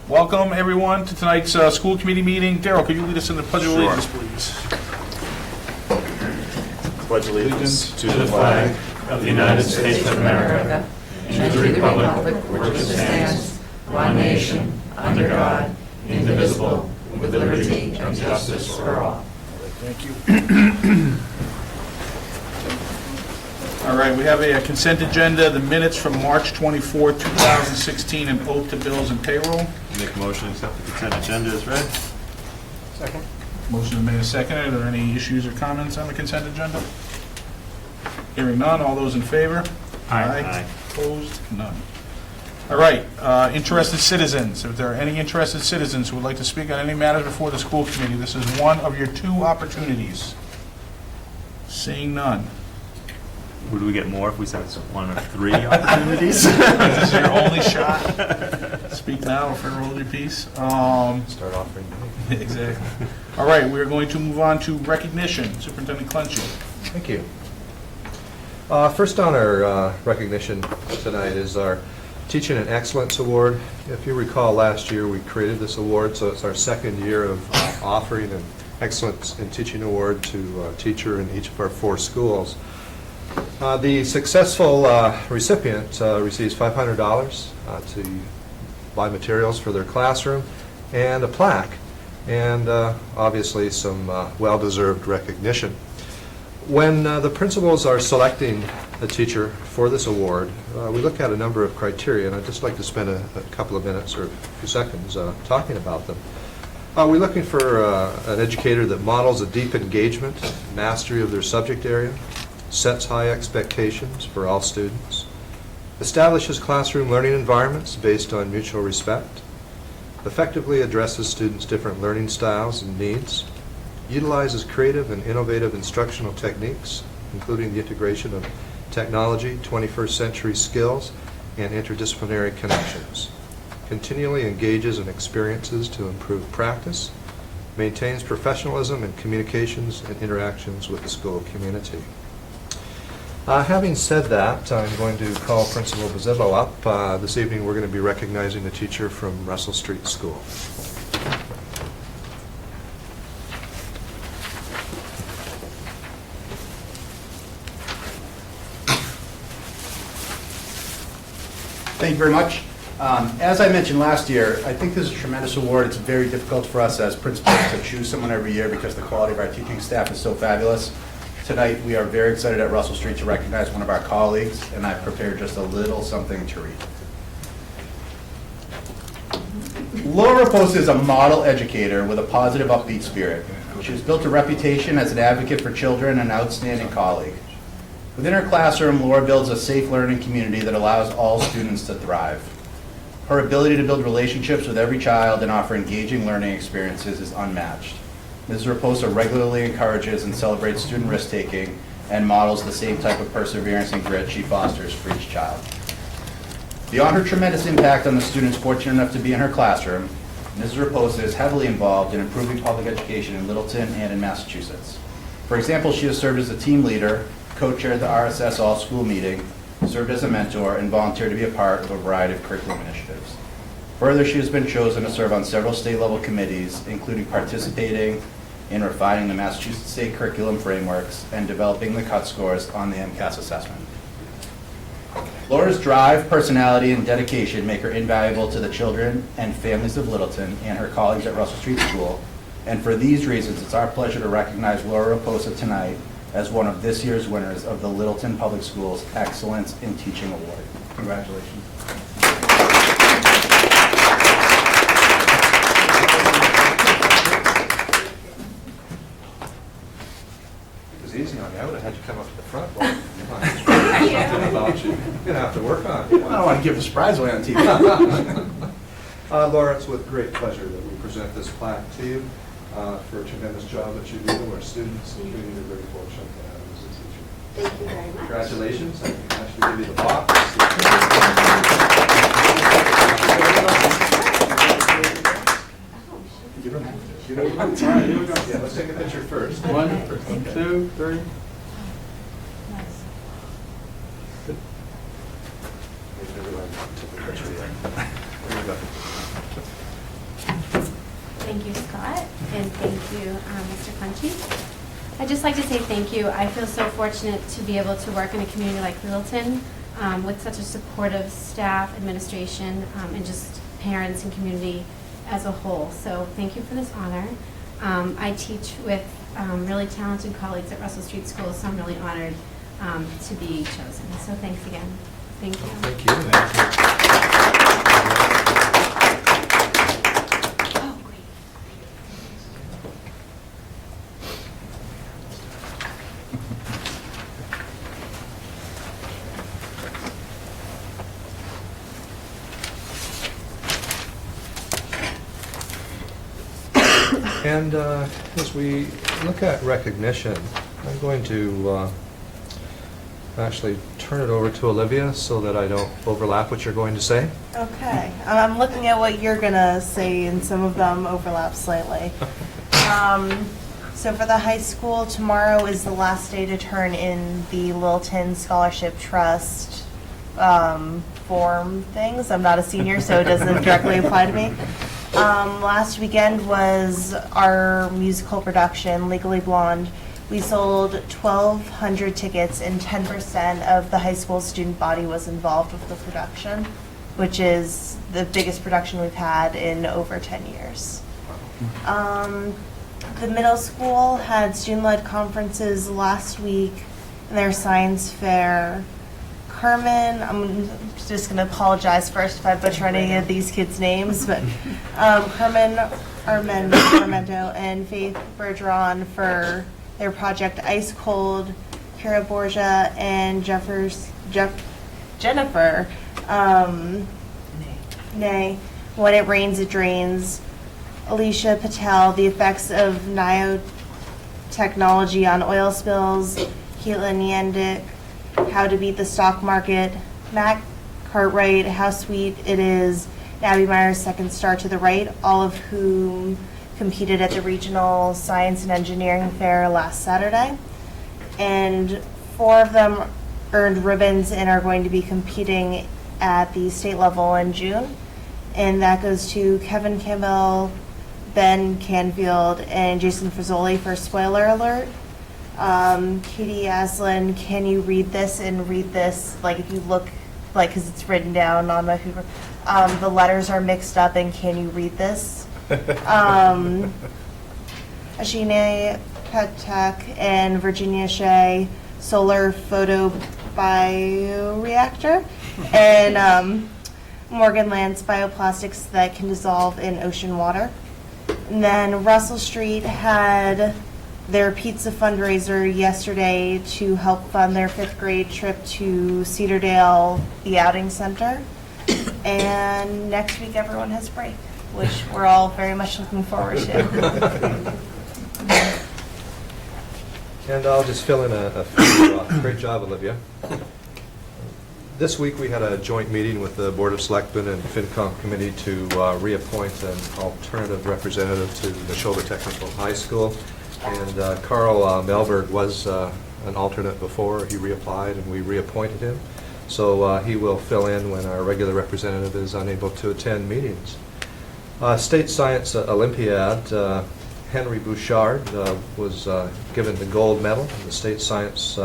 Welcome, everyone, to tonight's school committee meeting. Daryl, could you lead us in the Pledge of Allegiance, please? Pledge allegiance to the flag of the United States of America and to the republic which stands, one nation, under God, indivisible, with liberty and justice for all. Thank you. All right, we have a consent agenda, the minutes from March 24, 2016, and oath to bills and payroll. Make a motion to accept the consent agenda as read. Second. Motion is made and seconded. Are there any issues or comments on the consent agenda? Hearing none, all those in favor? Aye. Opposed? None. All right, interested citizens. If there are any interested citizens who would like to speak on any matters before the school committee, this is one of your two opportunities. Seeing none. Would we get more if we said it's one of three opportunities? This is your only shot. Speak now or forever hold your peace. Start offering. Exactly. All right, we're going to move on to recognition. Superintendent Clenchey. Thank you. First on our recognition tonight is our Teaching and Excellence Award. If you recall, last year we created this award, so it's our second year of offering an Excellence in Teaching Award to a teacher in each of our 4 schools. The successful recipient receives $500 to buy materials for their classroom and a plaque, and obviously some well-deserved recognition. When the principals are selecting a teacher for this award, we look at a number of criteria, and I'd just like to spend a couple of minutes or a few seconds talking about them. We're looking for an educator that models a deep engagement, mastery of their subject area, sets high expectations for all students, establishes classroom learning environments based on mutual respect, effectively addresses students' different learning styles and needs, utilizes creative and innovative instructional techniques, including the integration of technology, 21st century skills, and interdisciplinary connections, continually engages in experiences to improve practice, maintains professionalism in communications and interactions with the school community. Having said that, I'm going to call Principal Bozzillo up. This evening we're going to be recognizing a teacher from Russell Street School. Thank you very much. As I mentioned last year, I think this is a tremendous award. It's very difficult for us as principals to choose someone every year because the quality of our teaching staff is so fabulous. Tonight, we are very excited at Russell Street to recognize one of our colleagues, and I've prepared just a little something to read. Laura Raposa is a model educator with a positive, upbeat spirit. She has built a reputation as an advocate for children and an outstanding colleague. Within her classroom, Laura builds a safe learning community that allows all students to thrive. Her ability to build relationships with every child and offer engaging learning experiences is unmatched. Ms. Raposa regularly encourages and celebrates student risk-taking and models the same type of perseverance and grit she fosters for each child. Beyond her tremendous impact on the students fortunate enough to be in her classroom, Ms. Raposa is heavily involved in improving public education in Littleton and in Massachusetts. For example, she has served as a team leader, co-chaired the RSS all-school meeting, served as a mentor, and volunteered to be a part of a variety of curriculum initiatives. Further, she has been chosen to serve on several state-level committees, including participating in refining the Massachusetts state curriculum frameworks and developing the cut scores on the MCAS assessment. Laura's drive, personality, and dedication make her invaluable to the children and families of Littleton and her colleagues at Russell Street School, and for these reasons, it's our pleasure to recognize Laura Raposa tonight as one of this year's winners of the Littleton Public Schools Excellence in Teaching Award. Congratulations. It was easy on you. I would have had you come up to the front. Well, something about you. You're going to have to work on it. I don't want to give a surprise away on TV. Laura, it's with great pleasure that we present this plaque to you for a tremendous job that you do. Our students and community are very fortunate to have you as a teacher. Thank you very much. Congratulations. I can actually give you the box. You don't have to. Yeah, let's take a picture first. 1, Okay. 2, 3. Everyone took a picture. There you go. you, Mr. Clenchey. I'd just like to say thank you. I feel so fortunate to be able to work in a community like Littleton with such a supportive staff, administration, and just parents and community as a whole. So thank you for this honor. I teach with really talented colleagues at Russell Street School, so I'm really honored to be chosen. So thanks again. Thank you. Thank you. Oh, great. And as we look at recognition, I'm going to actually turn it over to Olivia so that I don't overlap what you're going to say. Okay, I'm looking at what you're gonna say, and some of them overlap slightly. So for the high school, tomorrow is the last day to turn in the Littleton Scholarship Trust form things. I'm not a senior, so it doesn't directly apply to me. Last weekend was our musical production, Legally Blonde. We sold 1,200 tickets, and 10% of the high school student body was involved with the production, which is the biggest production we've had in over 10 years. The middle school had student-led conferences last week, and their science fair. Carmen, I'm just going to apologize first if I butcher any of these kids' names, but Carmen Armendo and Faith Bergeron for their project Ice Cold, Kira Borgia and Jennifer Nay, When It Rains, It Drains, Alicia Patel, The Effects of Nanotechnology on Oil Spills, Caitlin Yandick, How to Beat the Stock Market, Matt Cartwright, How Sweet It Is, Abby Meyer's Second Star to the Right, all of whom competed at the Regional Science and Engineering Fair last Saturday. And 4 of them earned ribbons and are going to be competing at the state level in June. And that goes to Kevin Campbell, Ben Canfield, and Jason Frizzoli for Spoiler Alert. Katie Aslan, Can You Read This? And read this, like if you look, like, because it's written down on my paper, the letters are mixed up, and Can You Read This? Ashine Patak and Virginia Shea, Solar Photobioreactor, and Morgan Lance, Bioplastics That Can Dissolve in Ocean Water. And then Russell Street had their pizza fundraiser yesterday to help fund their 5th grade trip to Cedardale, the outing center. And next week everyone has break, which we're all very much looking forward to. And I'll just fill in a few. Great job, Olivia. This week we had a joint meeting with the Board of Selectmen and FinCom Committee to reappoint an alternative representative to Neshoba Technical High School. And Carl Melberg was an alternate before. He reapplied and we reappointed him. So he will fill in when our regular representative is unable to attend meetings. State Science Olympiad, Henry Bouchard was given the gold medal in the State Science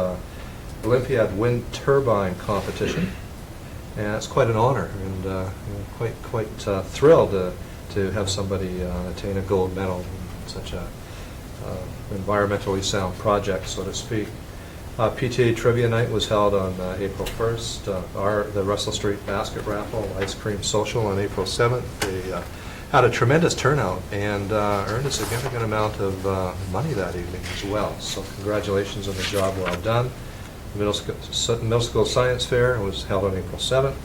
Olympiad wind turbine competition. And it's quite an honor, and quite thrilled to have somebody attain a gold medal in such a environmentally sound project, so to speak. PTA Trivia Night was held on April 1st. The Russell Street Basket Raffle, Ice Cream Social on April 7th. They had a tremendous turnout and earned a significant amount of money that evening as well. So congratulations on the job well done. The Middle School Science Fair was held on April 7th.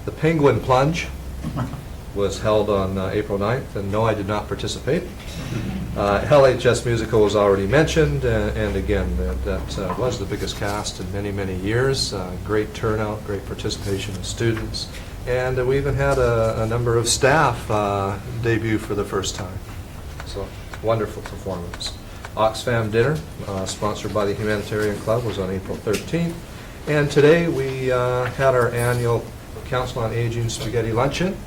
The Penguin Plunge was held on April 9th, and no, I did not participate. LHS Musical was already mentioned, and again, that was the biggest cast in many, many years. Great turnout, great participation of students, and we even had a number of staff debut for the first time. So, wonderful performance. Oxfam Dinner, sponsored by the Humanitarian Club, was on April 13th. And today we had our annual Council on Aging Spaghetti Luncheon,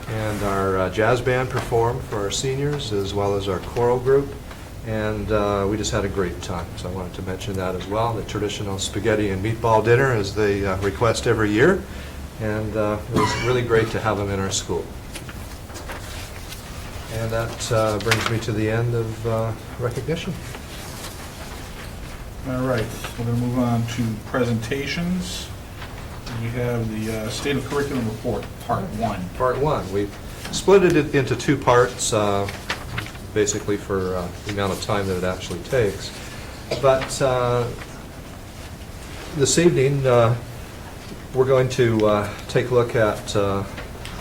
and our jazz band performed for our seniors as well as our choral group. and we just had a great time. So I wanted to mention that as well, the traditional spaghetti and meatball dinner as they request every year, and it was really great to have them in our school. And that brings me to the end of recognition. All right, we're going to move on to presentations. We have the State of Curriculum Report, Part 1. Part 1, we split it into 2 parts, basically for the amount of time that it actually takes. But this evening, we're going to take a look at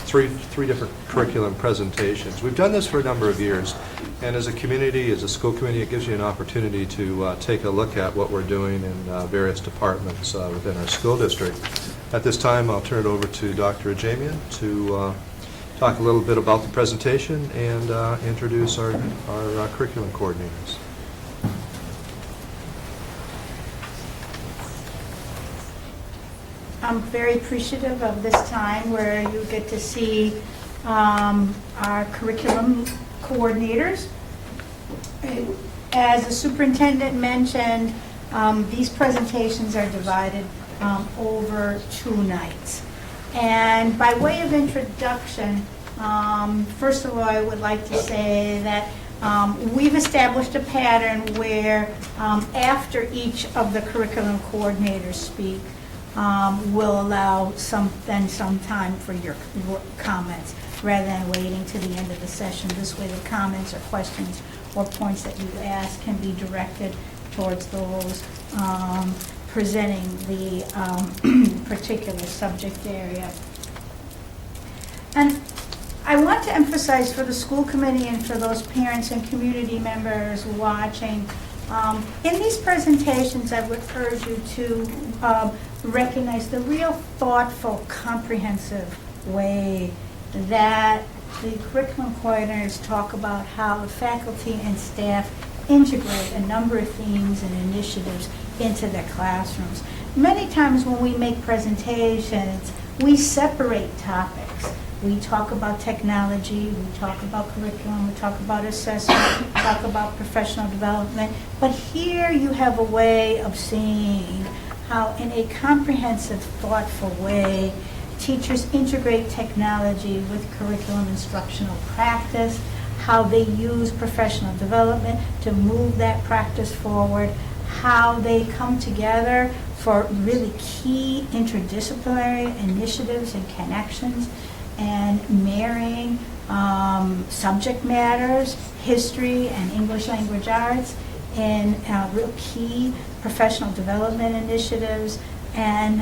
three different curriculum presentations. We've done this for a number of years, and as a community, as a school committee, it gives you an opportunity to take a look at what we're doing in various departments within our school district. At this time, I'll turn it over to Dr. Ajamian to talk a little bit about the presentation and introduce our curriculum coordinators. I'm very appreciative of this time where you get to see our curriculum coordinators. As the superintendent mentioned, these presentations are divided over 2 nights. And by way of introduction, first of all, I would like to say that we've established a pattern where after each of the curriculum coordinators speak, we'll allow some time for your comments rather than waiting to the end of the session. This way the comments or questions or points that you ask can be directed towards those presenting the particular subject area. And I want to emphasize for the school committee and for those parents and community members watching, in these presentations I would urge you to recognize the real thoughtful, comprehensive way that the curriculum coordinators talk about how the faculty and staff integrate a number of themes and initiatives into their classrooms. Many times when we make presentations, we separate topics. We talk about technology, we talk about curriculum, we talk about assessment, we talk about professional development. But here you have a way of seeing how in a comprehensive, thoughtful way, teachers integrate technology with curriculum instructional practice, how they use professional development to move that practice forward, how they come together for really key interdisciplinary initiatives and connections, and marrying subject matters, history and English language arts, in real key professional development initiatives, and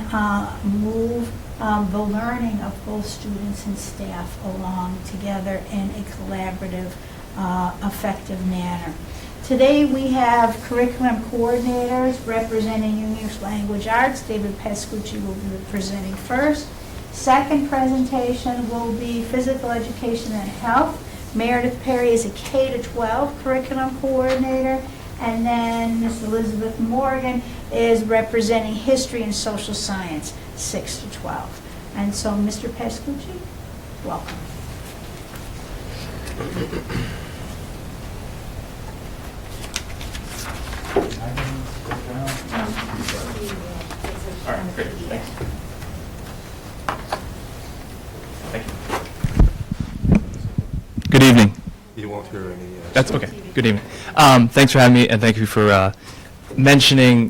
move the learning of both students and staff along together in a collaborative, effective manner. Today we have curriculum coordinators representing English language arts. David Pascucci will be presenting first. Second presentation will be physical education and health. Meredith Perry is a K-12 curriculum coordinator. And then Ms. Elizabeth Morgan is representing history and social science, 6 to 12. And so, Mr. Pascucci, welcome. All right, great, thanks. Thank you. Good evening. You won't hear any... That's okay. Good evening. Thanks for having me, and thank you for mentioning,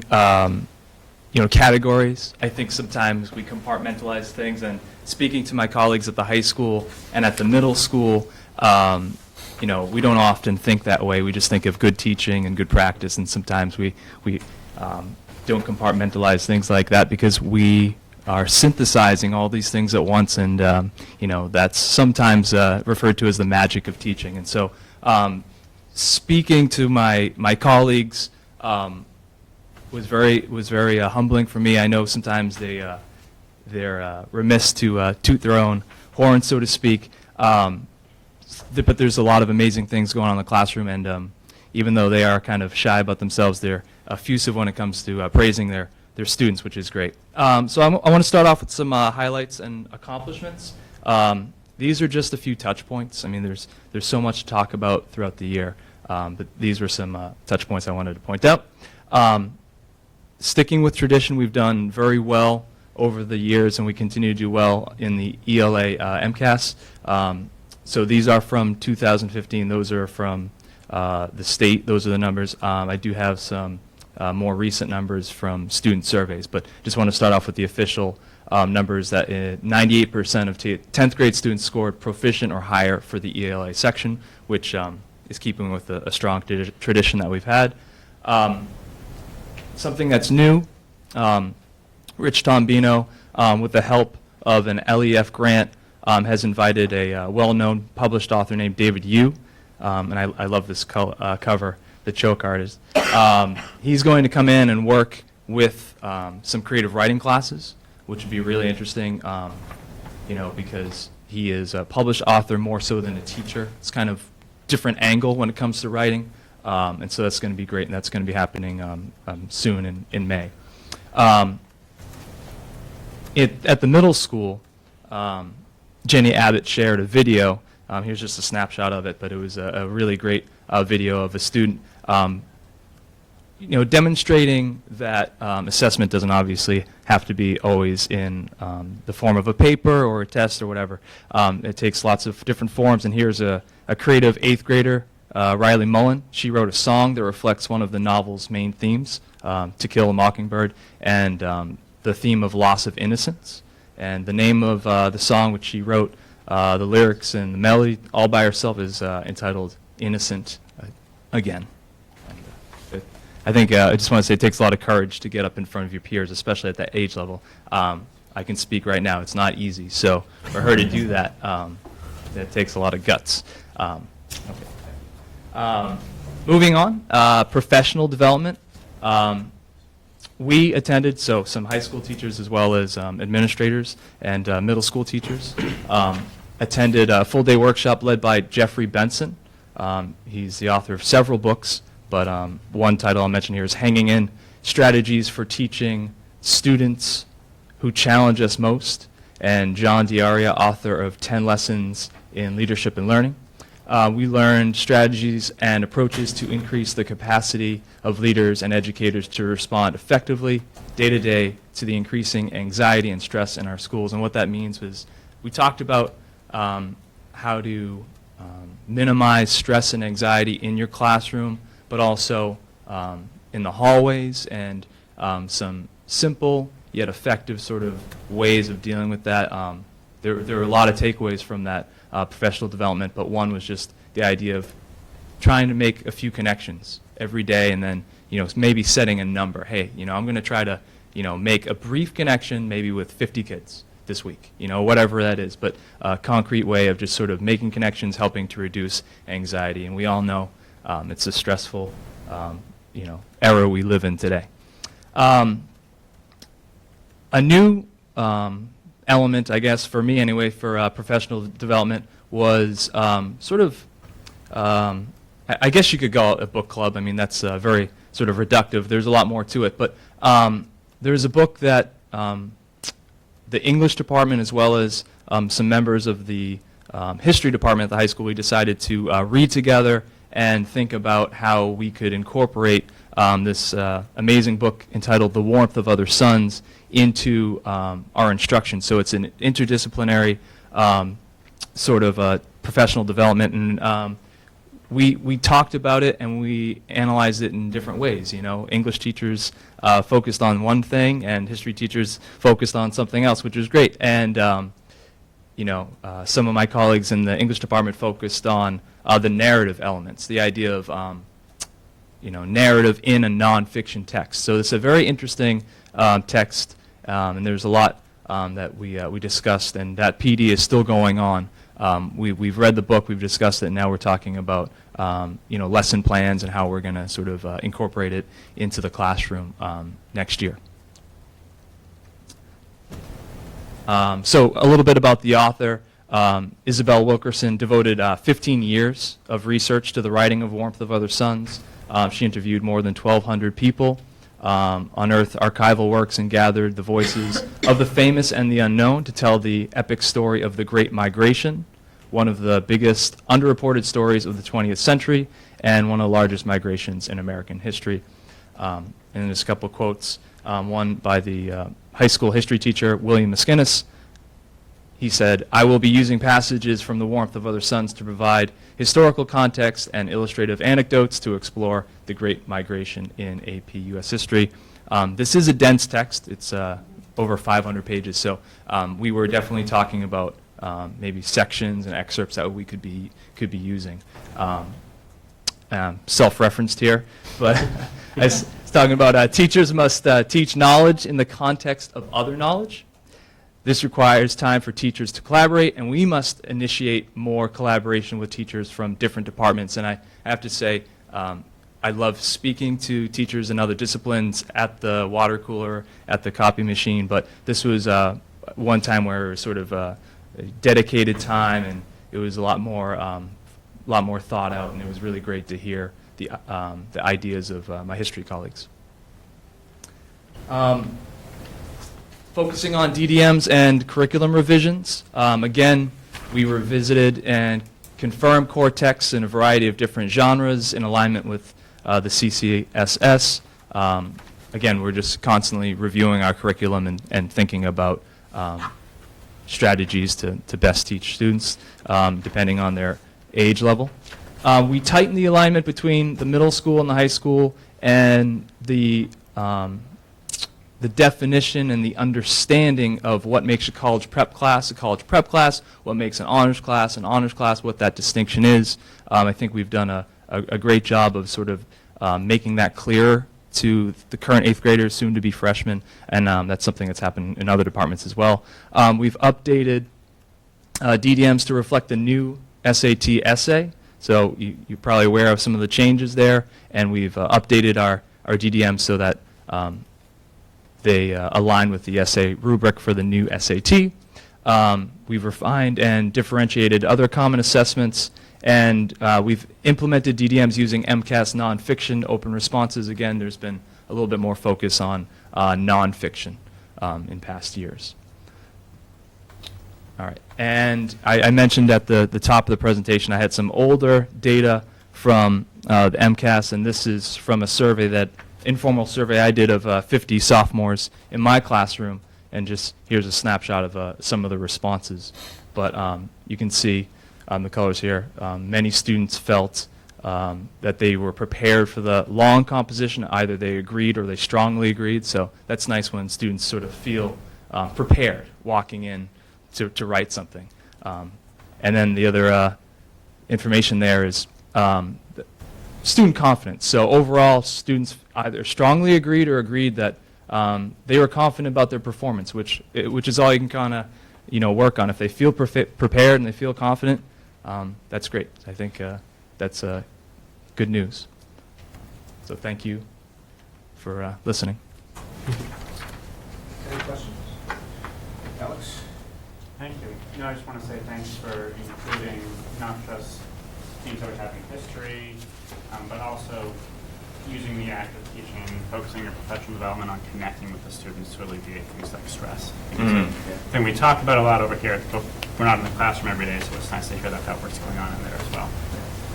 categories. I think sometimes we compartmentalize things, and speaking to my colleagues at the high school and at the middle school, we don't often think that way. We just think of good teaching and good practice, and sometimes we don't compartmentalize things like that because we are synthesizing all these things at once, and that's sometimes referred to as the magic of teaching. And so speaking to my colleagues was very humbling for me. I know sometimes they're remiss to toot their own horn, so to speak, but there's a lot of amazing things going on in the classroom, and even though they are kind of shy about themselves, they're effusive when it comes to praising their students, which is great. So I want to start off with some highlights and accomplishments. These are just a few touch points. I mean, there's so much to talk about throughout the year. But these were some touch points I wanted to point out. Sticking with tradition, we've done very well over the years, and we continue to do well in the ELA MCAS. So these are from 2015. Those are from the state. Those are the numbers. I do have some more recent numbers from student surveys, but just want to start off with the official numbers that 98% of 10th grade students scored proficient or higher for the ELA section, which is keeping with a strong tradition that we've had. Something that's new, Rich Tombino, with the help of an LEF grant, has invited a well-known published author named David Yu, and I love this cover, the choke artist. He's going to come in and work with some creative writing classes, which would be really interesting, because he is a published author more so than a teacher. It's kind of different angle when it comes to writing. And so that's going to be great, and that's going to be happening soon in May. At the middle school, Jenny Abbott shared a video. Here's just a snapshot of it, but it was a really great video of a student demonstrating that assessment doesn't obviously have to be always in the form of a paper or a test or whatever. It takes lots of different forms, and here's a creative 8th grader, Riley Mullen. She wrote a song that reflects one of the novel's main themes, To Kill a Mockingbird, and the theme of loss of innocence. And the name of the song which she wrote, the lyrics and the melody all by herself, is entitled Innocent Again. I think I just want to say it takes a lot of courage to get up in front of your peers, especially at that age level. I can speak right now. It's not easy. So for her to do that, it takes a lot of guts. Moving on, professional development. We attended, so some high school teachers as well as administrators and middle school teachers, attended a full-day workshop led by Jeffrey Benson. He's the author of several books, but one title I'll mention here is Hanging In: Strategies for Teaching Students Who Challenge Us Most, and John Diaria, author of 10 Lessons in Leadership and Learning. We learned strategies and approaches to increase the capacity of leaders and educators to respond effectively, day to day, to the increasing anxiety and stress in our schools. And what that means is we talked about how to minimize stress and anxiety in your classroom, but also in the hallways, and some simple yet effective sort of ways of dealing with that. There were a lot of takeaways from that professional development, but one was just the idea of trying to make a few connections every day, and then maybe setting a number. Hey, I'm going to try to make a brief connection maybe with 50 kids this week, whatever that is, but a concrete way of just sort of making connections, helping to reduce anxiety. And we all know it's a stressful era we live in today. A new element, I guess, for me anyway, for professional development was I guess you could call it a book club. I mean, that's very sort of reductive. There's a lot more to it. But there's a book that the English department, as well as some members of the history department at the high school, we decided to read together and think about how we could incorporate this amazing book entitled The Warmth of Other Suns into our instruction. So it's an interdisciplinary sort of professional development, and we talked about it and we analyzed it in different ways. English teachers focused on one thing, and history teachers focused on something else, which was great. And some of my colleagues in the English department focused on the narrative elements, the idea of narrative in a nonfiction text. So it's a very interesting text, and there's a lot that we discussed, and that PD is still going on. We've read the book, we've discussed it, and now we're talking about lesson plans and how we're going to sort of incorporate it into the classroom next year. So a little bit about the author. Isabel Wilkerson devoted 15 years of research to the writing of Warmth of Other Suns. She interviewed more than 1,200 people, unearthed archival works, and gathered the voices of the famous and the unknown to tell the epic story of the Great Migration, one of the biggest underreported stories of the 20th century, and one of the largest migrations in American history. And there's a couple of quotes, one by the high school history teacher, William Miskinnis. He said, "I will be using passages from The Warmth of Other Suns to provide historical context and illustrative anecdotes to explore the Great Migration in AP U.S. History." This is a dense text. It's over 500 pages, so we were definitely talking about maybe sections and excerpts that we could be using. Self-referenced here, but it's talking about teachers must teach knowledge in the context of other knowledge. This requires time for teachers to collaborate, and we must initiate more collaboration with teachers from different departments. And I have to say, I love speaking to teachers in other disciplines at the water cooler, at the copy machine, but this was one time where it was sort of a dedicated time, and it was a lot more thought out, and it was really great to hear the ideas of my history colleagues. Focusing on DDMs and curriculum revisions. Again, we revisited and confirmed core texts in a variety of different genres in alignment with the CCSS. Again, we're just constantly reviewing our curriculum and thinking about strategies to best teach students depending on their age level. We tightened the alignment between the middle school and the high school, and the definition and the understanding of what makes a college prep class, what makes an honors class, what that distinction is. I think we've done a great job of sort of making that clearer to the current 8th graders, soon to be freshmen, and that's something that's happened in other departments as well. We've updated DDMs to reflect the new SAT essay, so you're probably aware of some of the changes there, and we've updated our DDMs so that they align with the essay rubric for the new SAT. We've refined and differentiated other common assessments, and we've implemented DDMs using MCAS nonfiction open responses. Again, there's been a little bit more focus on nonfiction in past years. All right, and I mentioned at the top of the presentation I had some older data from the MCAS, and this is from a survey informal survey I did of 50 sophomores in my classroom, and just here's a snapshot of some of the responses. But you can see the colors here. Many students felt that they were prepared for the long composition. Either they agreed or they strongly agreed. So that's nice when students sort of feel prepared walking in to write something. And then the other information there is student confidence. So overall, students either strongly agreed or agreed that they were confident about their performance, which is all you can kind of work on. If they feel prepared and they feel confident, that's great. I think that's good news. So thank you for listening. Any questions? Alex? Thank you. I just want to say thanks for including not just teams that are having history, but also using the act of teaching, focusing your professional development on connecting with the students to alleviate things like stress. I think we talk about a lot over here, but we're not in the classroom every day, so it's nice to hear that work's going on in there as well.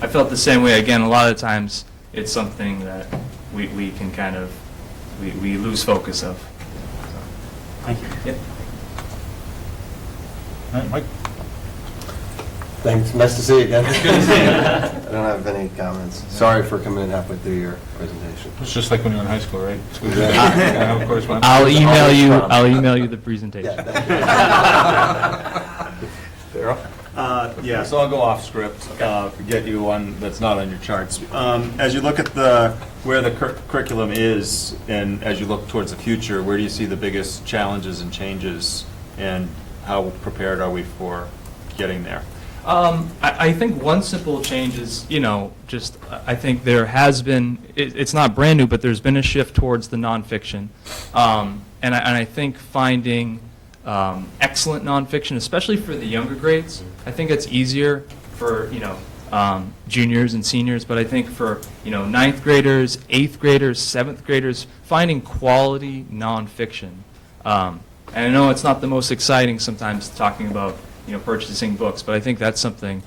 I felt the same way. Again, a lot of times it's something that we can kind of, we lose focus of. So. Thank you. Yep. All right, Mike? Thanks. Nice to see you again. Good to see you. I don't have any comments. Sorry for coming in halfway through your presentation. It's just like when you were in high school, right? Yeah. I'll email you the presentation. Darryl? Yeah, so I'll go off script, get you one that's not on your charts. As you look at where the curriculum is, and as you look towards the future, where do you see the biggest challenges and changes, and how prepared are we for getting there? I think one simple change is, I think there has been, it's not brand new, but there's been a shift towards the nonfiction. And I think finding excellent nonfiction, especially for the younger grades, I think it's easier for, juniors and seniors, but I think for, 9th graders, 8th graders, 7th graders, finding quality nonfiction. And I know it's not the most exciting sometimes talking about purchasing books, but I think that's something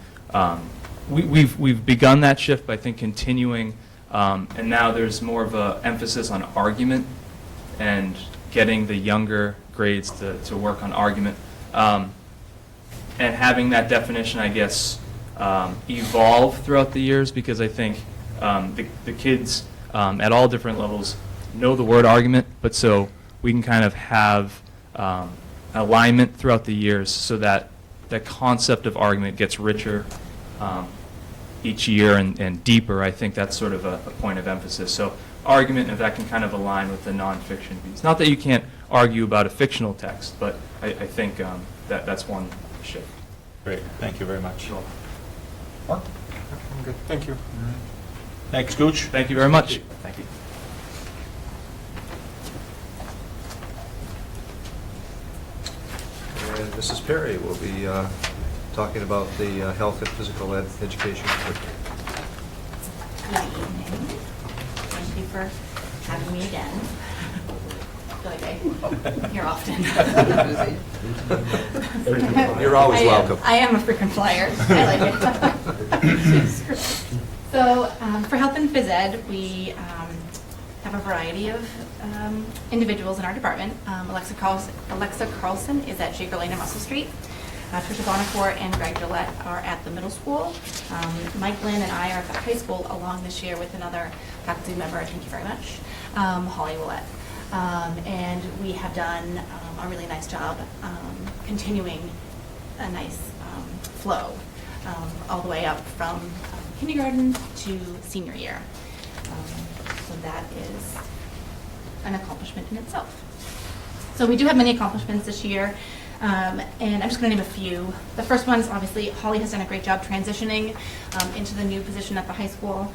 we've begun that shift, but I think continuing, and now there's more of a emphasis on argument and getting the younger grades to work on argument. And having that definition, I guess, evolve throughout the years, because I think the kids at all different levels know the word argument, but so we can kind of have alignment throughout the years so that the concept of argument gets richer each year and deeper. I think that's sort of a point of emphasis. So argument, if that can kind of align with the nonfiction piece. Not that you can't argue about a fictional text, but I think that's one shift. Great, thank you very much. Mark? I'm good. Thank you. Thanks, Gooch. Thank you very much. Thank you. And Mrs. Perry will be talking about the health and physical education curriculum. Good evening. Thank you for having me again. I feel like I'm here often. You're always welcome. I am a frequent flyer. I like it. So for Health and Phys Ed, we have a variety of individuals in our department. Alexa Carlson is at Shaker Lane and Russell Street. Tricia Bonacore and Greg Gillette are at the middle school. Mike Lynn and I are at the high school, along this year with another faculty member, thank you very much, Holly Willett. And we have done a really nice job continuing a nice flow all the way up from kindergarten to senior year. So that is an accomplishment in itself. So we do have many accomplishments this year. And I'm just going to name a few. The first one is obviously Holly has done a great job transitioning into the new position at the high school.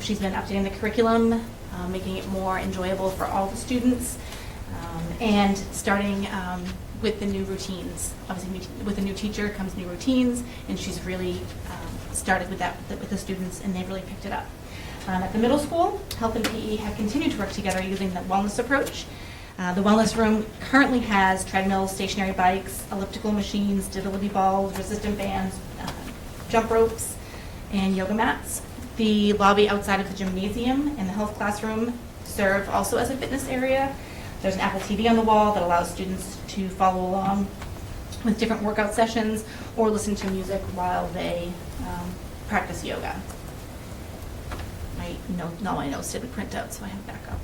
She's been updating the curriculum, making it more enjoyable for all the students, and starting with the new routines. Obviously, with a new teacher comes new routines, and she's really started with that with the students, and they've really picked it up. At the middle school, Health and PE have continued to work together using the wellness approach. The wellness room currently has treadmills, stationary bikes, elliptical machines, stability balls, resistant bands, jump ropes, and yoga mats. The lobby outside of the gymnasium and the health classroom serve also as a fitness area. There's an Apple TV on the wall that allows students to follow along with different workout sessions or listen to music while they practice yoga. Not my notes didn't print out, so I have backup.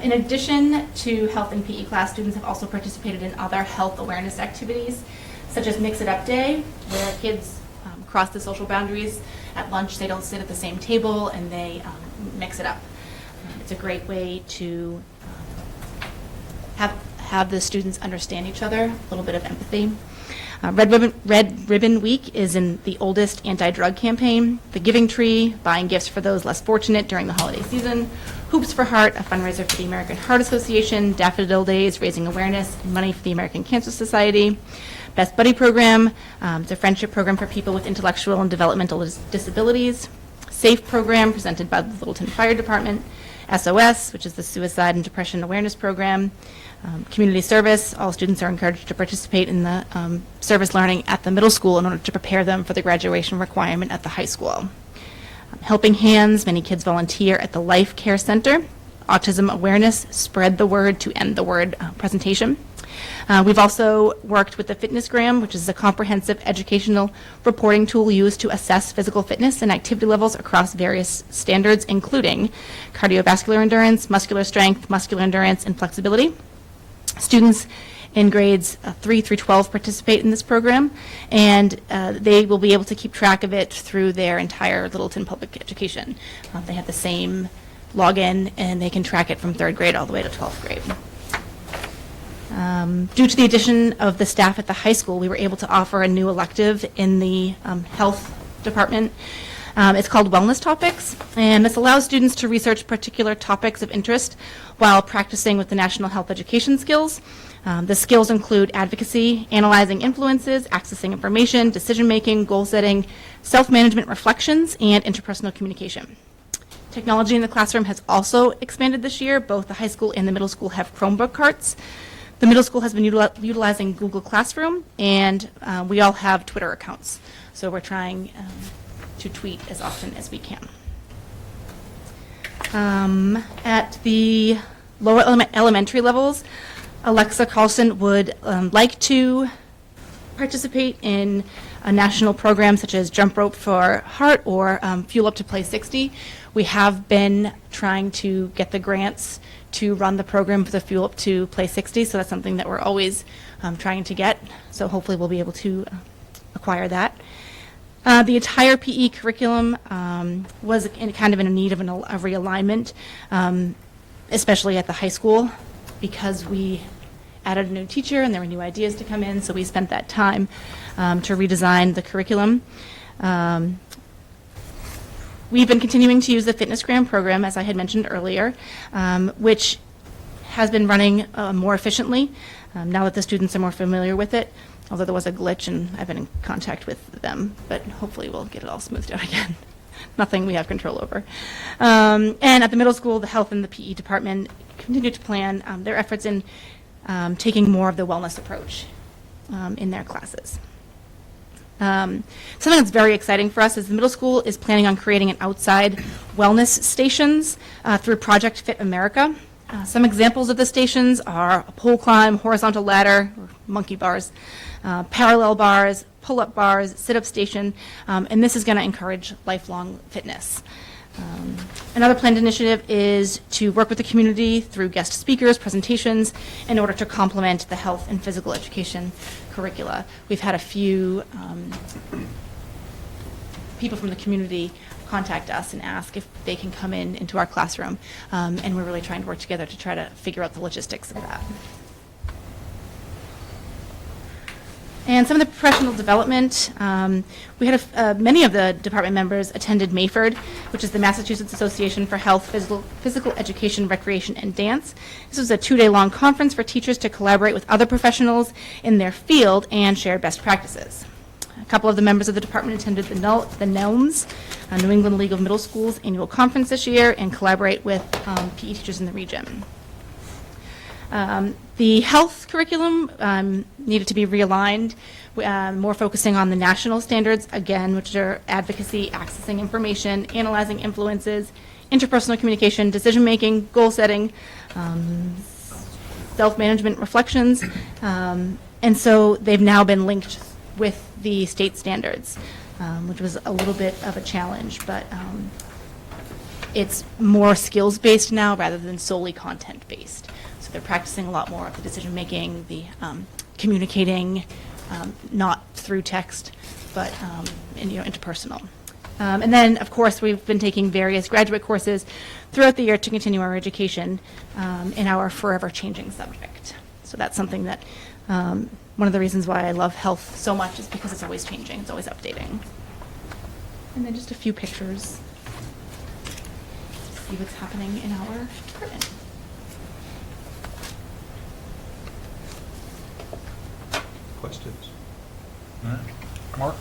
In addition to health and PE class, students have also participated in other health awareness activities, such as Mix It Up Day, where kids cross the social boundaries. At lunch, they don't sit at the same table, and they mix it up. It's a great way to have the students understand each other, a little bit of empathy. Red Ribbon Week is in the oldest anti-drug campaign. The Giving Tree, buying gifts for those less fortunate during the holiday season. Hoops for Heart, a fundraiser for the American Heart Association. Daffodil Days, raising awareness and money for the American Cancer Society. Best Buddy Program, it's a friendship program for people with intellectual and developmental disabilities. SAFE Program, presented by the Littleton Fire Department. SOS, which is the Suicide and Depression Awareness Program. Community service, all students are encouraged to participate in the service learning at the middle school in order to prepare them for the graduation requirement at the high school. Helping Hands, many kids volunteer at the Life Care Center. Autism Awareness, Spread the Word to End the Word presentation. We've also worked with the Fitnessgram, which is a comprehensive educational reporting tool used to assess physical fitness and activity levels across various standards, including cardiovascular endurance, muscular strength, muscular endurance, and flexibility. Students in grades 3 through 12 participate in this program, and they will be able to keep track of it through their entire Littleton public education. They have the same login, and they can track it from 3rd grade all the way to 12th grade. Due to the addition of the staff at the high school, we were able to offer a new elective in the health department. It's called Wellness Topics, and this allows students to research particular topics of interest while practicing with the National Health Education skills. The skills include advocacy, analyzing influences, accessing information, decision-making, goal-setting, self-management reflections, and interpersonal communication. Technology in the classroom has also expanded this year. Both the high school and the middle school have Chromebook carts. The middle school has been utilizing Google Classroom, and we all have Twitter accounts. So we're trying to tweet as often as we can. At the lower elementary levels, Alexa Carlson would like to participate in a national program such as Jump Rope for Heart or Fuel Up to Play 60. We have been trying to get the grants to run the program for the Fuel Up to Play 60, so that's something that we're always trying to get. So hopefully we'll be able to acquire that. The entire PE curriculum was kind of in need of a realignment, especially at the high school, because we added a new teacher and there were new ideas to come in, so we spent that time to redesign the curriculum. We've been continuing to use the FitnessGram program, as I had mentioned earlier, which has been running more efficiently now that the students are more familiar with it, although there was a glitch and I've been in contact with them, but hopefully we'll get it all smoothed out again. Nothing we have control over. And at the middle school, the health and the PE department continue to plan their efforts in taking more of the wellness approach in their classes. Something that's very exciting for us is the middle school is planning on creating an outside wellness stations through Project Fit America. Some examples of the stations are a pole climb, horizontal ladder, or monkey bars, parallel bars, pull-up bars, sit-up station, and this is going to encourage lifelong fitness. Another planned initiative is to work with the community through guest speakers, presentations, in order to complement the health and physical education curricula. We've had a few people from the community contact us and ask if they can come into our classroom, and we're really trying to work together to try to figure out the logistics of that. And some of the professional development, we had many of the department members attended Mayford, which is the Massachusetts Association for Health, Physical Education, Recreation, and Dance. This was a 2-day-long conference for teachers to collaborate with other professionals in their field and share best practices. A couple of the members of the department attended the NELMS, New England League of Middle Schools annual conference this year, and collaborate with PE teachers in the region. The health curriculum needed to be realigned, more focusing on the national standards, again, which are advocacy, accessing information, analyzing influences, interpersonal communication, decision-making, goal setting, self-management reflections, and so they've now been linked with the state standards, which was a little bit of a challenge, but it's more skills-based now rather than solely content-based. So they're practicing a lot more of the decision-making, the communicating, not through text, but interpersonal. And then, of course, we've been taking various graduate courses throughout the year to continue our education in our forever changing subject. So that's something that, one of the reasons why I love health so much is because it's always changing, it's always updating. And then just a few pictures to see what's happening in our department. Questions? All right. Mark?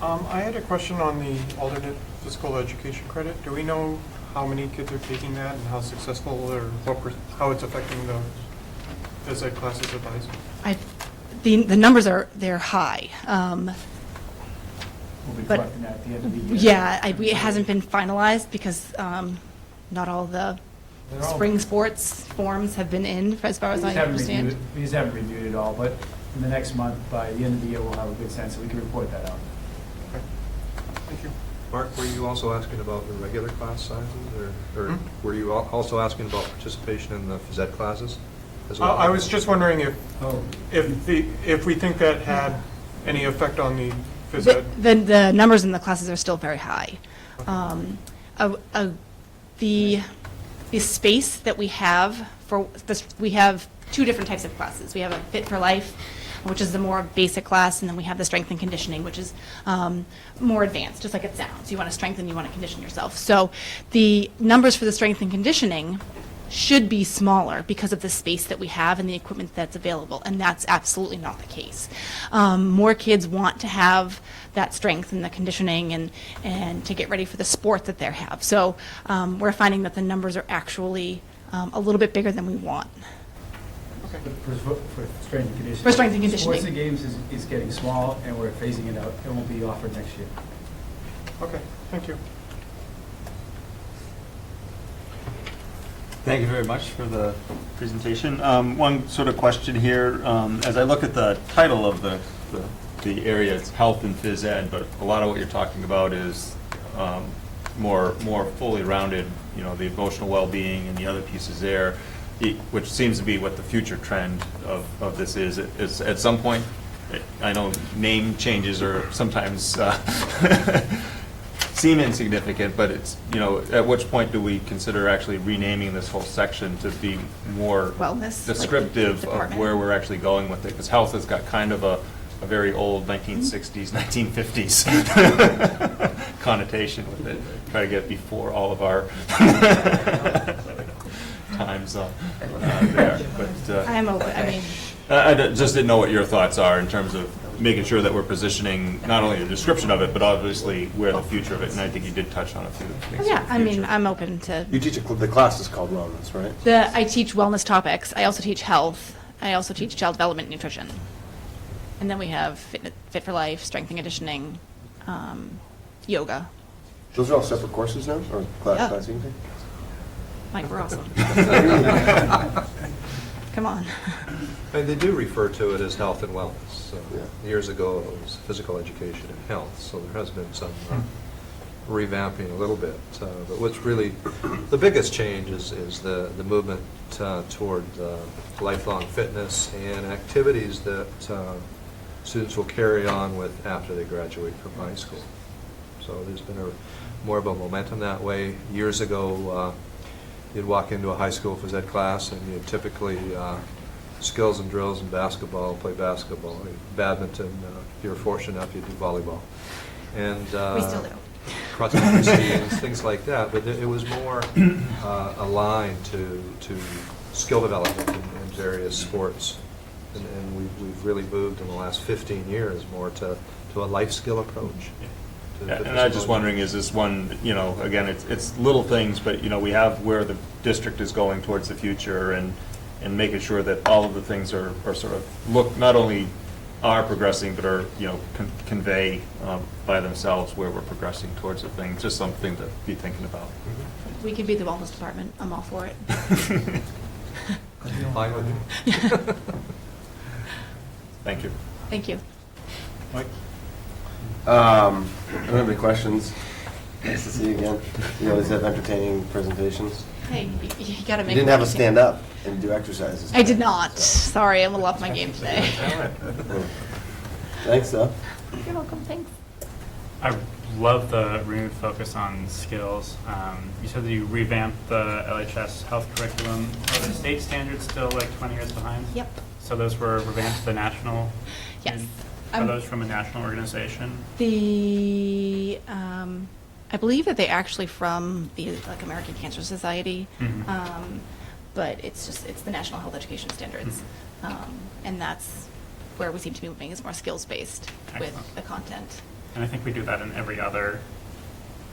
I had a question on the alternate physical education credit. Do we know how many kids are taking that and how successful or how it's affecting the phys ed classes at the high school? The numbers they're high. We'll be But- collecting that at the end of the year. Yeah, it hasn't been finalized because not all the They're all- spring sports forms have been in, as far as I understand. We just haven't reviewed it all, but in the next month, by the end of the year, we'll have a good sense, so we can report that out. Thank you. Mark, were you also asking about the regular class sizes, or were you also asking about participation in the phys ed classes as well? I was just wondering Oh, if we think that had any effect on the phys ed. The numbers in the classes are still very high. The space that we have for this, we have two different types of classes. We have a Fit for Life, which is the more basic class, and then we have the Strength and Conditioning, which is more advanced, just like it sounds. You want to strengthen, you want to condition yourself. So the numbers for the Strength and Conditioning should be smaller because of the space that we have and the equipment that's available, and that's absolutely not the case. More kids want to have that strength and the conditioning and to get ready for the sport that they have. So we're finding that the numbers are actually a little bit bigger than we want. For strength and conditioning. For strength and conditioning. Sports and games is getting small, and we're phasing it out. It won't be offered next year. Okay, thank you. Thank you very much for the presentation. One sort of question here, as I look at the title of the area, it's health and phys ed, but a lot of what you're talking about is more fully rounded, you know, the emotional well-being and the other pieces there, which seems to be what the future trend of this is. At some point, I know name changes are sometimes seem insignificant, but it's, you know, at which point do we consider actually renaming this whole section to be more Wellness, descriptive like of where we're actually going with it? Because health has got kind of a very old 1960s, 1950s connotation with it. Try to get before all of our times there. But I'm open, I mean, I just didn't know what your thoughts are in terms of making sure that we're positioning not only the description of it, but obviously where the future of it. And I think you did touch on a few things. yeah, I mean, I'm open to, You teach the class is called wellness, right? I teach wellness topics. I also teach health. I also teach child development and nutrition. And then we have Fit for Life, strength and conditioning, yoga. Those are all separate courses now, or class Yeah. class you can take? Mike, we're awesome. Come on. And they do refer to it as health and wellness. So Yeah. years ago, it was physical education and health, so there has been some revamping a little bit. But what's really, the biggest change is the movement toward lifelong fitness and activities that students will carry on with after they graduate from high school. So there's been more of a momentum that way. Years ago, you'd walk into a high school phys ed class and you'd typically skills and drills in basketball, play basketball, badminton, if you're fortunate enough, you do volleyball. And We still do. cross-country skiing, things like that, but it was more aligned to skill development in various sports. And we've really moved in the last 15 years more to a life skill approach. And I was just wondering, is this one, you know, again, it's little things, but, you know, we have where the district is going towards the future and making sure that all of the things are sort of not only are progressing, but are, you know, convey by themselves where we're progressing towards the thing. Just something to be thinking about. We could be the wellness department. I'm all for it. Fine with you. Thank you. Thank you. Mike? I don't have any questions. Nice to see you again. You always have entertaining presentations. Hey, you gotta make You didn't have it to stand up and do exercises. I did not. Sorry, I'm a little off my game today. Thanks, though. You're welcome, thanks. I love the renewed focus on skills. You said that you revamped the LHS health curriculum. Are the state standards still like 20 years behind? Yep. So those were revamped to the national? Yes. Are those from a national organization? I believe that they're actually from the American Cancer Society, Mhm. but it's the National Health Education Standards, and that's where we seem to be moving, is more skills-based with Excellent. the content. And I think we do that in every other,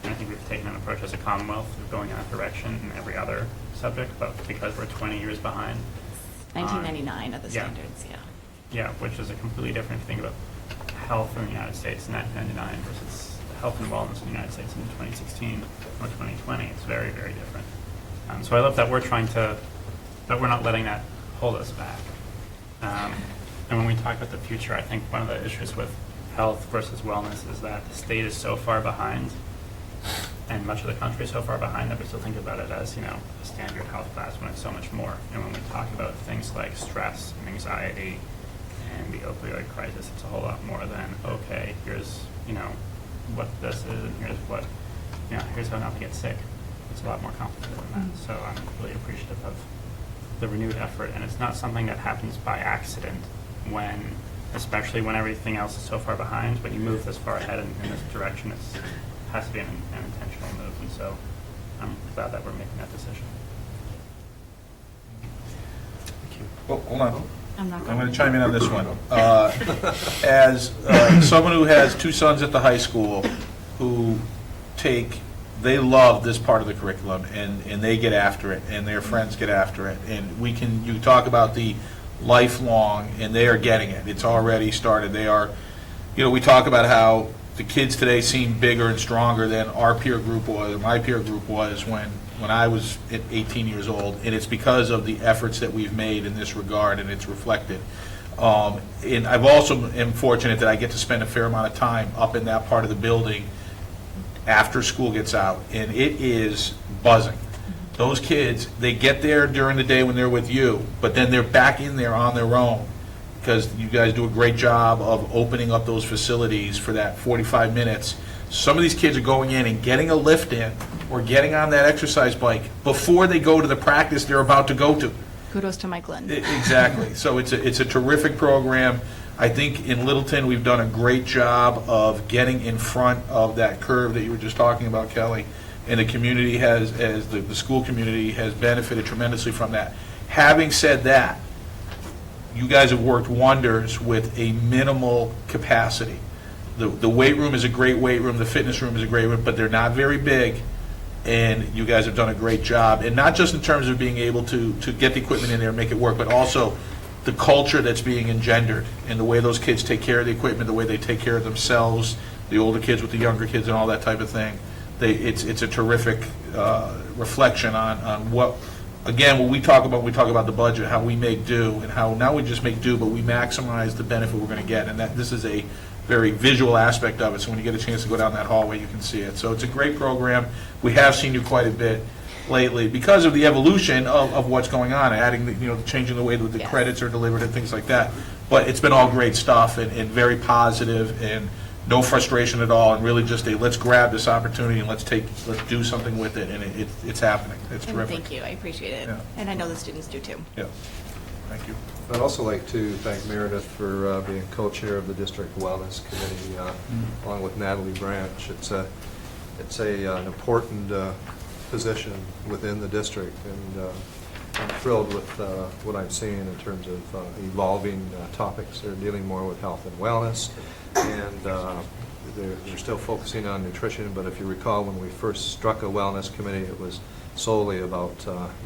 and I think we've taken an approach as a Commonwealth of going in that direction in every other subject, but because we're 20 years behind. 1999 are the yeah. standards, yeah. Yeah, which is a completely different thing about health in the United States in 1999 versus health and wellness in the United States in 2016 or 2020. It's very, very different. So I love that that we're not letting that hold us back. And when we talk about the future, I think one of the issues with health versus wellness is that the state is so far behind, and much of the country is so far behind that we still think about it as, you know, a standard health class when it's so much more. And when we talk about things like stress and anxiety and the opioid crisis, it's a whole lot more than, okay, here's, you know, what this is and here's what, you know, here's how not to get sick. It's a lot more complicated than that. So I'm really appreciative of the renewed effort, and it's not something that happens by accident especially when everything else is so far behind. When you move this far ahead in this direction, it has to be an intentional move, and so I'm glad that we're making that decision. Thank you. Oh, hold on. I'm not I'm going to chime in on this one. As someone who has two sons at the high school who they love this part of the curriculum, and they get after it, and their friends get after it, and you talk about the lifelong, and they are getting it. It's already started. They are, we talk about how the kids today seem bigger and stronger than our peer group was, or my peer group was when I was 18 years old, and it's because of the efforts that we've made in this regard, and it's reflected. And I've also am fortunate that I get to spend a fair amount of time up in that part of the building after school gets out, and it is buzzing. Those kids, they get there during the day when they're with you, but then they're back in there on their own, because you guys do a great job of opening up those facilities for that 45 minutes. Some of these kids are going in and getting a lift in or getting on that exercise bike before they go to the practice they're about to go to. Kudos to Mike Lynn. Exactly. So it's a terrific program. I think in Littleton, we've done a great job of getting in front of that curve that you were just talking about, Kelly. And the community has, as the school community has benefited tremendously from that. Having said that, you guys have worked wonders with a minimal capacity. The weight room is a great weight room, the fitness room is a great room, but they're not very big, and you guys have done a great job. And not just in terms of being able to get the equipment in there and make it work, but also the culture that's being engendered and the way those kids take care of the equipment, the way they take care of themselves, the older kids with the younger kids and all that type of thing. It's a terrific reflection on what, again, when we talk about the budget, how we make do, and how not we just make do, but we maximize the benefit we're going to get. And that this is a very visual aspect of it, so when you get a chance to go down that hallway, you can see it. So it's a great program. We have seen you quite a bit lately because of the evolution of what's going on, adding, changing the way that the credits are delivered and things like that. But it's been all great stuff and very positive and no frustration at all, and really just let's grab this opportunity and let's do something with it, and it's happening. It's And terrific. thank you, I appreciate it. Yeah. And I know the students do too. Yeah, thank you. I'd also like to thank Meredith for being co-chair of the District Wellness Committee, along with Natalie Branch. It's an important position within the district, and I'm thrilled with what I'm seeing in terms of evolving topics. They're dealing more with health and wellness, and they're still focusing on nutrition, but if you recall, when we first struck a wellness committee, it was solely about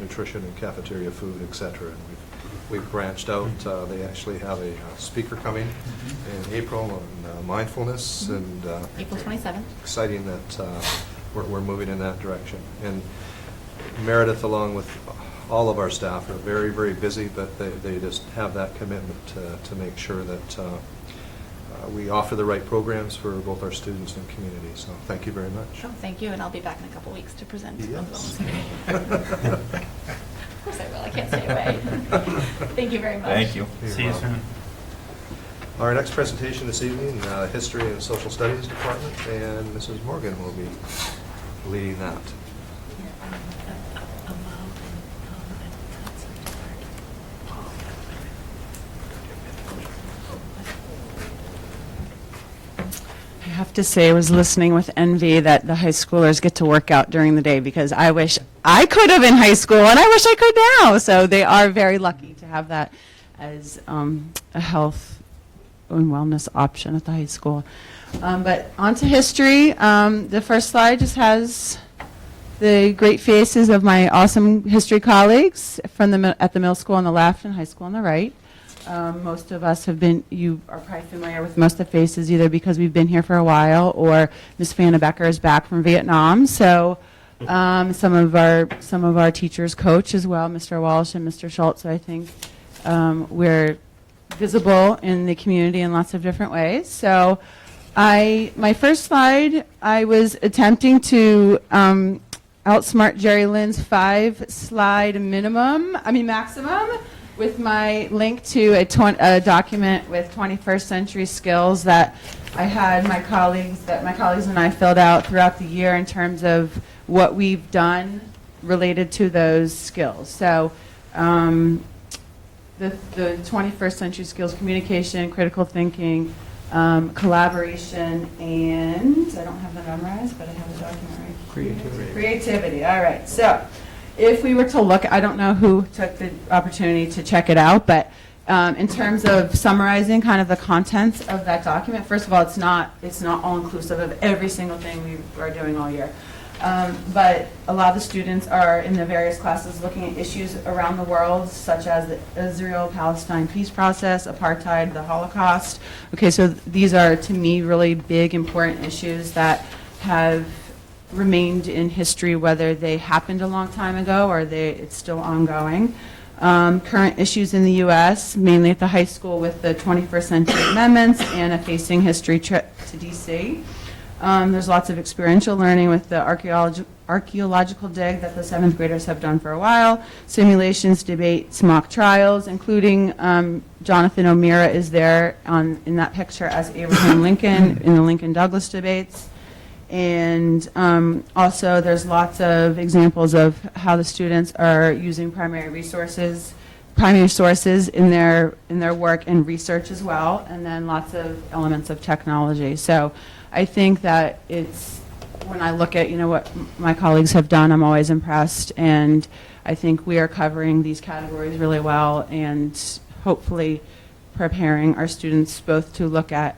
nutrition and cafeteria food, et cetera. And we've branched out. They actually have a speaker coming in April on mindfulness, and April 27th. exciting that we're moving in that direction. And Meredith, along with all of our staff, are very, very busy, but they just have that commitment to make sure that we offer the right programs for both our students and community. So thank you very much. Oh, thank you, and I'll be back in a couple weeks to present. Yes. Of course I will, I can't stay away. Thank you very much. Thank you. You're See you welcome. soon. Our next presentation this evening, History and Social Studies Department, and Mrs. Morgan will be leading that. I have to say, I was listening with envy that the high schoolers get to work out during the day, because I wish I could have in high school, and I wish I could now. So they are very lucky to have that as a health and wellness option at the high school. But on to history. The first slide just has the great faces of my awesome history colleagues from at the middle school on the left and high school on the right. Most of us you are probably familiar with most of the faces, either because we've been here for a while or Miss Vanna Becker is back from Vietnam. So some of our teachers coach as well, Mr. Walsh and Mr. Schultz. So I think we're visible in the community in lots of different ways. So my first slide, I was attempting to outsmart Jerry Lynn's 5-slide maximum, with my link to a document with 21st century skills that I had my colleagues and I filled out throughout the year in terms of what we've done related to those skills. So the 21st century skills: communication, critical thinking, collaboration, and I don't have them memorized, but I have the document right. Creativity. All right. So if we were to look, I don't know who took the opportunity to check it out, but in terms of summarizing kind of the contents of that document, first of all, it's not all inclusive of every single thing we are doing all year. But a lot of the students are in the various classes looking at issues around the world, such as the Israel-Palestine peace process, apartheid, the Holocaust. Okay, so these are, to me, really big, important issues that have remained in history, whether they happened a long time ago or it's still ongoing. Current issues in the U.S., mainly at the high school with the 21st Century Amendments and a Facing History trip to D.C. There's lots of experiential learning with the archaeological dig that the 7th graders have done for a while, simulations, debates, mock trials, including Jonathan O'Meara is there in that picture as Abraham Lincoln in the Lincoln-Douglas debates. And also there's lots of examples of how the students are using primary sources in their work and research as well, and then lots of elements of technology. So I think that when I look at, what my colleagues have done, I'm always impressed, and I think we are covering these categories really well and hopefully preparing our students both to look at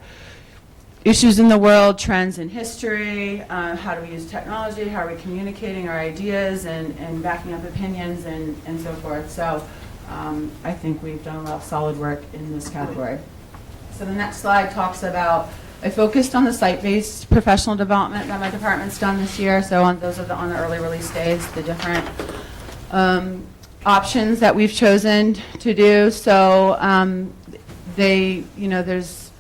issues in the world, trends in history, how do we use technology, how are we communicating our ideas and backing up opinions and so forth. So I think we've done a lot of solid work in this category. So the next slide talks about, I focused on the site-based professional development that my department's done this year. So those are on the early release days, the different options that we've chosen to do. So there's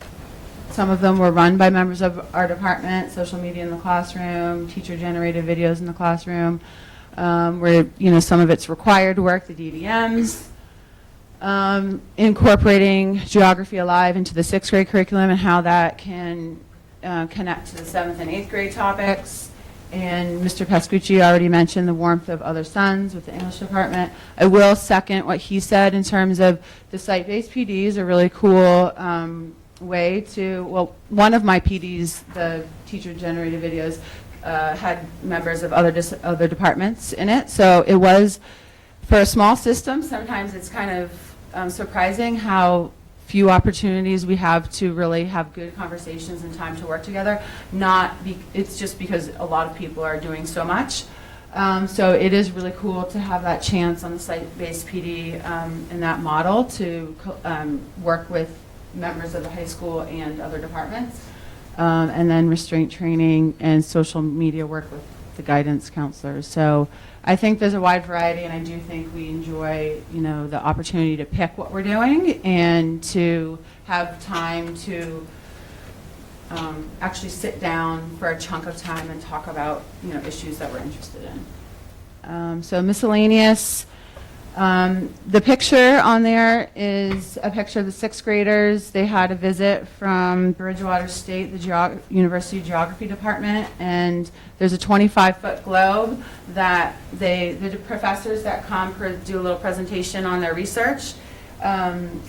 some of them were run by members of our department, social media in the classroom, teacher-generated videos in the classroom, where some of it's required work, the DVMs. Incorporating Geography Alive into the 6th grade curriculum and how that can connect to the 7th and 8th grade topics. And Mr. Pascucci already mentioned the warmth of other suns with the English department. I will second what he said in terms of the site-based PDs, a really cool way to, well, one of my PDs, the teacher-generated videos, had members of other departments in it. So it was, for a small system, sometimes it's kind of surprising how few opportunities we have to really have good conversations and time to work together. It's just because a lot of people are doing so much. So it is really cool to have that chance on the site-based PD in that model to work with members of the high school and other departments. And then restraint training and social media work with the guidance counselors. So I think there's a wide variety, and I do think we enjoy, the opportunity to pick what we're doing and to have time to actually sit down for a chunk of time and talk about, issues that we're interested in. So miscellaneous. The picture on there is a picture of the 6th graders. They had a visit from Bridgewater State, the University Geography Department, and there's a 25-foot globe that the professors that come do a little presentation on their research,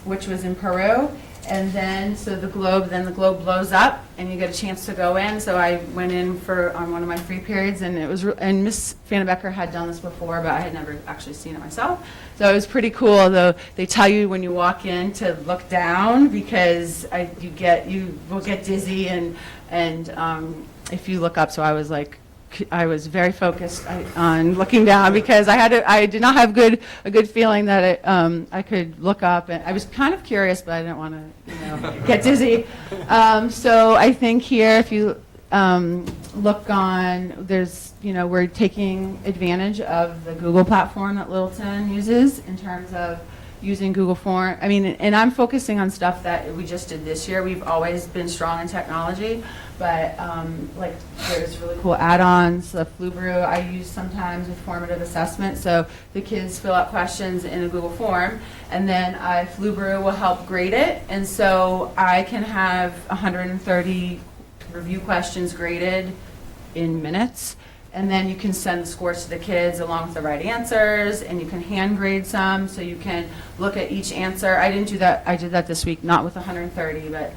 which was in Peru. And then, the globe blows up, and you get a chance to go in. So I went in on one of my free periods, and and Miss Vannebecker had done this before, but I had never actually seen it myself. So it was pretty cool. Though they tell you when you walk in to look down because you will get dizzy, and if you look up. So I was very focused on looking down because I did not have a good feeling that I could look up, and I was kind of curious, but I didn't want to get dizzy. So I think here, if you look on, there's we're taking advantage of the Google platform that Littleton uses in terms of using Google Form. I mean, and I'm focusing on stuff that we just did this year. We've always been strong in technology, but there's really cool add-ons. The Flubrew I use sometimes with formative assessment. So the kids fill out questions in a Google form, and then Flubrew will help grade it. And so I can have 130 review questions graded in minutes. And then you can send the scores to the kids along with the right answers, and you can hand grade some, so you can look at each answer. I didn't do that. I did that this week, not with 130, but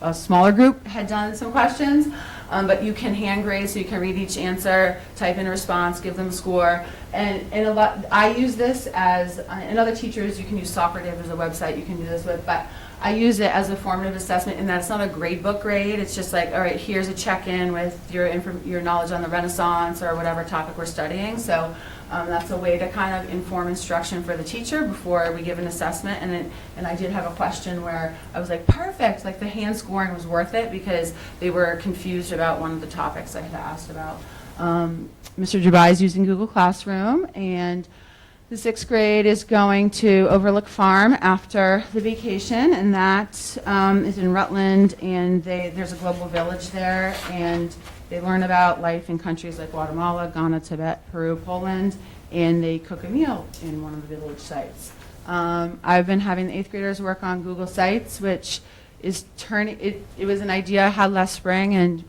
a smaller group had done some questions. But you can hand grade, so you can read each answer, type in a response, give them a score, and a lot, I use this as, and other teachers, you can use Soccer Dave as a website you can do this with, but I use it as a formative assessment in that it's not a grade book grade. It's just like, all right, here's a check-in with your knowledge on the Renaissance or whatever topic we're studying. So that's a way to kind of inform instruction for the teacher before we give an assessment. And I did have a question where I was like, perfect, like the hand scoring was worth it because they were confused about one of the topics I had asked about. Mr. Jabai is using Google Classroom, and the 6th grade is going to Overlook Farm after the vacation, and that is in Rutland, and there's a global village there, and they learn about life in countries like Guatemala, Ghana, Tibet, Peru, Poland, and they cook a meal in one of the village sites. I've been having the 8th graders work on Google Sites, which is turning, it was an idea I had last spring, and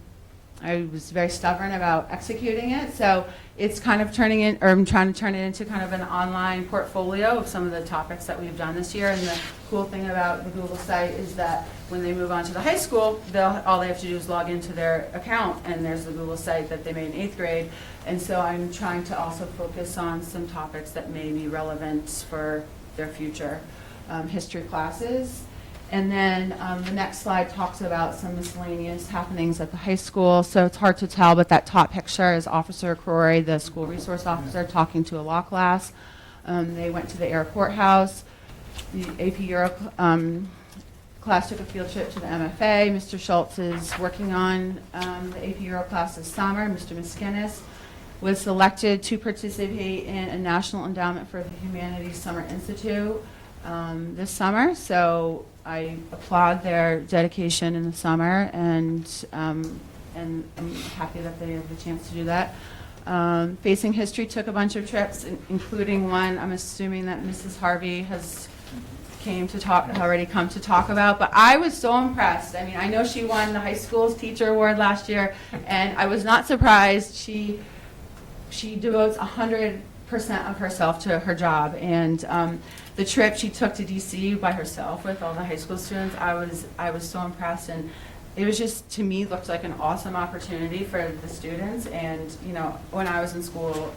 I was very stubborn about executing it, so it's kind of I'm trying to turn it into kind of an online portfolio of some of the topics that we've done this year. And the cool thing about the Google site is that when they move on to the high school, all they have to do is log into their account, and there's the Google site that they made in 8th grade. And so I'm trying to also focus on some topics that may be relevant for their future history classes. And then the next slide talks about some miscellaneous happenings at the high school. So it's hard to tell, but that top picture is Officer Croy, the school resource officer, talking to a law class. They went to the airport house. The AP Euro class took a field trip to the MFA. Mr. Schultz is working on the AP Euro class this summer. Mr. Miskinis was selected to participate in a National Endowment for the Humanities Summer Institute this summer. So I applaud their dedication in the summer, and I'm happy that they have the chance to do that. Facing History took a bunch of trips, including one I'm assuming that Mrs. Harvey has already come to talk about, but I was so impressed. I mean, I know she won the high school's teacher award last year, and I was not surprised. She devotes 100% of herself to her job, and the trip she took to DC by herself with all the high school students, I was so impressed, and it was just, to me, looked like an awesome opportunity for the students. And you know, when I was in school,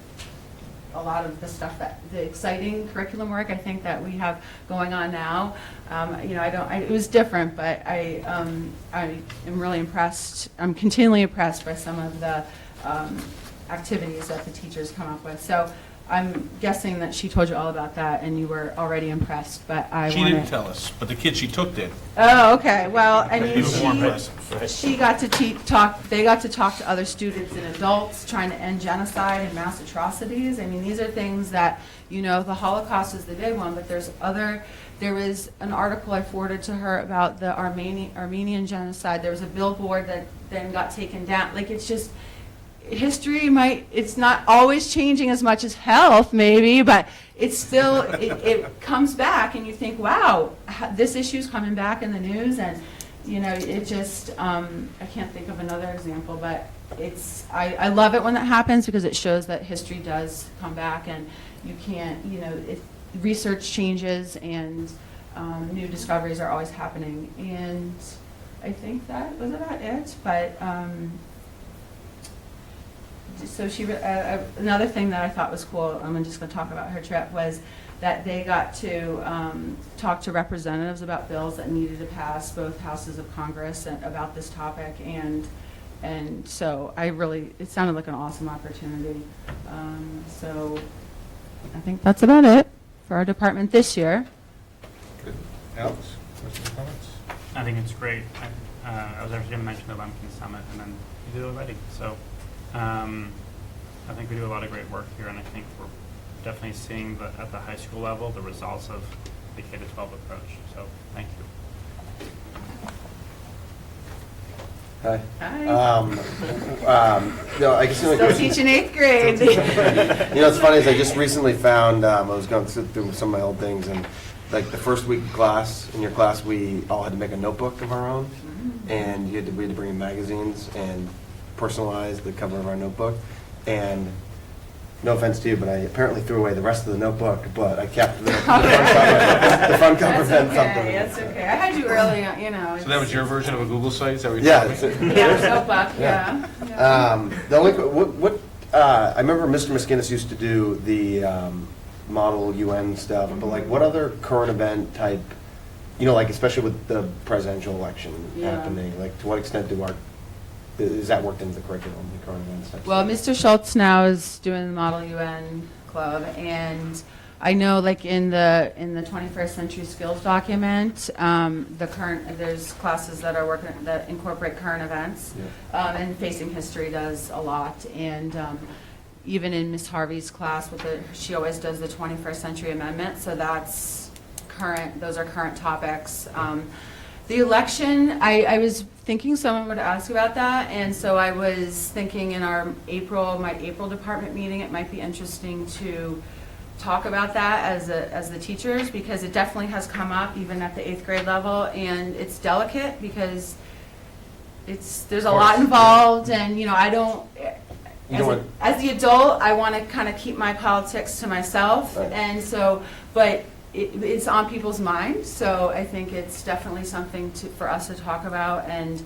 a lot of the stuff the exciting curriculum work I think that we have going on now, you know, it was different, but I am really impressed. I'm continually impressed by some of the activities that the teachers come up with. So I'm guessing that she told you all about that, and you were already impressed, but She didn't tell us, but the kid she took did. Oh, okay. Well, I mean, Even more impressive. she got to they got to talk to other students and adults trying to end genocide and mass atrocities. I mean, these are things that, you know, the Holocaust is the big one, but there was an article I forwarded to her about the Armenian genocide. There was a billboard that then got taken down. Like, it's just, history it's not always changing as much as health maybe, but it's still, it comes back, and you think, wow, this issue's coming back in the news. And you know, it just, I can't think of another example, but I love it when that happens, because it shows that history does come back, and you can't, you know, research changes, and new discoveries are always happening. And I think that was about it, but so another thing that I thought was cool, I'm just going to talk about her trip, was that they got to talk to representatives about bills that needed to pass both houses of Congress about this topic, and so it sounded like an awesome opportunity. So I think that's about it for our department this year. Good. Alex, questions, comments? I think it's great. I was actually going to mention the Lumpkin Summit, and then you did it already. So I think we do a lot of great work here, and I think we're definitely seeing at the high school level the results of the K-12 approach. So thank you. Hi. Hi. No, I guess Still teaching 8th grade. You know, what's funny is I just recently found, I was going through some of my old things, and like the first week of class, in your class, we all had to make a notebook of our own, and we had to bring in magazines and personalize the cover of our notebook. And no offense to you, but I apparently threw away the rest of the notebook, but I kept the front cover. That's okay. That's okay. I had you early, you know. So that was your version of a Google site? Is that what you're Yeah. talking about? Yeah, notebook. Yeah. The only what I remember Mr. Miskinnis used to do the model UN stuff, but like what other current event type, like especially with the presidential election happening, like to what extent is that worked into the curriculum, the current event stuff? Well, Mr. Schultz now is doing the Model UN Club, and I know like in the 21st Century Skills document, there's classes that incorporate current events, and Facing History does a lot, and even in Miss Harvey's class, she always does the 21st Century Amendment, so that's current. Those are current topics. The election, I was thinking someone would ask about that, and so I was thinking in my April department meeting, it might be interesting to talk about that as the teachers, because it definitely has come up even at the 8th grade level, and it's delicate because there's a lot involved, and I don't. As the adult, I want to kind of keep my politics to myself, right. And so, but it's on people's minds, so I think it's definitely something for us to talk about and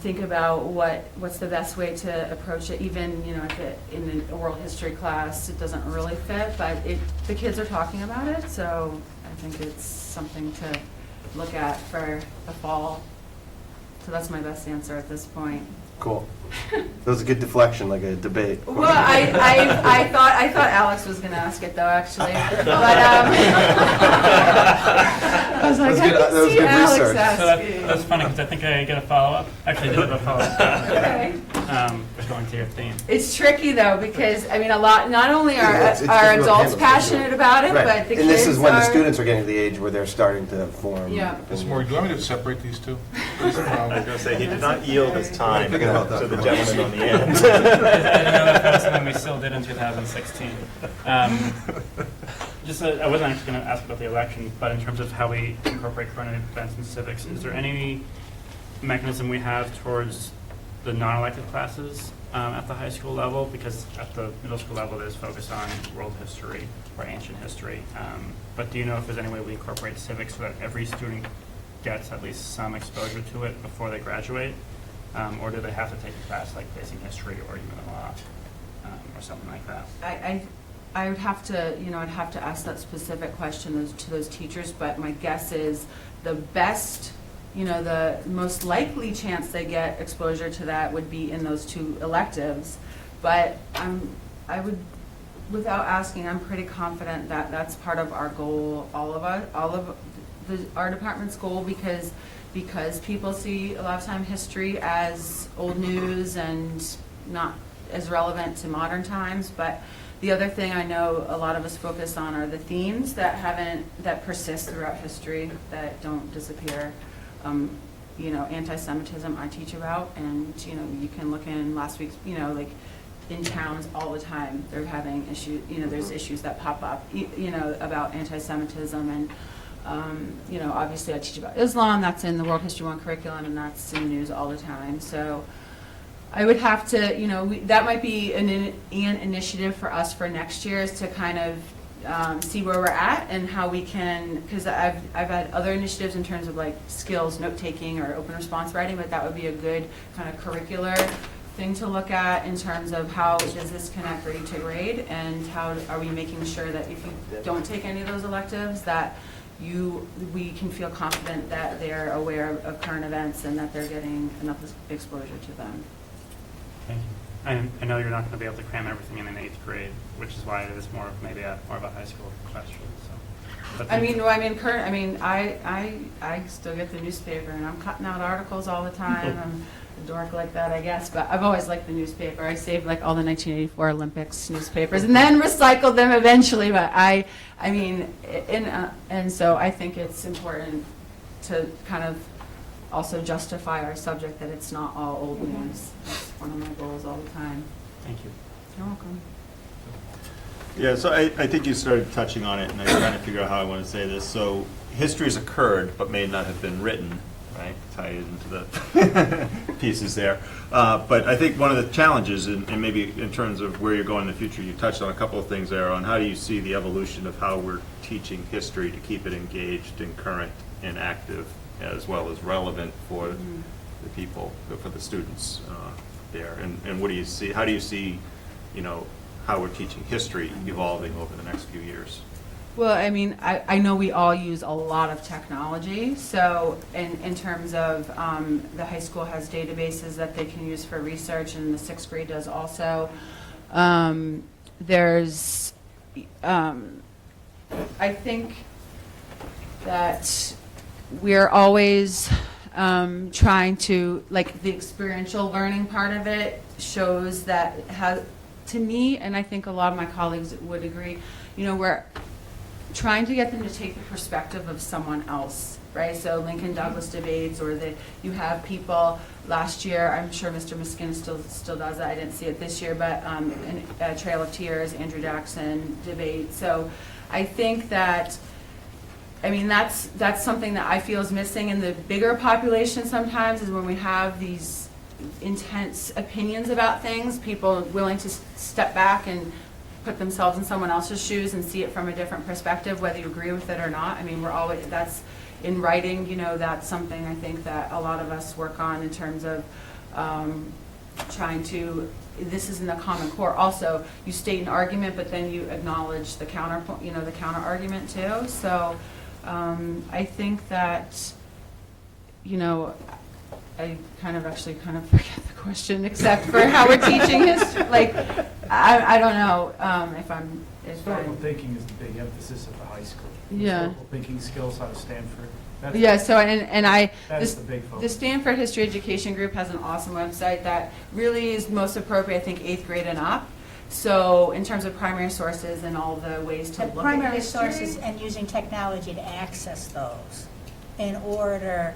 think about what's the best way to approach it. Even in the oral history class, it doesn't really fit, but the kids are talking about it, so I think it's something to look at for the fall. So that's my best answer at this point. Cool. That was a good deflection, like a debate. Well, I thought Alex was going to ask it though, actually, but I was like, I can see Alex asking. So that's funny because I think I get a follow-up. Actually, I did have a follow-up. Okay. Just going to your theme. It's tricky though, because not only are It's difficult to adults handle, passionate sure. about it, Right. but the kids And this is when the are- students are getting to the age where they're starting to form. Yeah. Ms. Moore, do you want me to separate these two? I was going to say, he did not yield his time Thinking about that to the for gentleman on the end. I know that was something we still did in 2016. I wasn't actually going to ask about the election, but in terms of how we incorporate current events and civics, is there any mechanism we have towards the non-elective classes at the high school level? Because at the middle school level, there's focus on world history or ancient history. But do you know if there's any way we incorporate civics so that every student gets at least some exposure to it before they graduate? Or do they have to take a class like Facing History or human law or something like that? I would have to, I'd have to ask that specific question to those teachers, but my guess is the best, the most likely chance they get exposure to that would be in those two electives. But I would, without asking, I'm pretty confident that that's part of our goal, all of our department's goal, because people see a lot of time history as old news and not as relevant to modern times. But the other thing I know a lot of us focus on are the themes that persist throughout history, that don't disappear. Anti-Semitism I teach about, and you can look in last week's, like in towns all the time they're having issues, there's issues that pop up, about anti-Semitism, and obviously I teach about Islam, that's in the World History 1 curriculum, and that's in the news all the time. So I would have to, that might be an initiative for us for next year, is to kind of see where we're at and how we can, because I've had other initiatives in terms of like skills, note-taking, or open response writing, but that would be a good kind of curricular thing to look at in terms of how does this connect grade to grade, and how are we making sure that if you don't take any of those electives, that we can feel confident that they're aware of current events and that they're getting enough exposure to them. Thank you. I know you're not going to be able to cram everything in 8th grade, which is why it is more of a high school question. So, I still get the newspaper, and I'm cutting out articles all the time. I'm a dork like that, I guess, but I've always liked the newspaper. I saved like all the 1984 Olympics newspapers and then recycled them eventually. But and so I think it's important to kind of also justify our subject, that it's not all old news. That's one of my goals all the time. Thank you. You're welcome. Yeah, so I think you started touching on it, and I'm trying to figure out how I want to say this. So history has occurred, but may not have been written, right? Tie it into the pieces there. But I think one of the challenges, and maybe in terms of where you're going in the future, you touched on a couple of things there on how do you see the evolution of how we're teaching history to keep it engaged and current and active, as well as relevant for the people, for the students there. And what do you see? How do you see how we're teaching history evolving over the next few years? Well, I mean, I know we all use a lot of technology, so in terms of, the high school has databases that they can use for research, and the sixth grade does also. There's, I think that we're always trying to, like, the experiential learning part of it shows that it has, to me, and I think a lot of my colleagues would agree, we're trying to get them to take the perspective of someone else, right? So Lincoln Douglas debates, or you have people last year, I'm sure Mr. Miskin still does that, I didn't see it this year, but in Trail of Tears, Andrew Jackson debate. So I think that, I mean, that's something that I feel is missing in the bigger population sometimes, is when we have these intense opinions about things, people willing to step back and put themselves in someone else's shoes and see it from a different perspective, whether you agree with it or not. I mean, that's in writing, that's something I think that a lot of us work on in terms of trying to, this is in the Common Core. Also, you state an argument, but then you acknowledge the counterpoint, the counter argument too. So I think that, I kind of forget the question, except for how we're teaching history. Like, I don't know Historical thinking is the big emphasis at the high school. Yeah. Historical thinking skills out of Stanford. That's the big focus. The Stanford History Education Group has an awesome website that really is most appropriate, I think, 8th grade and up. So in terms of primary sources and all the ways to look Primary at history. sources and using technology to access those in order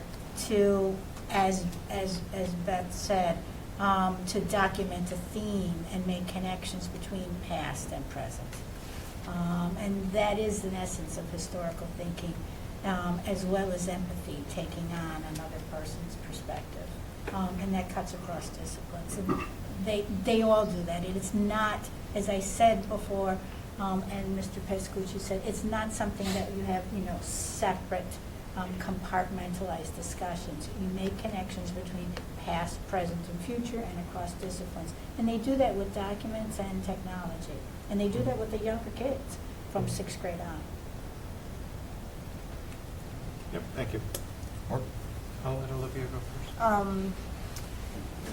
to, as Beth said, to document a theme and make connections between past and present. And that is an essence of historical thinking, as well as empathy, taking on another person's perspective. And that cuts across disciplines. And they all do that. It is not, as I said before, and Mr. Pescucci said, it's not something that you have, separate, compartmentalized discussions. You make connections between past, present, and future, and across disciplines. And they do that with documents and technology. And they do that with the younger kids from 6th grade on. Yep, thank you. I'll let Olivia go first.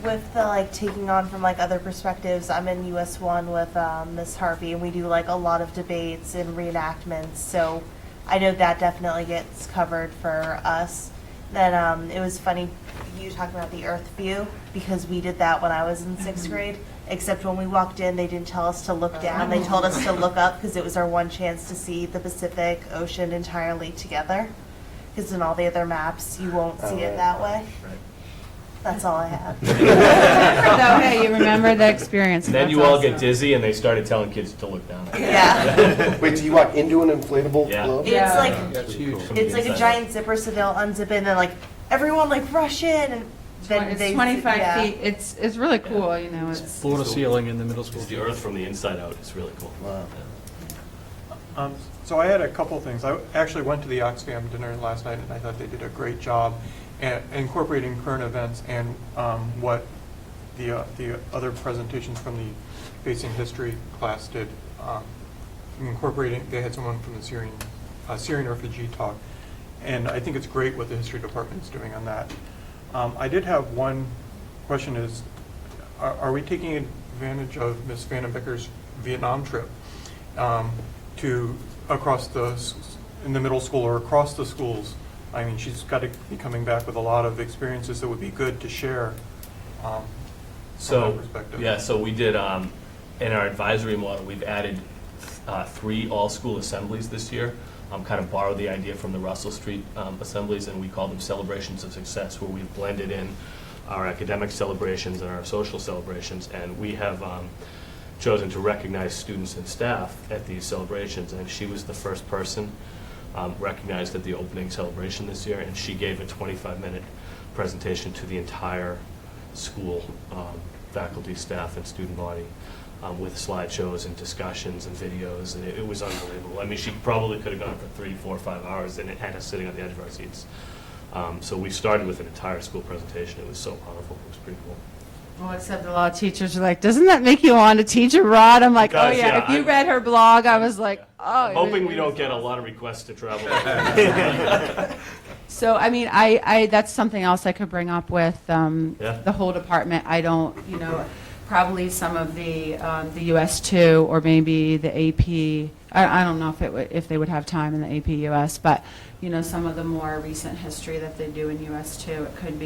With the taking on from other perspectives, I'm in US 1 with Ms. Harvey, and we do a lot of debates and reenactments. So I know that definitely gets covered for us. Then it was funny you talking about the Earth view, because we did that when I was in 6th grade. Except when we walked in, they didn't tell us to look down. They told us to look up, because it was our one chance to see the Pacific Ocean entirely together. Because in all the other maps, you won't see it that way. That's all I have. So, hey, you remember the experience. Then That's you all awesome. get dizzy and they started telling kids to look down. Yeah. Wait, do you walk into an inflatable Yeah. globe? It's like That's huge. it's like a giant zipper, so they'll unzip it, and then everyone rush in, and then It's they 25 yeah. feet. It's really cool, It's Floor to ceiling in the middle school. It's the earth from the inside out. It's really cool. Wow. So I had a couple things. I actually went to the Oxfam dinner last night, and I thought they did a great job at incorporating current events and what the other presentations from the Facing History class did. Incorporating, they had someone from the Syrian refugee talk, and I think it's great what the history department is doing on that. I did have one question: is are we taking advantage of Ms. Vandenbecker's Vietnam trip to in the middle school or across the schools? I mean, she's got to be coming back with a lot of experiences that would be good to share from that perspective. Yeah, so we did, in our advisory model, we've added 3 all-school assemblies this year. Kind of borrowed the idea from the Russell Street assemblies, and we call them celebrations of success, where we've blended in our academic celebrations and our social celebrations, and we have chosen to recognize students and staff at these celebrations. And she was the first person recognized at the opening celebration this year, and she gave a 25-minute presentation to the entire school, faculty, staff, and student body, with slideshows and discussions and videos, and it was unbelievable. I mean, she probably could have gone for 3, 4, 5 hours, and it had us sitting on the edge of our seats. So we started with an entire school presentation. It was so powerful. It was pretty cool. Well, except a lot of teachers are like, doesn't that make you want to teach abroad? I'm like, oh does, yeah, yeah. if you read her blog, I was like, oh. Hoping we don't get a lot of requests to travel. So, I mean, I that's something else I could bring up with Yeah. the whole department. I don't, probably some of the US2 or maybe the AP. I don't know if they would have time in the AP US, but some of the more recent history that they do in US2, it could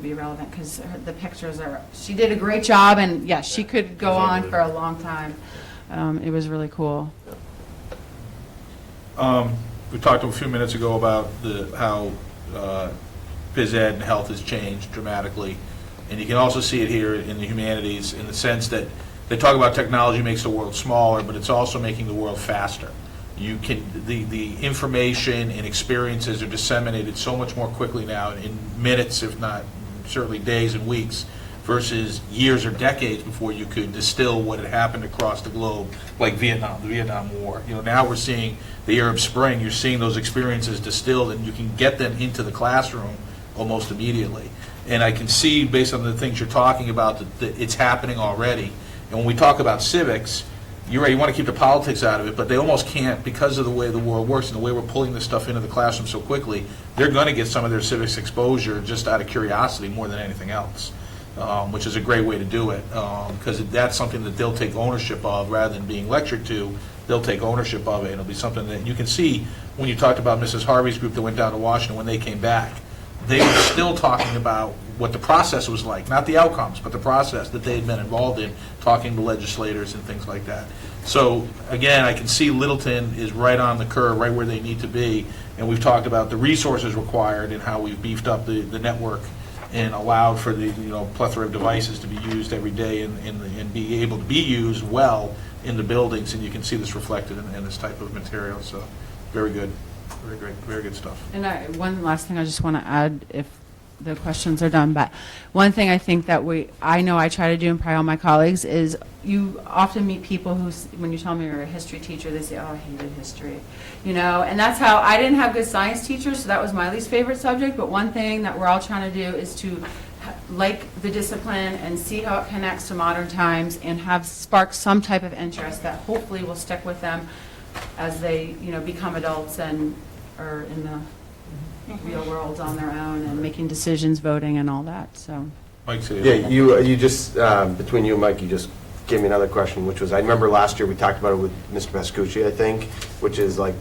be relevant because the pictures are. She did a great job, and yes, she could go on for a long time. It was really cool. We talked a few minutes ago about how phys ed and health has changed dramatically, and you can also see it here in the humanities in the sense that they talk about technology makes the world smaller, but it's also making the world faster. The information and experiences are disseminated so much more quickly now in minutes, if not certainly days and weeks, versus years or decades before you could distill what had happened across the globe, like the Vietnam War. Now we're seeing the Arab Spring. You're seeing those experiences distilled, and you can get them into the classroom almost immediately. And I can see, based on the things you're talking about, that it's happening already. And when we talk about civics, you're right, you want to keep the politics out of it, but they almost can't because of the way the world works and the way we're pulling this stuff into the classroom so quickly. They're going to get some of their civics exposure just out of curiosity more than anything else, which is a great way to do it, because that's something that they'll take ownership of rather than being lectured to. They'll take ownership of it, and it'll be something that you can see when you talked about Mrs. Harvey's group that went down to Washington when they came back. They were still talking about what the process was like, not the outcomes, but the process that they had been involved in, talking to legislators and things like that. So, again, I can see Littleton is right on the curve, right where they need to be, and we've talked about the resources required and how we've beefed up the network and allowed for the plethora of devices to be used every day and be able to be used well in the buildings, and you can see this reflected in this type of material. So, very good. Very great, very good stuff. And one last thing I just want to add, if the questions are done, but one thing I think that I know I try to do, and probably all my colleagues, is you often meet people who, when you tell me you're a history teacher, they say, oh, I hated history, and that's how, I didn't have good science teachers, so that was my least favorite subject, but one thing that we're all trying to do is to like the discipline and see how it connects to modern times and have spark some type of interest that hopefully will stick with them as they, become adults and are in the real world on their own and making decisions, voting, and all that. So, Mike, say Yeah, you just, between you and Mike, you just gave me another question, which was, I remember last year we talked about it with Mr. Vescucci, I think, which is like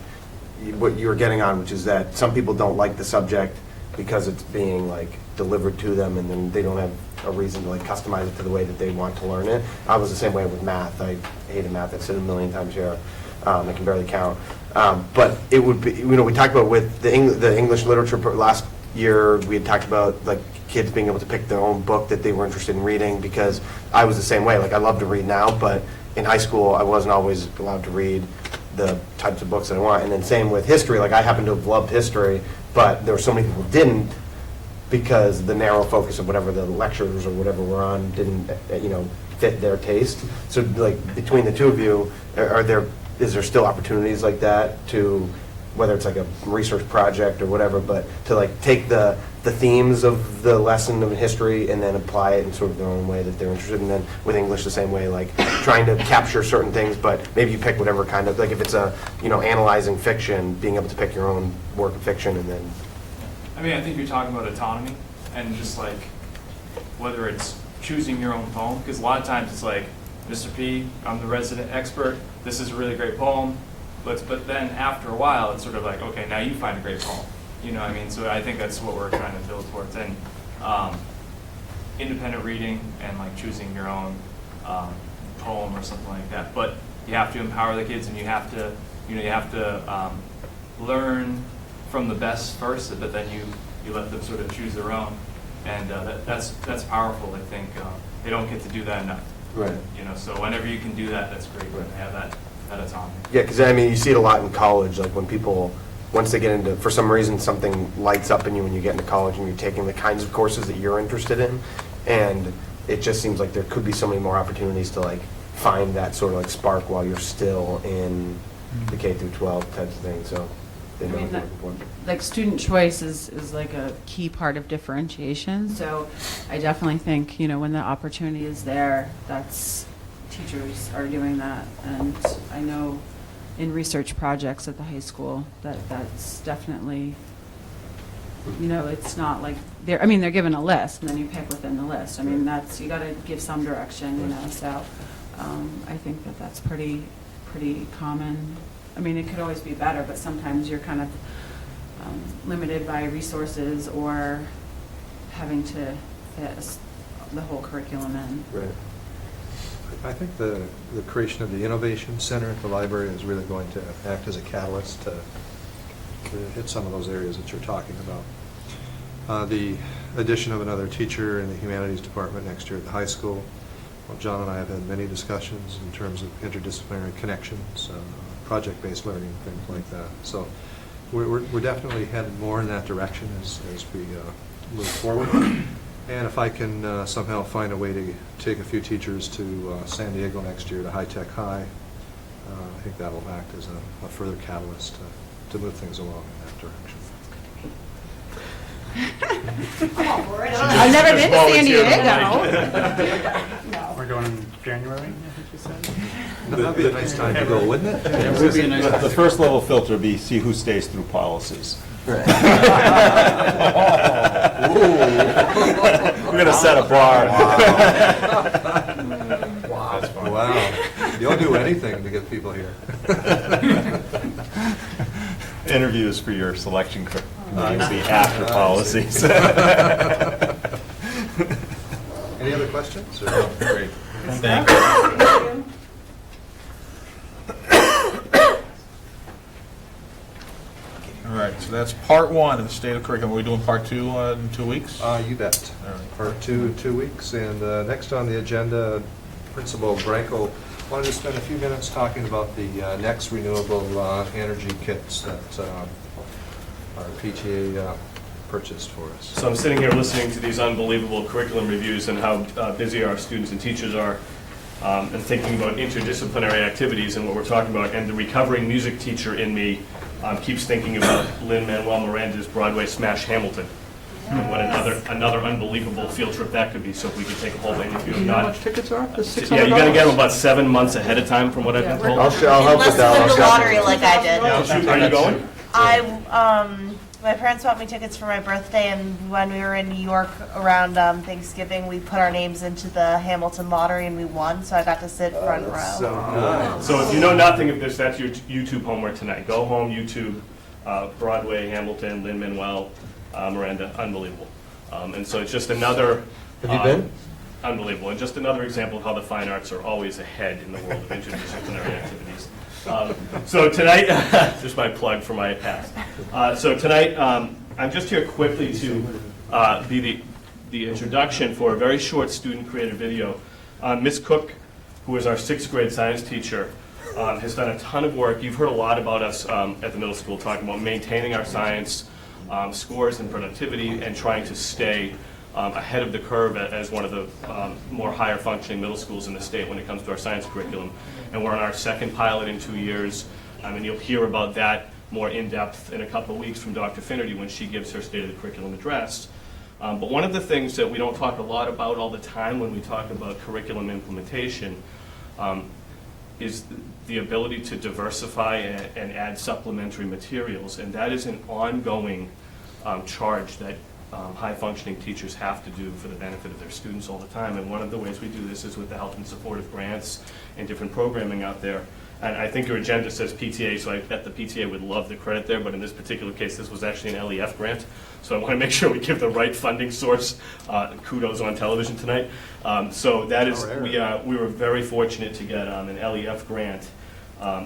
what you were getting on, which is that some people don't like the subject because it's being like delivered to them, and then they don't have a reason to like customize it to the way that they want to learn it. I was the same way with math. I hated math. I've said it a million times here. I can barely count. But it would be, we talked about with the English literature last year, we had talked about like kids being able to pick their own book that they were interested in reading, because I was the same way. Like, I love to read now, but in high school I wasn't always allowed to read the types of books that I want. And then same with history. Like, I happen to have loved history, but there were so many people who didn't, because the narrow focus of whatever the lectures or whatever we're on didn't, fit their taste. So like, between the two of you, is there still opportunities like that to, whether it's like a research project or whatever, but to like take the themes of the lesson of history and then apply it in sort of their own way that they're interested in? And then with English the same way, like trying to capture certain things, but maybe you pick whatever kind of, like if it's a, analyzing fiction, being able to pick your own work of fiction and then. I mean, I think you're talking about autonomy and just like whether it's choosing your own poem, because a lot of times it's like, Mr. P, I'm the resident expert, this is a really great poem, but then after a while it's sort of like, okay, now you find a great poem. You know what I mean? So I think that's what we're trying to build towards. And independent reading and like choosing your own poem or something like that. But you have to empower the kids, and you have to, learn from the best first, but then you let them sort of choose their own. And that's powerful, I think. They don't get to do that enough. Right. So whenever you can do that, that's great when they have that autonomy. Yeah, because I mean, you see it a lot in college, like when people, once they get into, for some reason, something lights up in you when you get into college and you're taking the kinds of courses that you're interested in, and it just seems like there could be so many more opportunities to like find that sort of like spark while you're still in the K through 12 types of thing. So they I know mean, they're that- looking for. like student choice is like a key part of differentiation. So I definitely think, when the opportunity is there, teachers are doing that. And I know in research projects at the high school that's definitely, it's not like they're given a list and then you pick within the list. I mean, you got to give some direction, so I think that's pretty common. I mean, it could always be better, but sometimes you're kind of limited by resources or having to fit the whole curriculum in. Right. I think the creation of the Innovation Center at the library is really going to act as a catalyst to hit some of those areas that you're talking about. The addition of another teacher in the humanities department next year at the high school. Well, John and I have had many discussions in terms of interdisciplinary connections, project-based learning, things like that. So we're definitely headed more in that direction as we move forward. And if I can somehow find a way to take a few teachers to San Diego next year to High Tech High, I think that'll act as a further catalyst to move things along in that direction. I've never been to San Diego. We're going in January, I think you said? That'd be a nice time to go, wouldn't it? It would be the first level filter would be see who stays through policies. Right. We're gonna set a bar. Wow. You'll do anything to get people here. Interviews for your selection committee after policies. Any other questions? Great. Thank you. All right, so that's part one of the state of curriculum. Are we doing part two in 2 weeks? You bet. All right. Part two in 2 weeks. And next on the agenda, Principal Branco wanted to spend a few minutes talking about the next renewable energy kits that our PTA purchased for us. So I'm sitting here listening to these unbelievable curriculum reviews and how busy our students and teachers are, and thinking about interdisciplinary activities and what we're talking about. And the recovering music teacher in me keeps thinking about Lin-Manuel Miranda's Broadway smash Hamilton. And what another unbelievable field trip that could be. So if we could take a whole thing, if you're not. Tickets are? Yeah, you got to get them about 7 months ahead of time, from what I've been told. I'll help with Unless that. you win the lottery like I did. Are you going? My parents bought me tickets for my birthday, and when we were in New York around Thanksgiving, we put our names into the Hamilton lottery and we won, so I got to sit front row. So good. So if you know nothing of this, that's your YouTube homework tonight. Go home, YouTube, Broadway, Hamilton, Lin-Manuel, Miranda, unbelievable. And so it's just another... Have you been? Unbelievable. And just another example of how the fine arts are always ahead in the world of interdisciplinary activities. So tonight, just my plug for my past. So tonight, I'm just here quickly to be the introduction for a very short student-created video. Ms. Cook, who is our 6th grade science teacher, has done a ton of work. You've heard a lot about us at the middle school talking about maintaining our science scores and productivity and trying to stay ahead of the curve as one of the more higher functioning middle schools in the state when it comes to our science curriculum. And we're on our 2nd pilot in 2 years, and you'll hear about that more in depth in a couple of weeks from Dr. Finnerty when she gives her State of the Curriculum address. But one of the things that we don't talk a lot about all the time when we talk about curriculum implementation is the ability to diversify and add supplementary materials, and that is an ongoing charge that high-functioning teachers have to do for the benefit of their students all the time. And one of the ways we do this is with the help and support of grants and different programming out there. And I think your agenda says PTA, so I bet the PTA would love the credit there, but in this particular case, this was actually an LEF grant. So I want to make sure we give the right funding source. Kudos on television tonight. So that is, we were very fortunate to get an LEF grant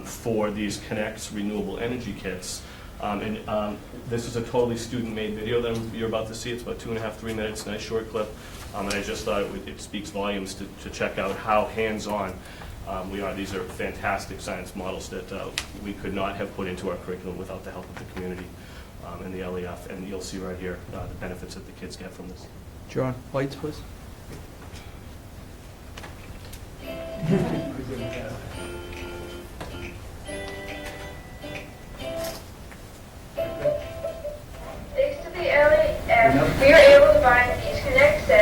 for these Connects renewable energy kits. This is a totally student-made video that you're about to see. It's about 2.5, 3 minutes, nice short clip. And I just thought it speaks volumes to check out how hands-on we are. These are fantastic science models that we could not have put into our curriculum without the help of the community and the LEF. And you'll see right here the benefits that the kids get from this. John, lights, please. find Schcmte to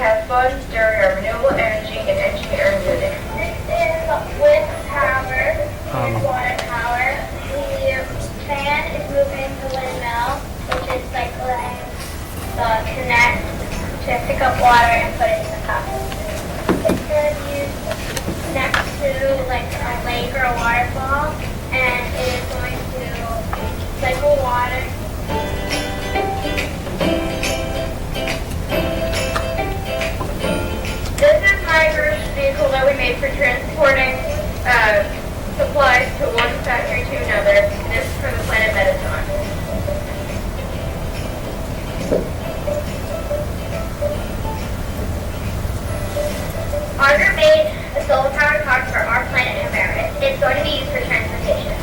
have fun during our renewable energy and engineering unit. This is wind power and water power. The fan is moving the windmill, which is cycling the connect to pick up water and put it in the cup. It's going to be used next to like a lake or a waterfall, and it is going to cycle water. This is my first vehicle that we made for transporting supplies to one factory to another. This is for the planet that it's on. Arthur made a solar-powered car for our planet America. It's going to be used for transportation.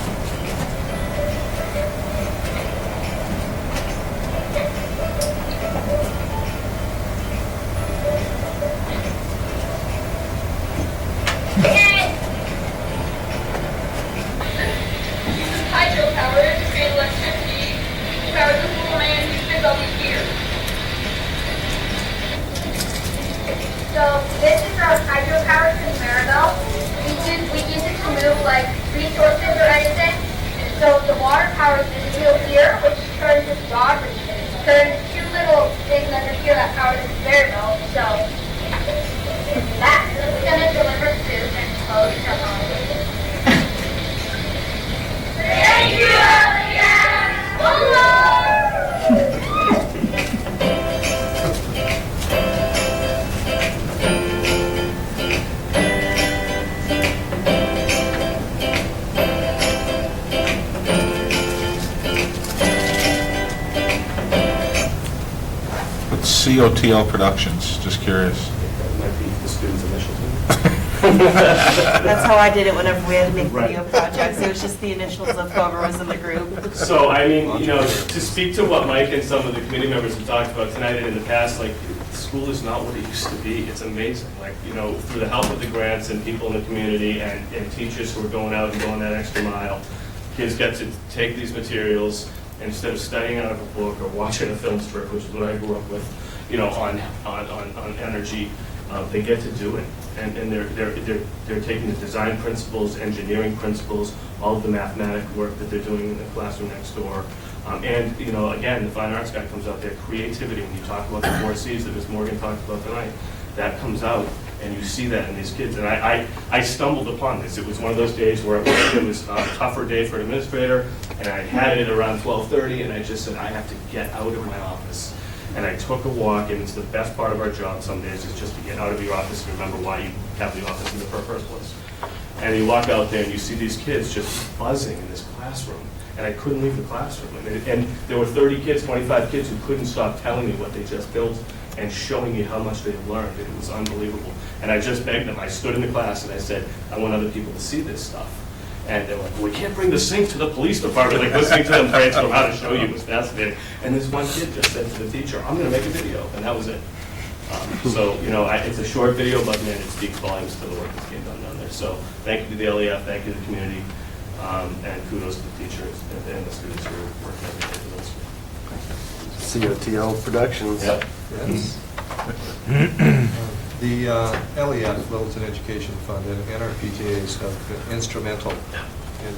Hydropower to create electricity to power the whole land we spent all these years. So this is our hydropower from Maribel. We use it to move like resources or anything. So the water powers this wheel here, which turns this rod, which turns two little things under here that power this Maribel. So that's gonna deliver food and clothes to home. Thank you, It's COTL Productions, just curious. Might be the student's initials. That's how I did it whenever we had to make video projects. It was just the initials of whoever was in the group. So, I mean, you know, to speak to what Mike and some of the committee members have talked about tonight and in the past, like, school is not what it used to be. It's amazing. Like, you know, through the help of the grants and people in the community and teachers who are going out and going that extra mile, kids get to take these materials, and instead of studying out of a book or watching a film strip, which is what I grew up with, you know, on energy, they get to do it. And they're taking the design principles, engineering principles, all of the mathematical work that they're doing in the classroom next door. And, you know, again, the fine arts guy comes out there, creativity, when you talk about the 4 Cs that Ms. Morgan talked about tonight, that comes out, and you see that in these kids. And I stumbled upon this. It was one of those days where it was a tougher day for an administrator, and I had it around 12:30, and I just said, I have to get out of my office. And I took a walk, and it's the best part of our job some days, is just to get out of your office and remember why you have the office in the first place. And you walk out there, and you see these kids just buzzing in this classroom. And I couldn't leave the classroom. And there were 30 kids, 25 kids who couldn't stop telling me what they just built and showing me how much they've learned. It was unbelievable. And I just begged them. I stood in the class, and I said, I want other people to see this stuff. And they're like, well, we can't bring the sink to the police department. Like, listening to them brainstorm how to show you was fascinating. And this one kid just said to the teacher, I'm going to make a video. And that was it. So, you know, it's a short video, but, man, it speaks volumes to the work that's being done down there. So thank you to the LEF, thank you to the community, and kudos to the teachers and the students who are working every day for those. COTL Productions. Yep. Yes. The LEF, Littleton Education Fund, and our PTAs have been instrumental in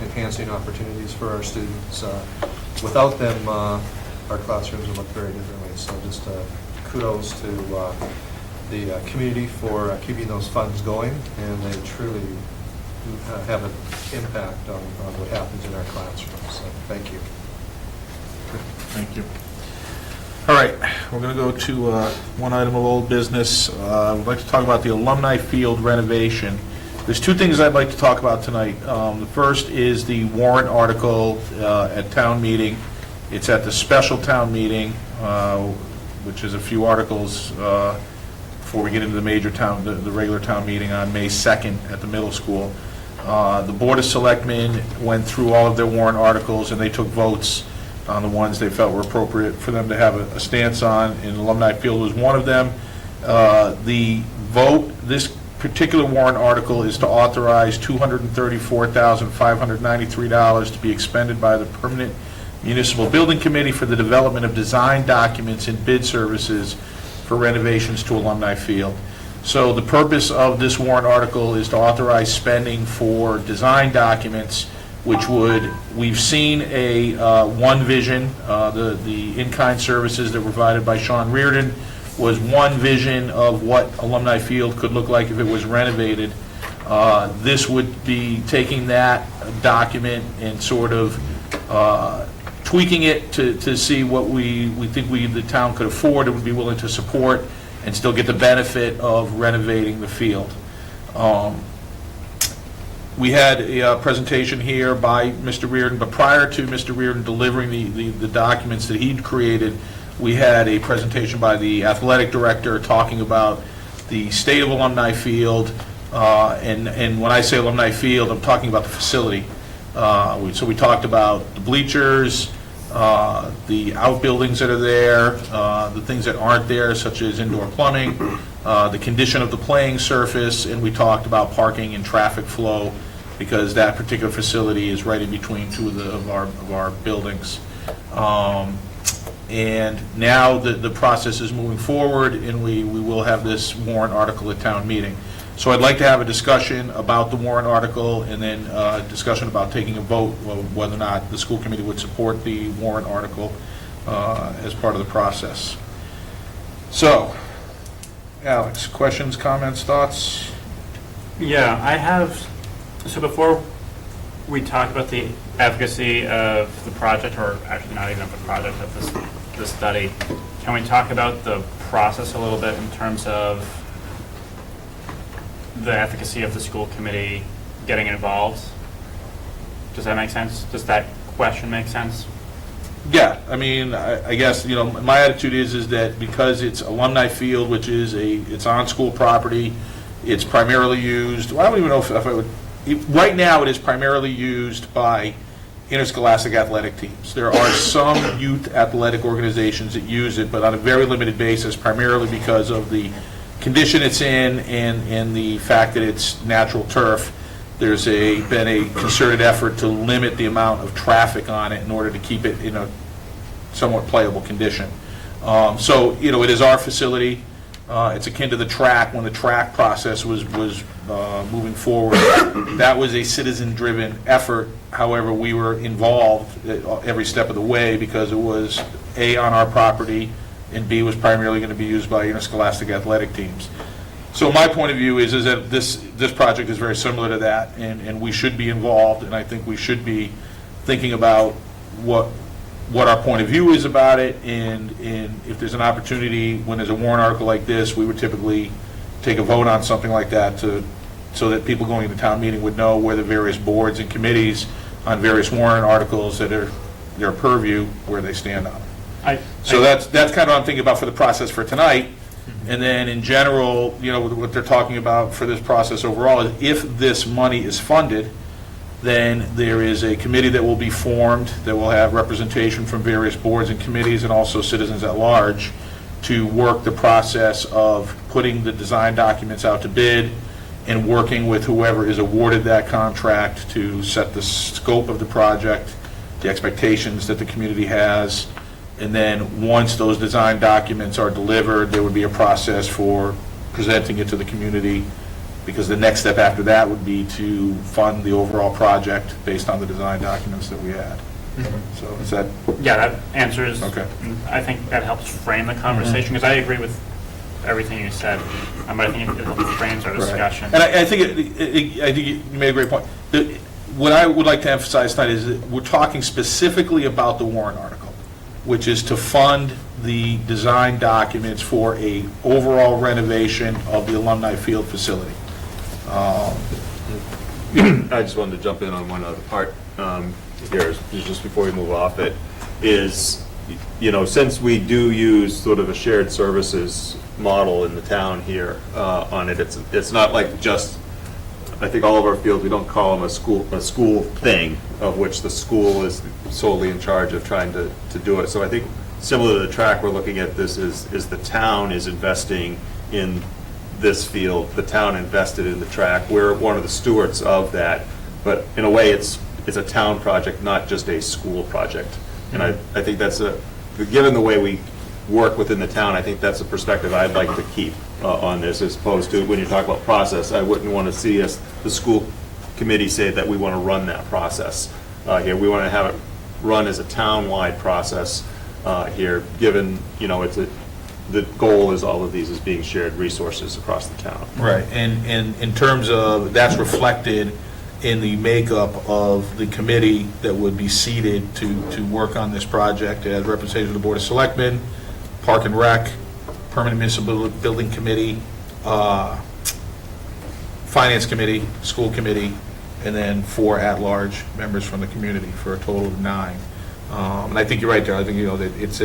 enhancing opportunities for our students. Without them, our classrooms would look very differently. So just kudos to the community for keeping those funds going, and they truly have an impact on what happens in our classrooms. So thank you. Thank you. All right, we're going to go to one item of old business. We'd like to talk about the alumni field renovation. There's 2 things I'd like to talk about tonight. The first is the warrant article at town meeting. It's at the special town meeting, which is a few articles before we get into the major town, the regular town meeting on May 2nd at the middle school. The Board of Selectmen went through all of their warrant articles, and they took votes on the ones they felt were appropriate for them to have a stance on, and Alumni Field was one of them. The vote, this particular warrant article is to authorize $234,593 to be expended by the permanent Municipal Building Committee for the development of design documents and bid services for renovations to Alumni Field. So the purpose of this warrant article is to authorize spending for design documents, which we've seen one vision, the in-kind services that were provided by Sean Reardon was one vision of what Alumni Field could look like if it was renovated. This would be taking that document and sort of tweaking it to see what we think the town could afford and would be willing to support and still get the benefit of renovating the field. We had a presentation here by Mr. Reardon, but prior to Mr. Reardon delivering the documents that he'd created, we had a presentation by the athletic director talking about the state of Alumni Field, and when I say Alumni Field, I'm talking about the facility. So we talked about the bleachers, the outbuildings that are there, the things that aren't there, such as indoor plumbing, the condition of the playing surface, and we talked about parking and traffic flow, because that particular facility is right in between two of our buildings. And now the process is moving forward, and we will have this warrant article at town meeting. So I'd like to have a discussion about the warrant article, and then a discussion about taking a vote, whether or not the school committee would support the warrant article as part of the process. So, Alex, questions, comments, thoughts? Yeah, I have, so before we talk about the efficacy of the project, or actually not even of the project, of this study, can we talk about the process a little bit in terms of the efficacy of the school committee getting involved? Does that make sense? Does that question make sense? Yeah, I mean, I guess, my attitude is that because it's Alumni Field, which is it's on school property, it's primarily used, well, I don't even know if I would, right now it is primarily used by interscholastic athletic teams. There are some youth athletic organizations that use it, but on a very limited basis, primarily because of the condition it's in and the fact that it's natural turf. There's been a concerted effort to limit the amount of traffic on it in order to keep it in a somewhat playable condition. So, it is our facility. It's akin to the track. When the track process was moving forward, that was a citizen-driven effort. However, we were involved at every step of the way because it was A, on our property, and B, was primarily going to be used by interscholastic athletic teams. So my point of view is that this project is very similar to that, and we should be involved, and I think we should be thinking about what our point of view is about it, and if there's an opportunity, when there's a warrant article like this, we would typically take a vote on something like that so that people going to town meeting would know where the various boards and committees on various warrant articles that are their purview, where they stand on it. So that's kind of what I'm thinking about for the process for tonight. And then in general, what they're talking about for this process overall is if this money is funded, then there is a committee that will be formed that will have representation from various boards and committees and also citizens at large to work the process of putting the design documents out to bid and working with whoever is awarded that contract to set the scope of the project, the expectations that the community has. And then once those design documents are delivered, there would be a process for presenting it to the community, because the next step after that would be to fund the overall project based on the design documents that we had. So is that? Yeah, that answers. Okay. I think that helps frame the conversation, because I agree with everything you said, but I think it helps frames our discussion. And I think you made a great point. What I would like to emphasize tonight is that we're talking specifically about the warrant article, which is to fund the design documents for a overall renovation of the Alumni Field facility. I just wanted to jump in on one other part here, just before we move off it, is, since we do use sort of a shared services model in the town here on it, it's not like just, I think all of our fields, we don't call them a school thing, of which the school is solely in charge of trying to do it. So I think similar to the track, we're looking at this is the town is investing in this field. The town invested in the track. We're one of the stewards of that, but in a way it's a town project, not just a school project. And I think that's given the way we work within the town, I think that's a perspective I'd like to keep on this, as opposed to when you talk about process, I wouldn't want to see us, the school committee, say that we want to run that process here. We want to have it run as a town-wide process here, given, the goal is all of these is being shared resources across the town. Right, and in terms of, that's reflected in the makeup of the committee that would be seated to work on this project as representatives of the Board of Selectmen, Park and Rec, Permanent Municipal Building Committee, Finance Committee, School Committee, and then 4 at-large members from the community for a total of 9. And I think you're right there. I think, that it's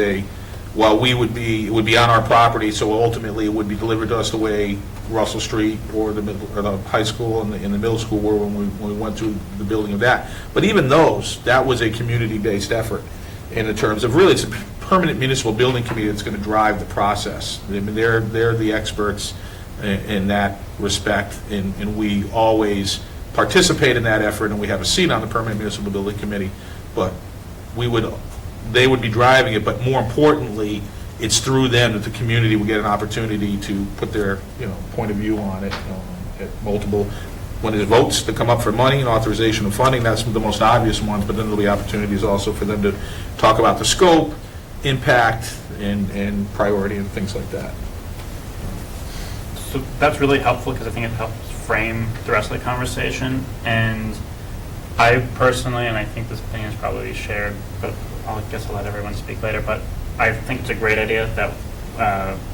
while it would be on our property, so ultimately it would be delivered to us the way Russell Street or the high school and the middle school were when we went through the building of that. But even that was a community-based effort in terms of, really, it's a permanent municipal building committee that's going to drive the process. I mean, they're the experts in that respect, and we always participate in that effort, and we have a seat on the permanent municipal building committee, but they would be driving it, but more importantly, it's through them that the community would get an opportunity to put their, point of view on it, at multiple, when there's votes to come up for money and authorization of funding, that's the most obvious ones, but then there'll be opportunities also for them to talk about the scope, impact, and priority and things like that. So that's really helpful because I think it helps frame the rest of the conversation. And I personally, and I think this opinion is probably shared, but I guess I'll let everyone speak later, but I think it's a great idea that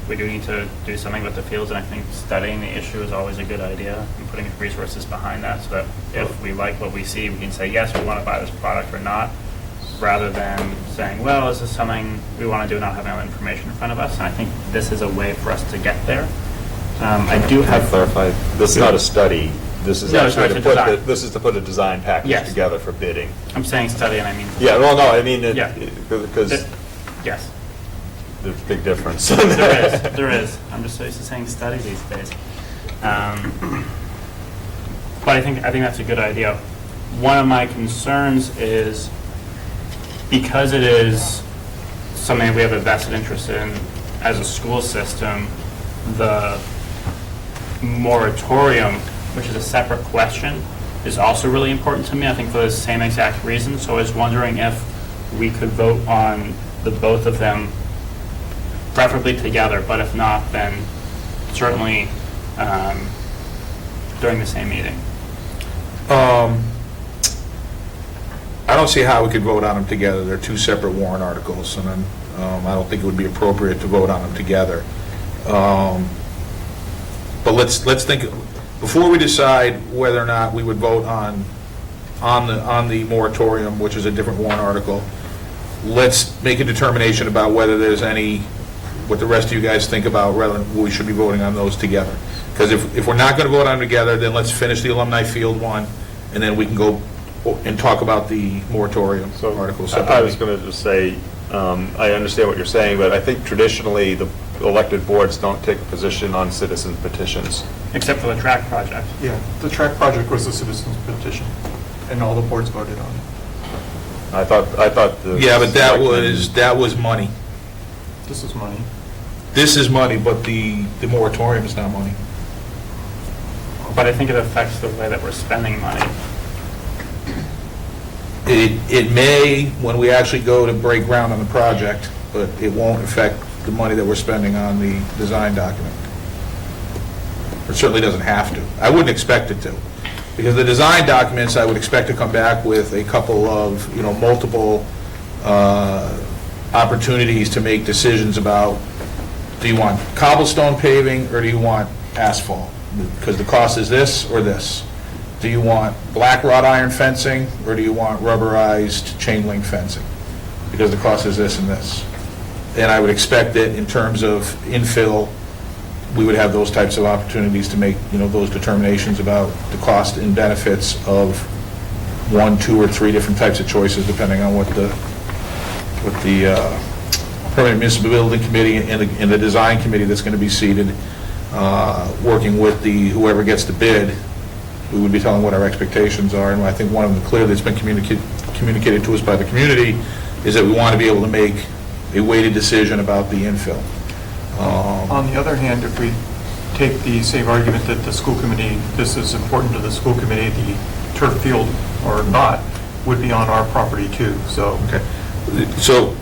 we do need to do something with the fields, and I think studying the issue is always a good idea and putting resources behind that so that if we like what we see, we can say, yes, we want to buy this product or not, rather than saying, well, is this something we want to do, not having all the information in front of us. And I think this is a way for us to get there. I do have... Clarify, this is not a study. This is actually to put a design package together for bidding. I'm saying study, and I mean... Yeah, well, no, I mean, because... Yes. There's a big difference. There is. I'm just so used to saying study these days. But I think that's a good idea. One of my concerns is, because it is something we have a vested interest in as a school system, the moratorium, which is a separate question, is also really important to me, I think for the same exact reason. So I was wondering if we could vote on the both of them, preferably together, but if not, then certainly during the same meeting. I don't see how we could vote on them together. They're 2 separate warrant articles, and I don't think it would be appropriate to vote on them together. But let's think, before we decide whether or not we would vote on the moratorium, which is a different warrant article, let's make a determination about whether there's what the rest of you guys think about whether we should be voting on those together. Because if we're not going to vote on them together, then let's finish the alumni field one, and then we can go and talk about the moratorium article separately. I was going to just say, I understand what you're saying, but I think traditionally the elected boards don't take a position on citizen petitions. Except for the track project. Yeah, the track project was the citizens petition, and all the boards voted on it. I thought the... Yeah, but that was money. This is money. This is money, but the moratorium is not money. But I think it affects the way that we're spending money. It may, when we actually go to break ground on the project, but it won't affect the money that we're spending on the design document. It certainly doesn't have to. I wouldn't expect it to. Because the design documents, I would expect to come back with a couple of, multiple opportunities to make decisions about, do you want cobblestone paving or do you want asphalt? Because the cost is this or this. Do you want black wrought iron fencing or do you want rubberized chain link fencing? Because the cost is this and this. And I would expect that in terms of infill, we would have those types of opportunities to make, those determinations about the cost and benefits of 1, 2, or 3 different types of choices, depending on what the Permanent Municipal Building Committee and the Design Committee that's going to be seated, working with whoever gets the bid, we would be telling what our expectations are. And I think one of them clearly that's been communicated to us by the community is that we want to be able to make a weighted decision about the infill. On the other hand, if we take the same argument that the school committee, this is important to the school committee, the turf field or not, would be on our property too, so. Okay. So,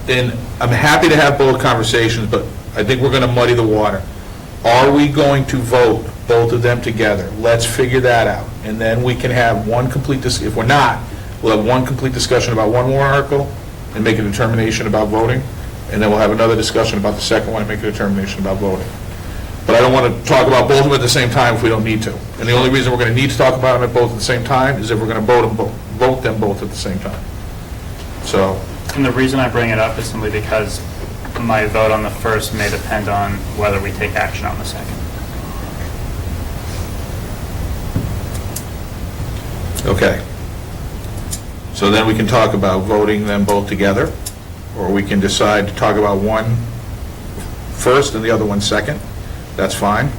and I'm happy to have both conversations, but I think we're going to muddy the water. Are we going to vote both of them together? Let's figure that out. And then we can have one complete, if we're not, we'll have one complete discussion about one warrant article and make a determination about voting. And then we'll have another discussion about the second one and make a determination about voting. But I don't want to talk about both of them at the same time if we don't need to. And the only reason we're going to need to talk about them both at the same time is if we're going to vote them both at the same time. So. And the reason I bring it up is simply because my vote on the first may depend on whether we take action on the second. Okay. So then we can talk about voting them both together, or we can decide to talk about one first and the other one second. That's fine.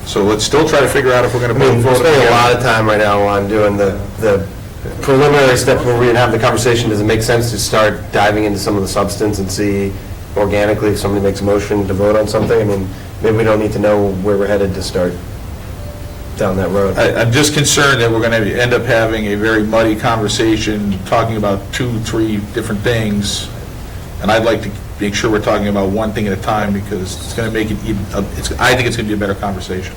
So let's still try to figure out if we're going to We're vote spending a together. lot of time right now on doing the preliminary step where we can have the conversation. Does it make sense to start diving into some of the substance and see organically if somebody makes a motion to vote on something? I mean, maybe we don't need to know where we're headed to start down that road. I'm just concerned that we're going to end up having a very muddy conversation, talking about 2, 3 different things, and I'd like to make sure we're talking about one thing at a time, because it's going to make it, I think it's going to be a better conversation.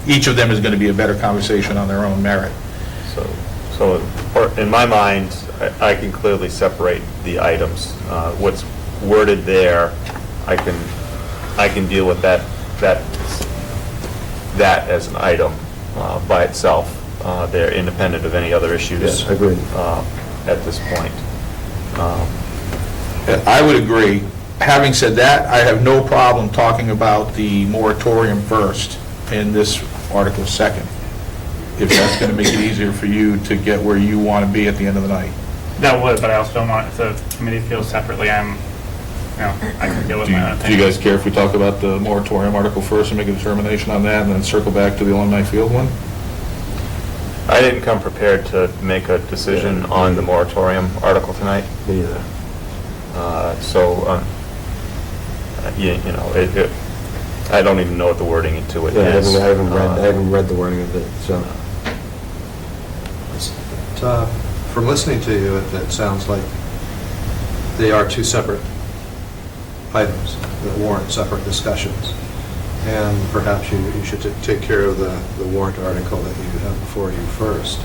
Each of them is going to be a better conversation on their own merit. So in my mind, I can clearly separate the items. What's worded there, I can deal with that as an item by itself. They're independent of any other issues. Yeah, agreed. At this point. I would agree. Having said that, I have no problem talking about the moratorium first and this article second, if that's going to make it easier for you to get where you want to be at the end of the night. That would, but I also don't want, if the committee feels separately, I can deal with my own Do you thing. guys care if we talk about the moratorium article first and make a determination on that, and then circle back to the alumni field one? I didn't come prepared to make a decision on the moratorium article tonight. Me either. I don't even know what the wording into it Yeah, is. I haven't read the wording of it, so. From listening to you, it sounds like they are two separate items that warrant separate discussions. And perhaps you should take care of the warrant article that you have before you first.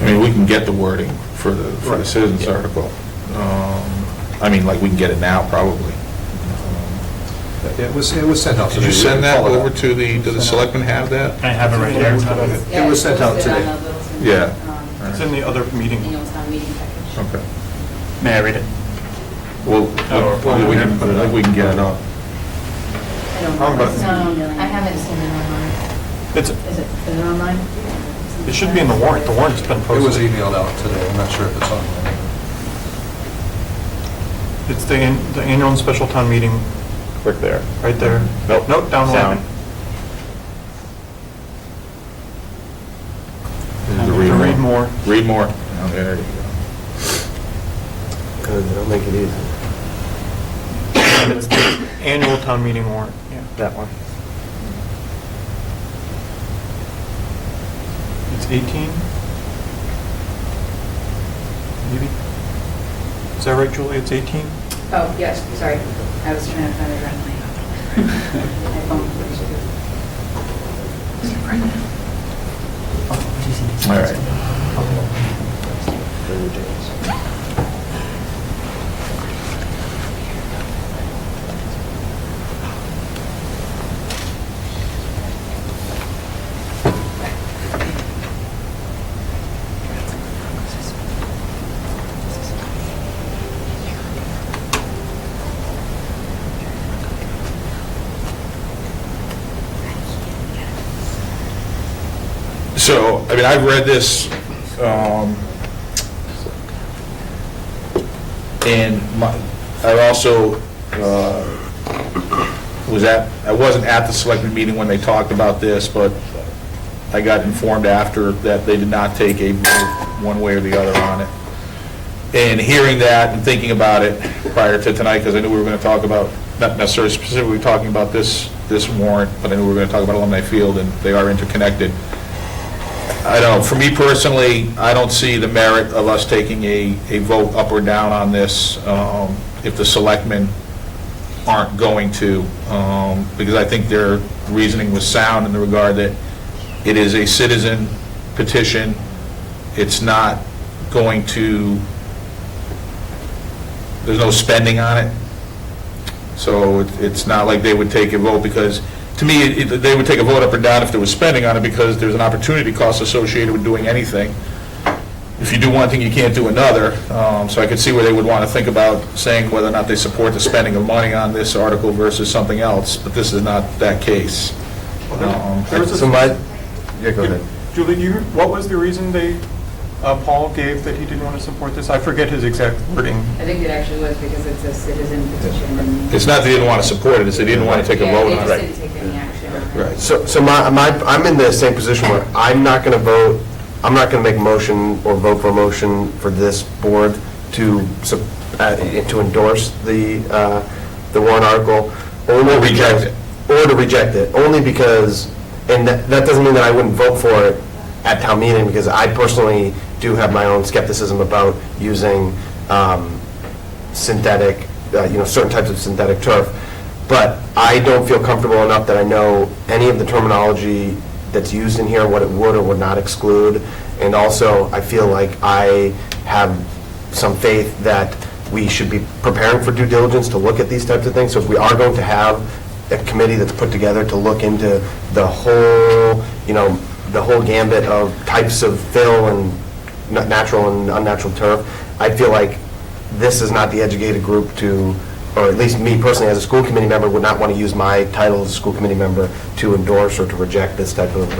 I mean, we can get the wording for the citizens article. I mean, like, we can get it now, probably. It was sent out today. Did you send that Follow over to the selectmen have that? I have it right here. It was sent out today. Yeah. It's in the other meeting. Okay. May I read it? Well, we can get it up. I haven't seen it online. It's, Is it online? it should be in the warrant. The warrant's been It was posted. emailed out today. I'm not sure if it's on there. It's the annual and special town meeting, Click there. right there. Nope. Nope, down the line. To read more. Read more. Oh, there you go. Good, that'll make it easy. And it's the annual town meeting warrant, yeah. That one. It's 18? Maybe? Is that right, Julie? It's 18? Oh, yes, sorry. I was trying to find it around my phone. All right. So, I mean, I've read this, and I also I wasn't at the selectmen meeting when they talked about this, but I got informed after that they did not take a vote one way or the other on it. And hearing that and thinking about it prior to tonight, because I knew we were going to talk about, not necessarily specifically talking about this warrant, but I knew we were going to talk about Alumni Field, and they are interconnected. I don't know, for me personally, I don't see the merit of us taking a vote up or down on this if the selectmen aren't going to, because I think their reasoning was sound in the regard that it is a citizen petition. It's not going to, there's no spending on it. So it's not like they would take a vote, because to me, they would take a vote up or down if there was spending on it, because there's an opportunity cost associated with doing anything. If you do one thing, you can't do another. So I could see where they would want to think about saying whether or not they support the spending of money on this article versus something else, but this is not that case. Yeah, go ahead. Julie, what was the reason Paul gave that he didn't want to support this? I forget his exact wording. I think it actually was because it's a citizen petition. And It's not that they didn't want to support it, it's that they didn't want to take a vote on they it. just didn't take any action on it. Right. So I'm in the same position where I'm not going to vote, I'm not going to make a motion or vote for a motion for this board to endorse the warrant article. Or reject it. Or to reject it, only because, and that doesn't mean that I wouldn't vote for it at town meeting, because I personally do have my own skepticism about using synthetic, certain types of synthetic turf. But I don't feel comfortable enough that I know any of the terminology that's used in here, what it would or would not exclude. And also, I feel like I have some faith that we should be preparing for due diligence to look at these types of things. So if we are going to have a committee that's put together to look into the whole, the whole gambit of types of fill and natural and unnatural turf, I feel like this is not the educated group to, or at least me personally as a school committee member would not want to use my title as a school committee member to endorse or to reject this type of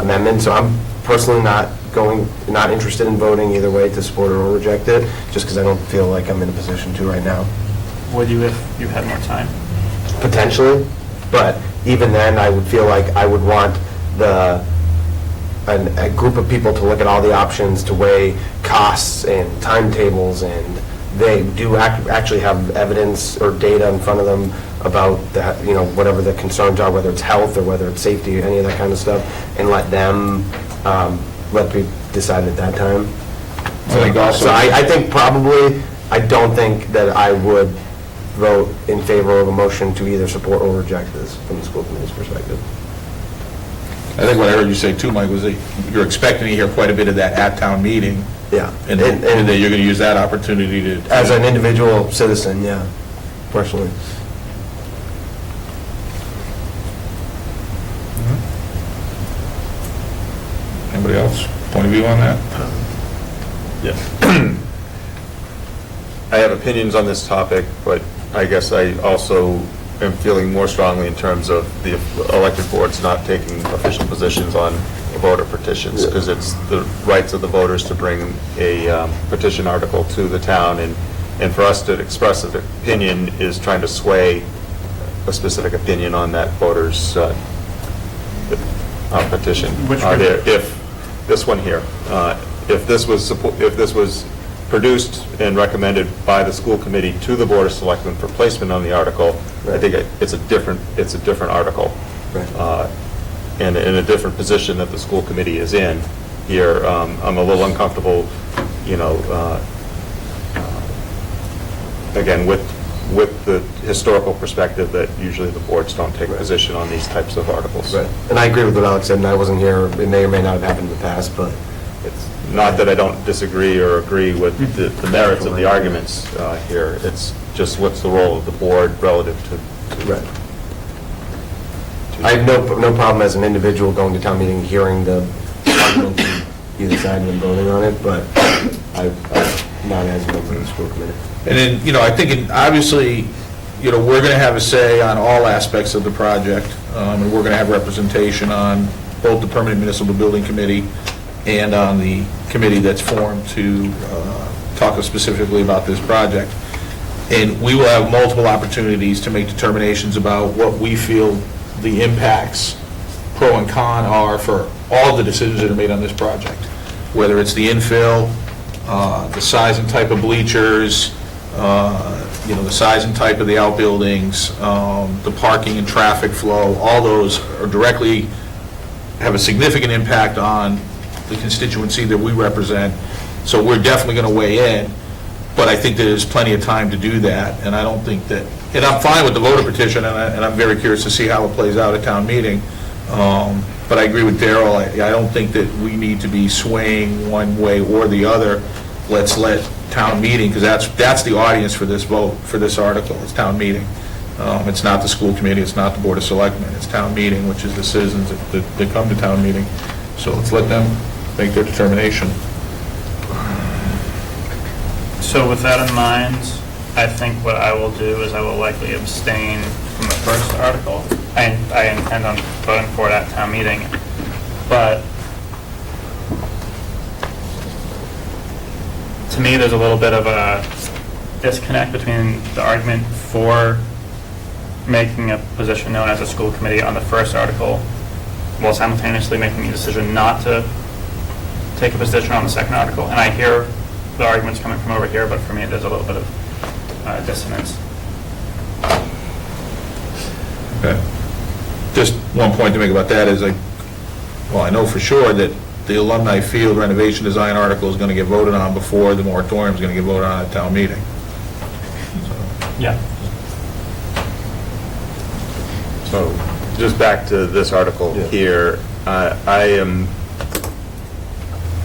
amendment. So I'm personally not interested in voting either way to support or reject it, just because I don't feel like I'm in a position to right now. Would you if you had more time? Potentially, but even then, I would feel like I would want a group of people to look at all the options, to weigh costs and timetables, and they do actually have evidence or data in front of them about whatever the concerns are, whether it's health or whether it's safety, any of that kind of stuff, and let them be decided at that time. So I think probably, I don't think that I would vote in favor of a motion to either support or reject this from the school committee's perspective. I think what I heard you say too, Mike, was that you're expecting to hear quite a bit of that at town meeting. Yeah. And that you're going to use that opportunity to... As an individual citizen, yeah, personally. Anybody else? Point of view on that? Yeah. I have opinions on this topic, but I guess I also am feeling more strongly in terms of the elected boards not taking official positions on voter petitions, because it's the rights of the voters to bring a petition article to the town, and for us to express an opinion is trying to sway a specific opinion on that voter's petition. If this one here, if this was produced and recommended by the school committee to the Board of Selectmen for placement on the article, I think it's a different article. Right. And in a different position that the school committee is in here. I'm a little uncomfortable, again, with the historical perspective that usually the boards don't take a position on these types of articles. Right. And I agree with what Alex said, and I wasn't here, it may or may not have happened in the past, but It's not that I don't disagree or agree with the merits of the arguments here. It's just what's the role of the board relative to... Right. I have no problem as an individual going to town meeting, hearing the arguments on either side and then voting on it, but I'm not as a member of the school committee. And then, I think, obviously, we're going to have a say on all aspects of the project, and we're going to have representation on both the Permanent Municipal Building Committee and on the committee that's formed to talk specifically about this project. And we will have multiple opportunities to make determinations about what we feel the impacts pro and con are for all the decisions that are made on this project, whether it's the infill, the size and type of bleachers, the size and type of the outbuildings, the parking and traffic flow. All those are directly have a significant impact on the constituency that we represent. So we're definitely going to weigh in, but I think there's plenty of time to do that, and I don't think that, and I'm fine with the voter petition, and I'm very curious to see how it plays out at town meeting. But I agree with Darrell. I don't think that we need to be swaying one way or the other. Let's let town meeting, because that's the audience for this vote, for this article. It's town meeting. It's not the school committee, it's not the Board of Selectmen, it's town meeting, which is the citizens that come to town meeting. So let's let them make their determination. So with that in mind, I think what I will do is I will likely abstain from the first article. I intend on voting for it at town meeting, but to me, there's a little bit of a disconnect between the argument for making a position known as a school committee on the first article while simultaneously making a decision not to take a position on the second article. And I hear the arguments coming from over here, but for me, there's a little bit of dissonance. Okay. Just one point to make about that is, I know for sure that the alumni field renovation design article is going to get voted on before the moratorium is going to get voted on at town meeting. Yeah. So, just back to this article here, I am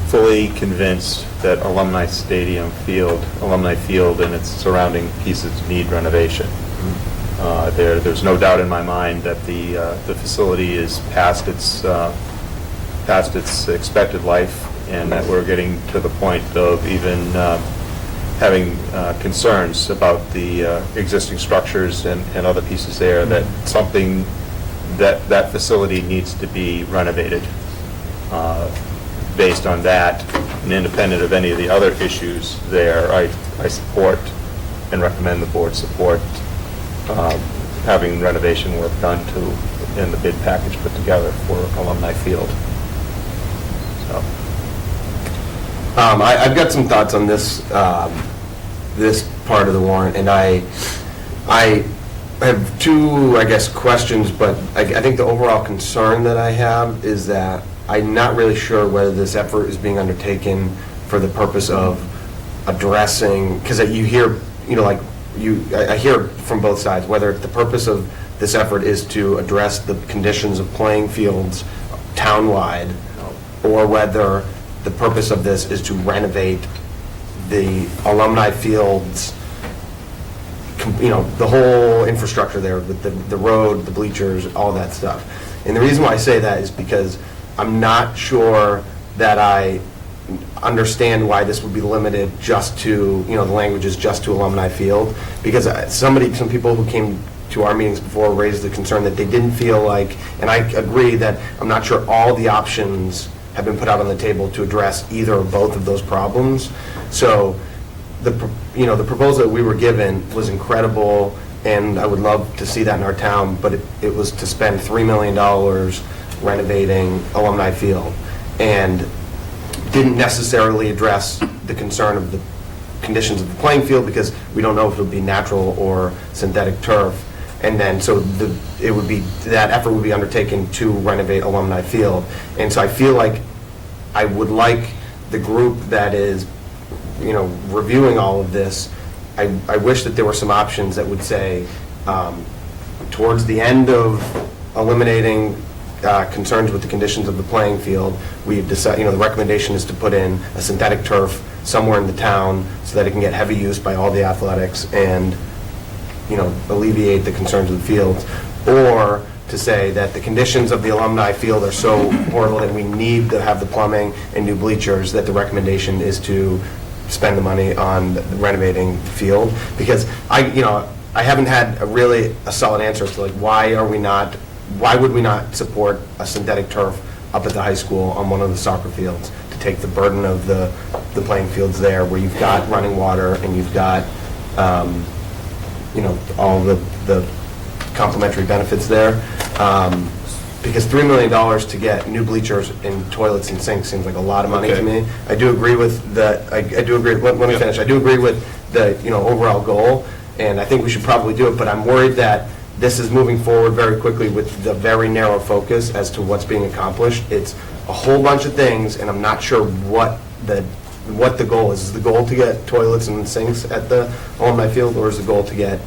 fully convinced that Alumni Field and its surrounding pieces need renovation. There's no doubt in my mind that the facility is past its expected life, and that we're getting to the point of even having concerns about the existing structures and other pieces there, that something that facility needs to be renovated. Based on that, and independent of any of the other issues there, I support and recommend the board support having renovation work done in the bid package put together for Alumni Field. So. I've got some thoughts on this this part of the warrant, and I have two, I guess, questions, but I think the overall concern that I have is that I'm not really sure whether this effort is being undertaken for the purpose of addressing, because you hear, I hear from both sides, whether the purpose of this effort is to address the conditions of playing fields townwide, or whether the purpose of this is to renovate the alumni fields, the whole infrastructure there with the road, the bleachers, all that stuff. And the reason why I say that is because I'm not sure that I understand why this would be limited just to, the language is just to Alumni Field, because some people who came to our meetings before raised the concern that they didn't feel like, and I agree that I'm not sure all the options have been put out on the table to address either or both of those problems. So the proposal that we were given was incredible, and I would love to see that in our town, but it was to spend $3 million renovating Alumni Field, and didn't necessarily address the concern of the conditions of the playing field, because we don't know if it would be natural or synthetic turf. And then, so that effort would be undertaken to renovate Alumni Field. And so I feel like I would like the group that is, reviewing all of this, I wish that there were some options that would say, towards the end of eliminating concerns with the conditions of the playing field, we've decided, the recommendation is to put in a synthetic turf somewhere in the town so that it can get heavy use by all the athletics and, alleviate the concerns of the fields, or to say that the conditions of the Alumni Field are so horrible that we need to have the plumbing and new bleachers, that the recommendation is to spend the money on renovating the field. Because I haven't had a solid answer as to why would we not support a synthetic turf up at the high school on one of the soccer fields, to take the burden of the playing fields there, where you've got running water and you've got all the complementary benefits there. because $3 million to get new bleachers and toilets and sinks seems like a lot of money to me. I do agree with the, I do agree, let me finish. I do agree with the, overall goal, and I think we should probably do it, but I'm worried that this is moving forward very quickly with the very narrow focus as to what's being accomplished. It's a whole bunch of things, and I'm not sure what the goal is. Is the goal to get toilets and sinks at the alumni field, or is the goal to get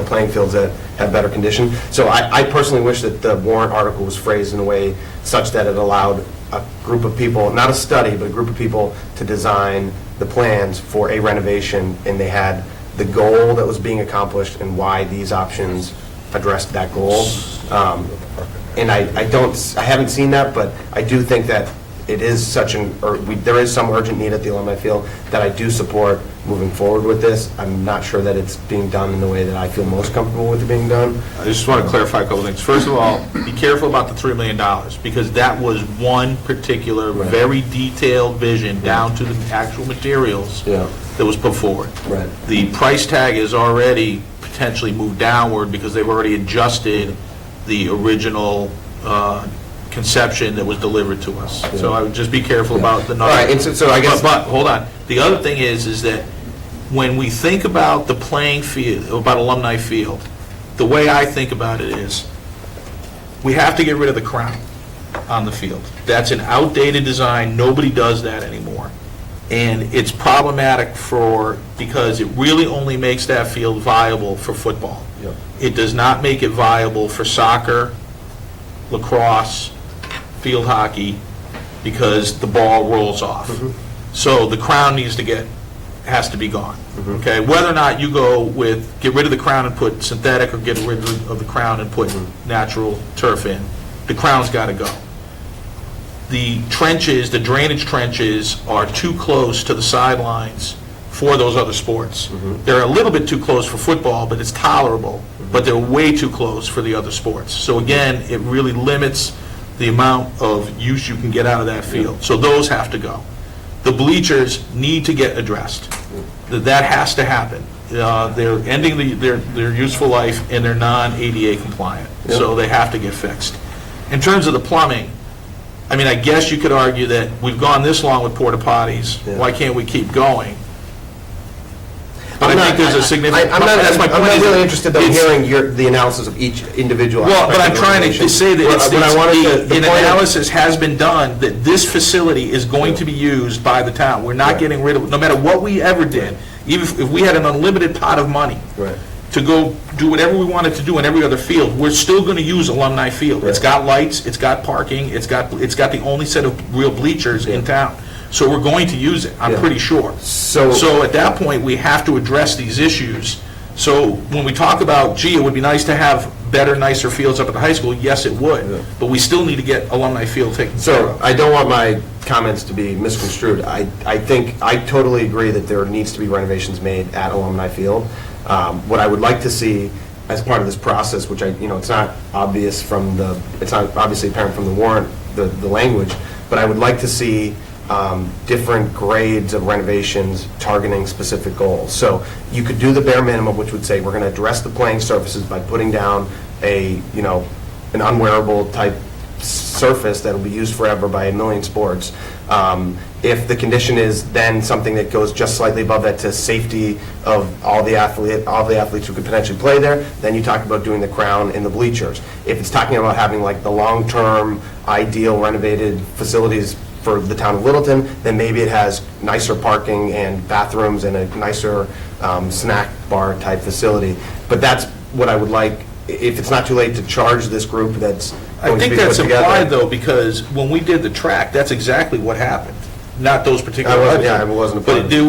playing fields that have better condition? So I personally wish that the warrant article was phrased in a way such that it allowed a group of people, not a study, but a group of people to design the plans for a renovation, and they had the goal that was being accomplished and why these options addressed that goal. And I haven't seen that, but I do think that it is there is some urgent need at the alumni field that I do support moving forward with this. I'm not sure that it's being done in the way that I feel most comfortable with it being done. I just want to clarify a couple things. First of all, be careful about the $3 million, because that was one particular, very detailed vision down to the actual materials that was put forward. Right. The price tag is already potentially moved downward because they've already adjusted the original conception that was delivered to us. So I would just be careful about the number. All right, and so I guess... But hold on. The other thing is that when we think about the playing field, about alumni field, the way I think about it is we have to get rid of the crown on the field. That's an outdated design. Nobody does that anymore. And it's problematic because it really only makes that field viable for football. Yep. It does not make it viable for soccer, lacrosse, field hockey, because the ball rolls off. So the crown has to be gone. Okay, whether or not you get rid of the crown and put synthetic, or get rid of the crown and put natural turf in, the crown's got to go. The trenches, the drainage trenches, are too close to the sidelines for those other sports. They're a little bit too close for football, but it's tolerable, but they're way too close for the other sports. So again, it really limits the amount of use you can get out of that field. So those have to go. The bleachers need to get addressed. That has to happen. They're ending their useful life, and they're non-ADA compliant. So they have to get fixed. In terms of the plumbing, I guess you could argue that we've gone this long with porta potties. Why can't we keep going? But I think there's a significant... I'm not really interested in hearing the analysis of each individual. Well, but I'm trying to say that an analysis has been done that this facility is going to be used by the town. We're not getting rid of it, no matter what we ever did. Even if we had an unlimited pot of money to go do whatever we wanted to do in every other field, we're still going to use Alumni Field. It's got lights, it's got parking, it's got the only set of real bleachers in town. So we're going to use it, I'm pretty sure. So at that point, we have to address these issues. So when we talk about, gee, it would be nice to have better, nicer fields up at the high school, yes, it would. But we still need to get Alumni Field taken care of. So I don't want my comments to be misconstrued. I think I totally agree that there needs to be renovations made at Alumni Field. What I would like to see as part of this process, which it's not obvious it's not obviously apparent from the warrant, the language, but I would like to see different grades of renovations targeting specific goals. So you could do the bare minimum, which would say we're going to address the playing surfaces by putting down an unwearable type surface that will be used forever by a million sports. If the condition is then something that goes just slightly above that to safety of all the athletes who could potentially play there, then you talk about doing the crown in the bleachers. If it's talking about having like the long-term ideal renovated facilities for the town of Littleton, then maybe it has nicer parking and bathrooms and a nicer snack bar type facility. But that's what I would like, if it's not too late to charge this group that's I think that's implied, though, because when we did the track, that's exactly what happened. Not those particular. I wasn't. But it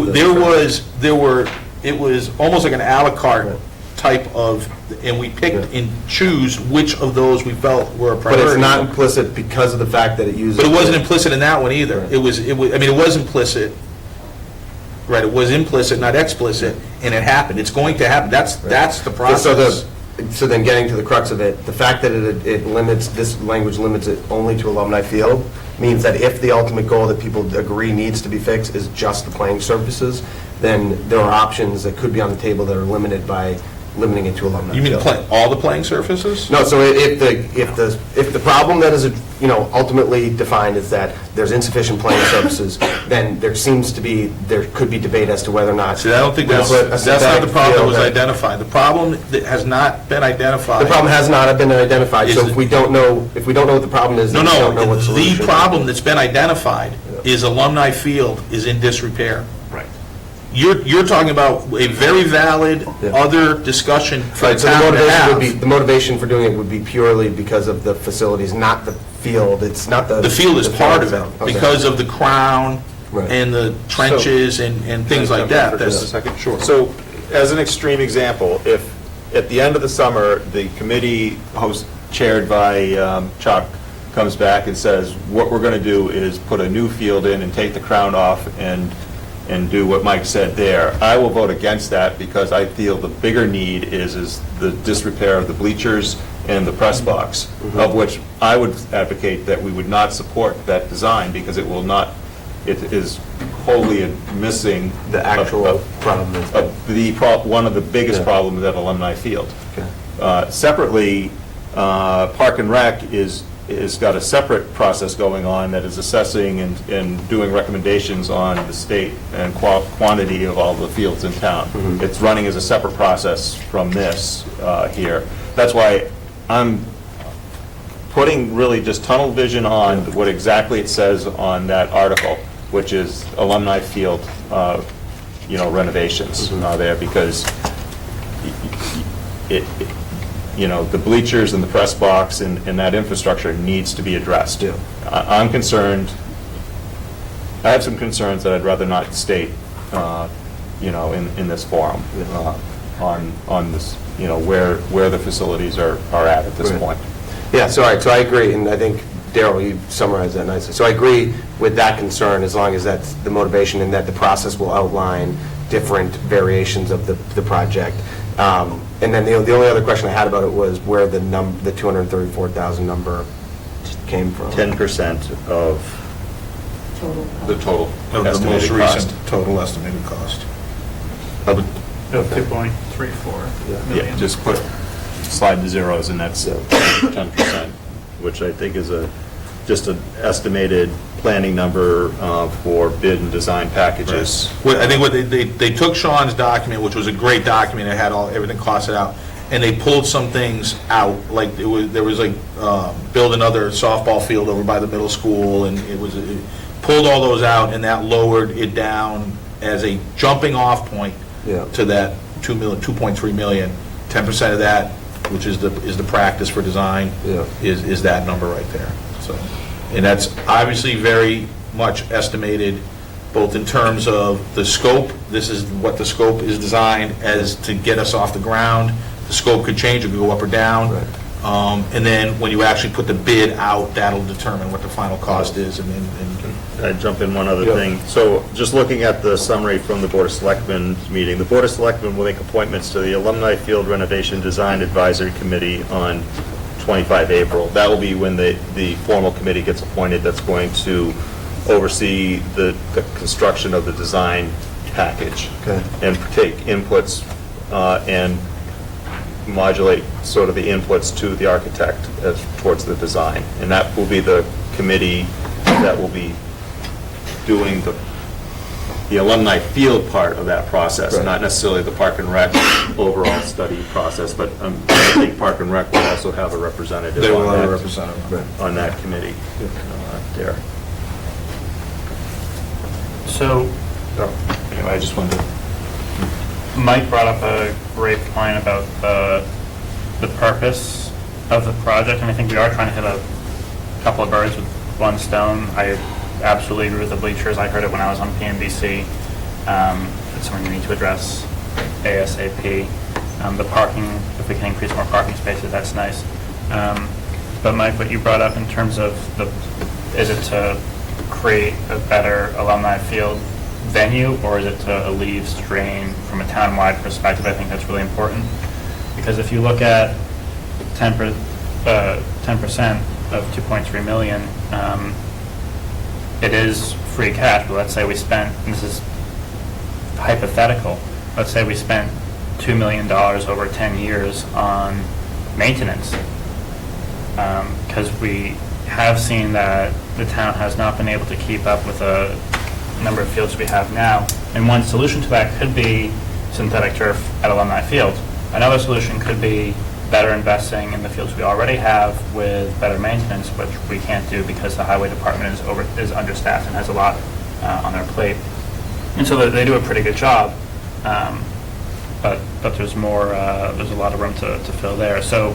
was almost like an a la carte type of, and we picked and choose which of those we felt were a priority. But it's not implicit because of the fact that it uses. But it wasn't implicit in that one either. Right. It was. It was implicit. Right. It was implicit, not explicit, and it happened. It's going to happen. That's the process. So then getting to the crux of it, the fact that it limits, this language limits it only to Alumni Field, means that if the ultimate goal that people agree needs to be fixed is just the playing surfaces, then there are options that could be on the table that are limited by limiting it to alumni. You mean field. all the playing surfaces? No, so if the problem that is, ultimately defined is that there's insufficient playing surfaces, then there could be debate as to whether or not. See, I don't think that's not the problem that was identified. The problem that has not been identified. The problem has not been identified, so if we don't know what the problem is, then we don't know what solution. The problem that's been identified is alumni field is in disrepair. Right. You're talking about a very valid other discussion for the Right, so town to have. the motivation for doing it would be purely because of the facilities, not the field. It's not the. The field is part of it, Okay. because of the crown Right. and the trenches and things like that. For just a second? Sure. So, as an extreme example, if at the end of the summer, the committee chaired by Chuck comes back and says, what we're going to do is put a new field in and take the crown off and do what Mike said there, I will vote against that because I feel the bigger need is the disrepair of the bleachers and the press box, of which I would advocate that we would not support that design because it is wholly missing The actual problem is. one of the biggest problems at Alumni Field. Separately, Park and Rec is got a separate process going on that is assessing and doing recommendations on the state and quantity of all the fields in town. It's running as a separate process from this here. That's why I'm putting really just tunnel vision on what exactly it says on that article, which is alumni field, renovations there, because the bleachers and the press box and that infrastructure needs to be addressed. Yeah. I'm concerned, I have some concerns that I'd rather not state, in this forum, on this, where the facilities are at this Right. point. Yeah, so I agree, and I think, Daryl, you summarized that nicely. So I agree with that concern, as long as that's the motivation and that the process will outline different variations of the project. And then the only other question I had about it was where the $234,000 number came from. 10% of the total Of the most estimated recent cost. total estimated cost. Of 2.34 million. Yeah, just slide the zeros, and that's 10%, which I think is just an estimated planning number for bid and design packages. I think they took Sean's document, which was a great document, it had everything costed out, and they pulled some things out, like there was build another softball field over by the middle school, and it pulled all those out, and that lowered it down as a jumping off point to that 2.3 million. 10% of that, which is the practice for design, is that number right there. So, and that's obviously very much estimated, both in terms of the scope. This is what the scope is designed as to get us off the ground. The scope could change, it could go up or down. Right. And then when you actually put the bid out, that'll determine what the final cost is. And I'd jump in one other thing. So just looking at the summary from the Board of Selectmen meeting, the Board of Selectmen will make appointments to the Alumni Field Renovation Design Advisory Committee on 25 April. That will be when the formal committee gets appointed that's going to oversee the construction of the design package. Okay. And take inputs and modulate sort of the inputs to the architect towards the design. And that will be the committee that will be doing the alumni field part of that process, Right. not necessarily the Park and Rec overall study process, but I think Park and Rec will also have a representative they will on have a that, representative. on that committee there. So, Anyway, I just wanted to. Mike brought up a great point about the purpose of the project, and I think we are trying to hit a couple of birds with one stone. I absolutely agree with the bleachers. I heard it when I was on PNBC. It's something we need to address ASAP. The parking, if we can increase more parking spaces, that's nice. But Mike, what you brought up in terms of is it to create a better alumni field venue, or is it to alleviate strain from a town-wide perspective? I think that's really important, because if you look at 10% of 2.3 million, it is free cash. But let's say we spent, and this is hypothetical, let's say we spent $2 million over 10 years on maintenance. Because we have seen that the town has not been able to keep up with the number of fields we have now. And one solution to that could be synthetic turf at Alumni Field. Another solution could be better investing in the fields we already have with better maintenance, which we can't do because the highway department is understaffed and has a lot on their plate. And so they do a pretty good job, but there's more. There's a lot of room to fill there. So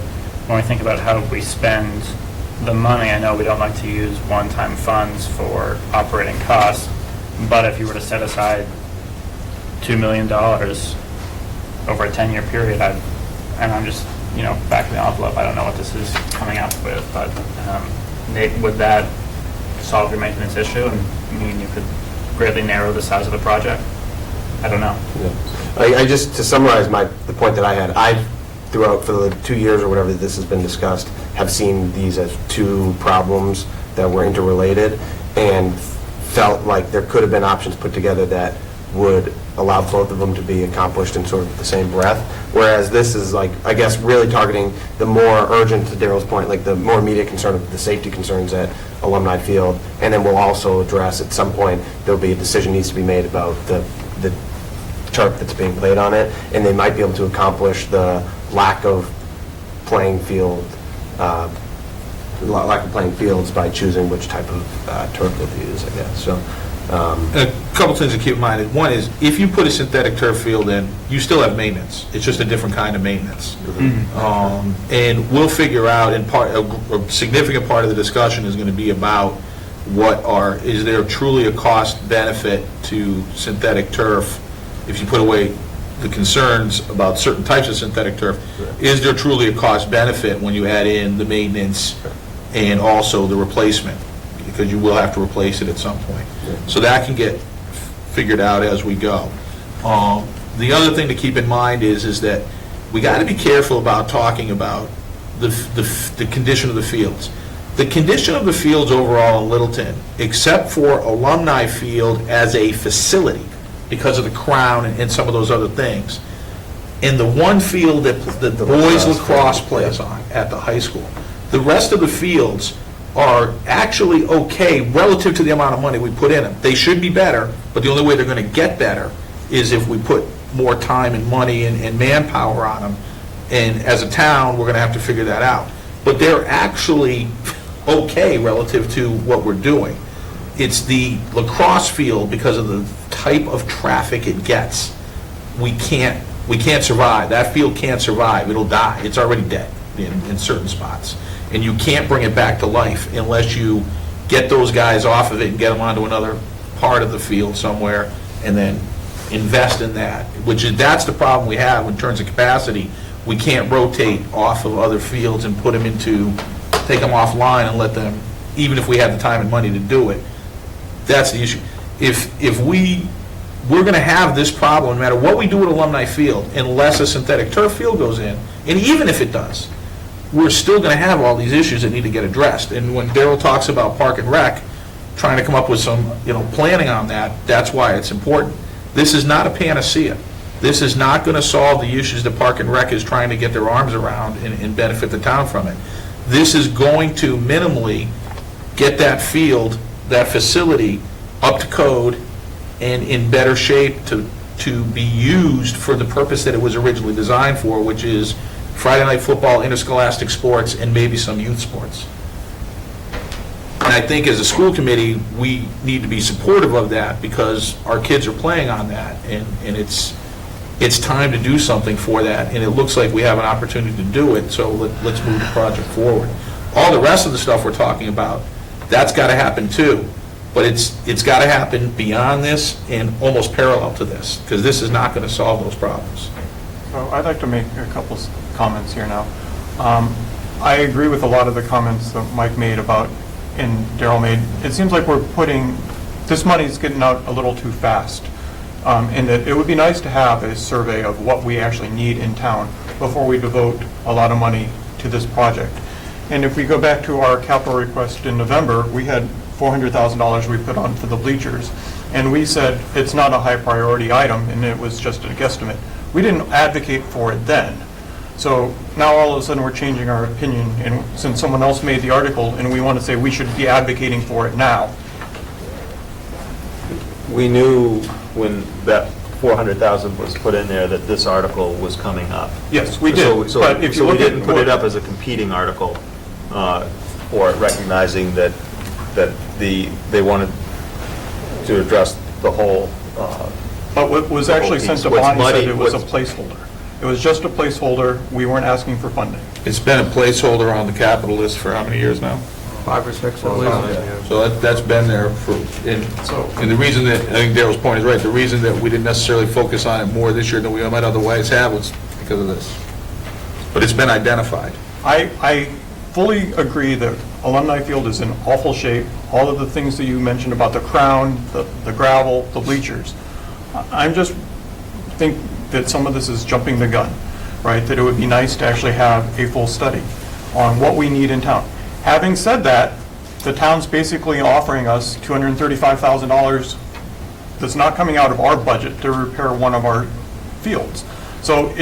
when we think about how we spend the money, I know we don't like to use one-time funds for operating costs, but if you were to set aside $2 million over a 10-year period, and I'm just, back of the envelope, I don't know what this is coming up with, but Nate, would that solve your maintenance issue and mean you could greatly narrow the size of the project? I don't know. Yeah. I just, to summarize the point that I had, I, throughout for the 2 years or whatever this has been discussed, have seen these as two problems that were interrelated and felt like there could have been options put together that would allow both of them to be accomplished in sort of the same breath. Whereas this is like, I guess, really targeting the more urgent, to Daryl's point, like the more immediate concern of the safety concerns at Alumni Field. And then we'll also address at some point, there'll be a decision needs to be made about the turf that's being played on it. And they might be able to accomplish the lack of playing fields by choosing which type of turf they'll use, I guess. So. A couple things to keep in mind. One is, if you put a synthetic turf field in, you still have maintenance. It's just a different kind of maintenance. And we'll figure out, a significant part of the discussion is going to be about is there truly a cost benefit to synthetic turf if you put away the concerns about certain types of synthetic turf. Is there truly a cost benefit when you add in the maintenance and also the replacement? Because you will have to replace it at some point. So that can get figured out as we go. The other thing to keep in mind is that we got to be careful about talking about the condition of the fields. The condition of the fields overall in Littleton, except for Alumni Field as a facility, because of the crown and some of those other things, and the one field that the boys lacrosse plays on at the high school, the rest of the fields are actually okay relative to the amount of money we put in them. They should be better, but the only way they're going to get better is if we put more time and money and manpower on them. And as a town, we're going to have to figure that out. But they're actually okay relative to what we're doing. It's the lacrosse field, because of the type of traffic it gets, we can't survive. That field can't survive. It'll die. It's already dead in certain spots. And you can't bring it back to life unless you get those guys off of it and get them onto another part of the field somewhere, and then invest in that. That's the problem we have in terms of capacity. We can't rotate off of other fields and take them offline and let them, even if we have the time and money to do it. That's the issue. If we're going to have this problem, no matter what we do at Alumni Field, unless a synthetic turf field goes in, and even if it does, we're still going to have all these issues that need to get addressed. And when Daryl talks about Park and Rec, trying to come up with some, planning on that, that's why it's important. This is not a panacea. This is not going to solve the issues that Park and Rec is trying to get their arms around and benefit the town from it. This is going to minimally get that field, that facility, up to code and in better shape to be used for the purpose that it was originally designed for, which is Friday night football, interscholastic sports, and maybe some youth sports. And I think as a school committee, we need to be supportive of that because our kids are playing on that, and it's time to do something for that, and it looks like we have an opportunity to do it, so let's move the project forward. All the rest of the stuff we're talking about, that's got to happen too, but it's got to happen beyond this and almost parallel to this, because this is not going to solve those problems. So I'd like to make a couple comments here now. I agree with a lot of the comments that Mike made about, and Daryl made. It seems like this money's getting out a little too fast. And that it would be nice to have a survey of what we actually need in town before we devote a lot of money to this project. And if we go back to our capital request in November, we had $400,000 we put on for the bleachers. And we said it's not a high priority item, and it was just a guesstimate. We didn't advocate for it then. So now all of a sudden we're changing our opinion, and since someone else made the article, and we want to say we should be advocating for it now. We knew when that 400,000 was put in there that this article was coming up. Yes, we did. So But if you we look at didn't put it up as a competing article for it, recognizing that they wanted to address the whole. But what was actually sent to What's Bonnie said muddy- it was a what's- placeholder. It was just a placeholder. We weren't asking for funding. It's been a placeholder on the capital list for how many years now? 5 or 6, I believe. So that's been there for, and the reason that, I think Daryl's point is right, the reason that we didn't necessarily focus on it more this year than we might otherwise have was because of this. But it's been identified. I fully agree that Alumni Field is in awful shape. All of the things that you mentioned about the crown, the gravel, the bleachers. I'm just think that some of this is jumping the gun, right? That it would be nice to actually have a full study on what we need in town. Having said that, the town's basically offering us $235,000 that's not coming out of our budget to repair one of our fields. So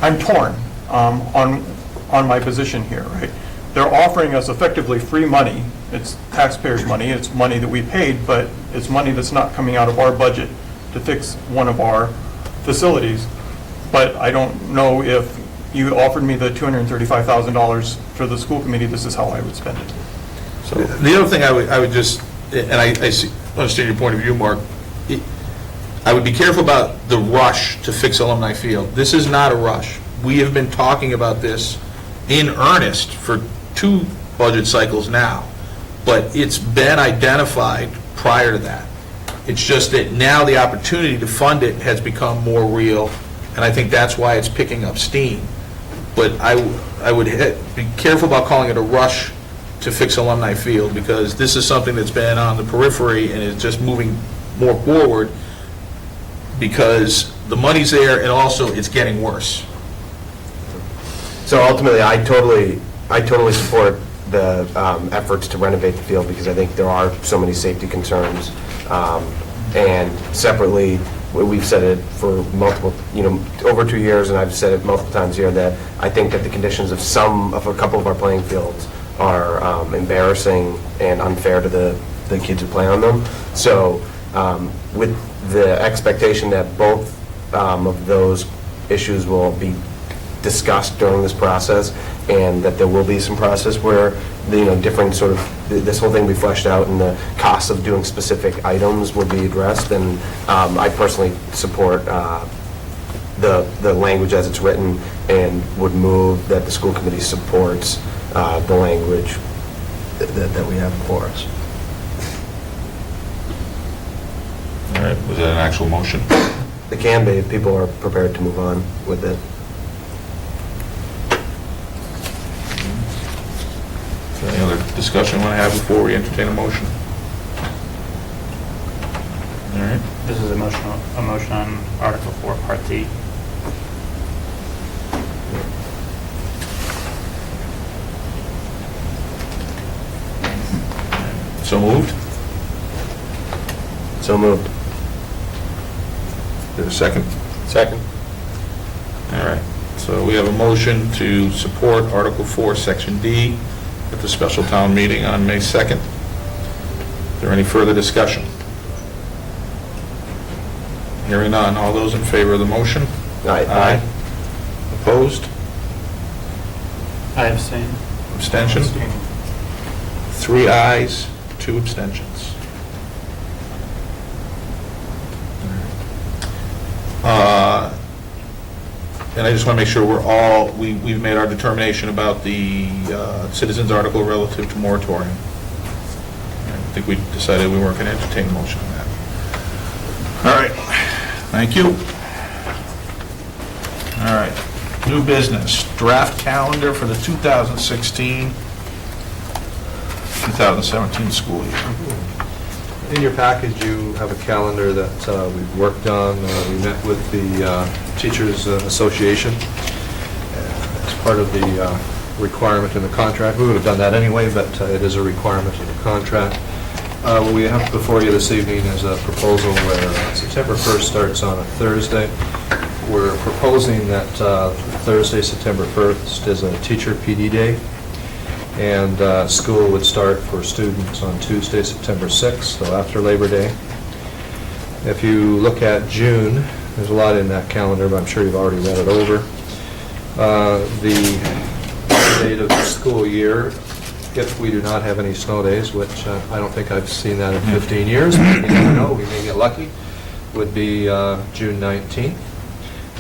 I'm torn on my position here, right? They're offering us effectively free money. It's taxpayers' money. It's money that we paid, but it's money that's not coming out of our budget to fix one of our facilities. But I don't know if you offered me the $235,000 for the school committee, this is how I would spend it. So the other thing I would just, and I understand your point of view, Mark, I would be careful about the rush to fix Alumni Field. This is not a rush. We have been talking about this in earnest for 2 budget cycles now, but it's been identified prior to that. It's just that now the opportunity to fund it has become more real, and I think that's why it's picking up steam. But I would be careful about calling it a rush to fix Alumni Field, because this is something that's been on the periphery and is just moving more forward because the money's there and also it's getting worse. So ultimately, I totally support the efforts to renovate the field, because I think there are so many safety concerns. And separately, we've said it for multiple, over 2 years, and I've said it multiple times here, that I think that the conditions of a couple of our playing fields are embarrassing and unfair to the kids who play on them. So with the expectation that both of those issues will be discussed during this process, and that there will be some process where different sort of, this whole thing be fleshed out and the costs of doing specific items will be addressed, and I personally support the language as it's written, and would move that the school committee supports the language that we have before us. All right, was that an actual motion? It can be, if people are prepared to move on with it. Is there any other discussion you want to have before we entertain a motion? All right. This is a motion on Article 4, Part D. So moved? So moved. Is there a second? Second. All right, so we have a motion to support Article 4, Section D at the special town meeting on May 2nd. Is there any further discussion? Hearing none, all those in favor of the motion? Aye. Opposed? I abstain. Abstention? 3 ayes, 2 abstentions. And I just want to make sure we've made our determination about the citizens article relative to moratorium. I think we decided we weren't going to entertain a motion on that. All right, thank you. All right, new business, draft calendar for the 2016-2017 school year. In your package, you have a calendar that we've worked on. We met with the Teachers Association as part of the requirement in the contract. We would have done that anyway, but it is a requirement in the contract. What we have before you this evening is a proposal where September 1st starts on a Thursday. We're proposing that Thursday, September 1st is a teacher PD day, and school would start for students on Tuesday, September 6th, so after Labor Day. If you look at June, there's a lot in that calendar, but I'm sure you've already read it over. The date of the school year, if we do not have any snow days, which I don't think I've seen that in 15 years, but you never know, we may get lucky, would be June 19th.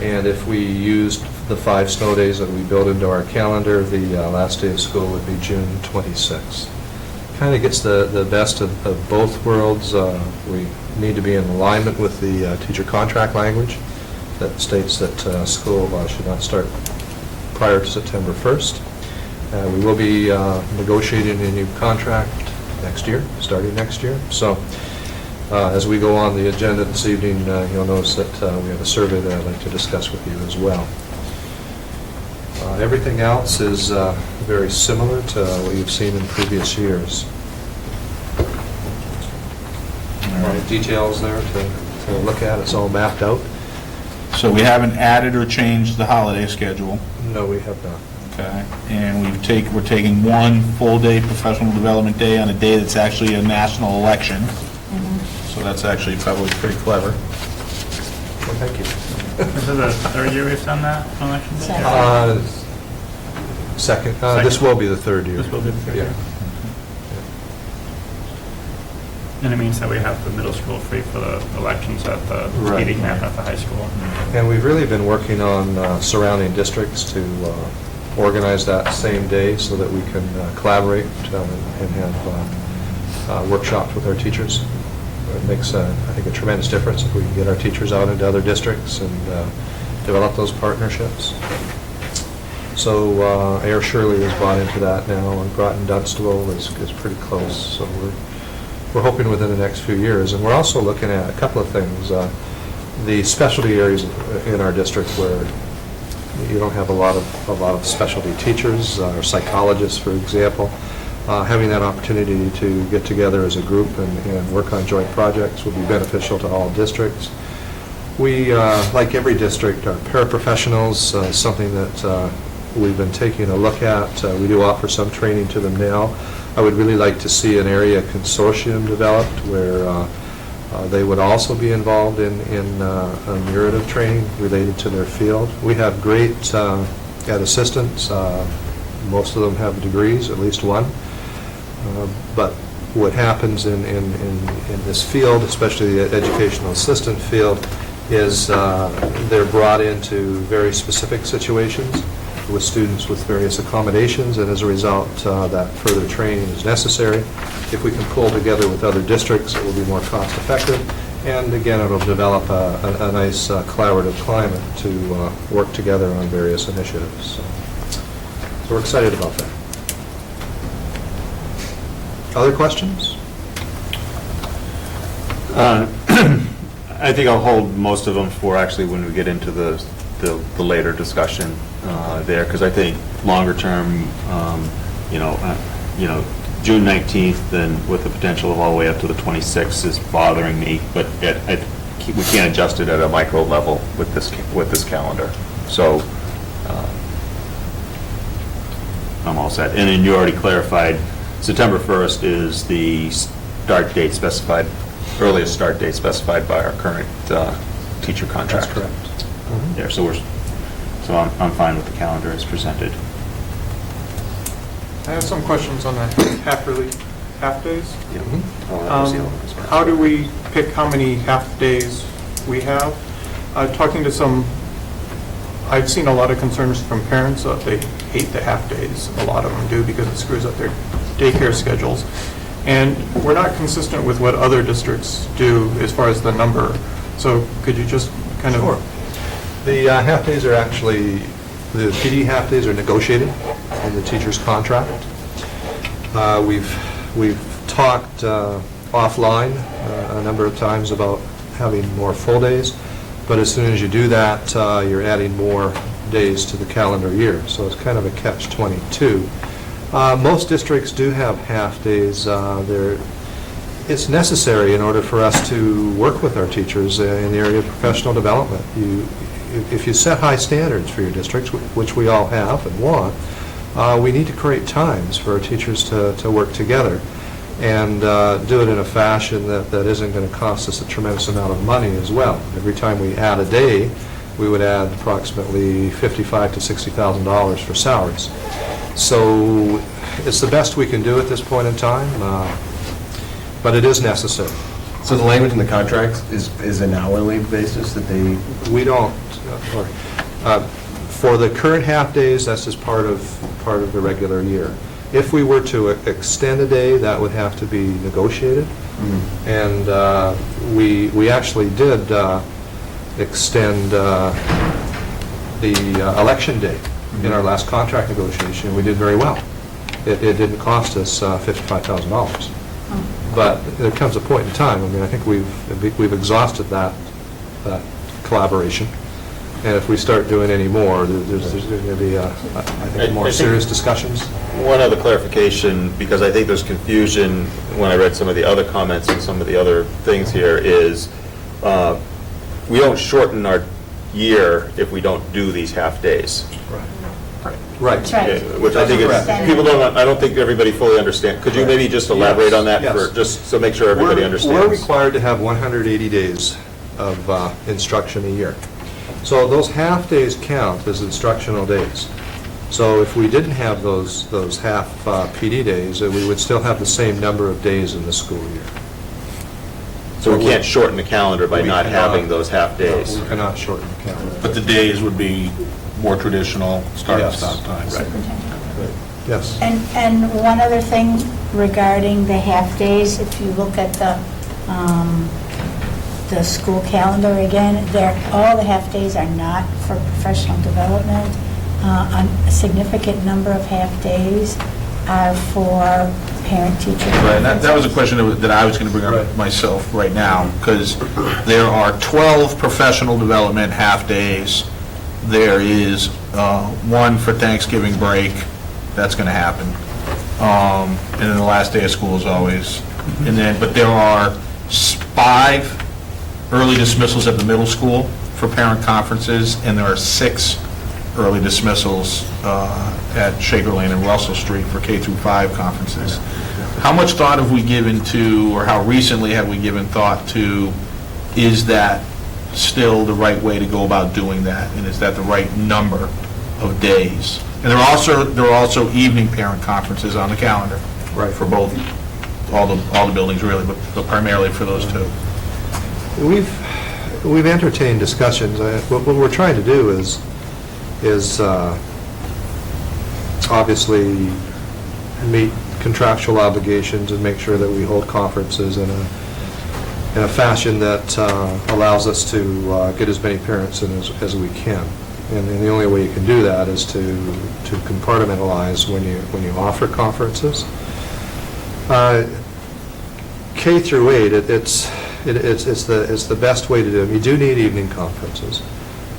And if we used the 5 snow days that we built into our calendar, the last day of school would be June 26th. Kind of gets the best of both worlds. We need to be in alignment with the teacher contract language that states that school should not start prior to September 1st. We will be negotiating a new contract next year, starting next year. So as we go on the agenda this evening, you'll notice that we have a survey that I'd like to discuss with you as well. Everything else is very similar to what you've seen in previous years. All right, details there to look at. It's all mapped out. So we haven't added or changed the holiday schedule. No, we have not. Okay, and we're taking one full-day professional development day on a day that's actually a national election. So that's actually probably pretty clever. Well, thank you. This is the third year we've done that election day? Second. This will be the third year. This will be the third Yeah. year. And it means that we have the middle school free for the elections at the Right. meeting at the high school. And we've really been working on surrounding districts to organize that same day so that we can collaborate and have workshops with our teachers. It makes, I think, a tremendous difference if we can get our teachers out into other districts and develop those partnerships. So Air Shirley is bought into that now, and Groton Dunstable is pretty close. So we're hoping within the next few years. And we're also looking at a couple of things. The specialty areas in our district where you don't have a lot of specialty teachers or psychologists, for example. Having that opportunity to get together as a group and work on joint projects will be beneficial to all districts. We, like every district, are paraprofessionals, something that we've been taking a look at. We do offer some training to them now. I would really like to see an area consortium developed where they would also be involved in a myriad of training related to their field. We have great ed assistants. Most of them have degrees, at least one. But what happens in this field, especially the educational assistant field, is they're brought into very specific situations with students with various accommodations, and as a result, that further training is necessary. If we can pull together with other districts, it will be more cost-effective, and again, it'll develop a nice collaborative climate to work together on various initiatives. So we're excited about that. Other questions? I think I'll hold most of them for actually when we get into the later discussion there, because I think longer term, June 19th and with the potential of all the way up to the 26th is bothering me, but we can't adjust it at a micro level with this calendar. So I'm all set. And then you already clarified, September 1st is the start date specified, earliest start date specified by our current teacher contract. That's correct. There, so I'm fine with the calendar as presented. I have some questions on that half days. Yeah. How do we pick how many half days we have? Talking to I've seen a lot of concerns from parents that they hate the half days. A lot of them do because it screws up their daycare schedules. And we're not consistent with what other districts do as far as the number. So could you just kind of... Sure. The half-days are actually, the PD half-days are negotiated in the teacher's contract. We've talked offline a number of times about having more full days, but as soon as you do that, you're adding more days to the calendar year. So it's kind of a catch-22. Most districts do have half-days. it's necessary in order for us to work with our teachers in the area of professional development. If you set high standards for your districts, which we all have and want, we need to create times for our teachers to work together and do it in a fashion that isn't going to cost us a tremendous amount of money as well. Every time we add a day, we would add approximately $55,000 to $60,000 for salaries. So it's the best we can do at this point in time, but it is necessary. So the language in the contract is an hourly basis that they... We don't, for the current half-days, that's just part of the regular year. If we were to extend a day, that would have to be negotiated. Mm-hmm. And we actually did extend the election day in our last contract negotiation. We did very well. It didn't cost us $55,000. But there comes a point in time, I mean, I think we've exhausted that collaboration. And if we start doing any more, there's going to be, I think, more serious discussions. One other clarification, because I think there's confusion when I read some of the other comments and some of the other things here, is we don't shorten our year if we don't do these half-days. Right. That's right. Which I think is, I don't think everybody fully understands. Could you maybe just elaborate on that, Yes. just so make sure everybody understands? We're required to have 180 days of instruction a year. So those half-days count as instructional days. So if we didn't have those half PD days, we would still have the same number of days in the school year. So we can't shorten the calendar by not having those half-days? No, we cannot shorten the calendar. But the days would be more traditional start and Yes. stop times. Yes. And one other thing regarding the half-days, if you look at the school calendar again, all the half-days are not for professional development. A significant number of half-days are for parent-teacher. Right, and that was a question that I was going to bring up myself right now, because there are 12 professional development half-days. There is one for Thanksgiving break. That's going to happen. And then the last day of school is always. And then, but there are 5 early dismissals at the middle school for parent conferences, and there are 6 early dismissals at Shaker Lane and Russell Street for K through 5 conferences. How much thought have we given to, or how recently have we given thought to, is that still the right way to go about doing that, and is that the right number of days? And there are also evening parent conferences on the calendar, right, for both, all the buildings really, but primarily for those 2. We've entertained discussions. What we're trying to do is obviously meet contractual obligations and make sure that we hold conferences in a fashion that allows us to get as many parents in as we can. And the only way you can do that is to compartmentalize when you offer conferences. K through 8, it's the best way to do it. You do need evening conferences,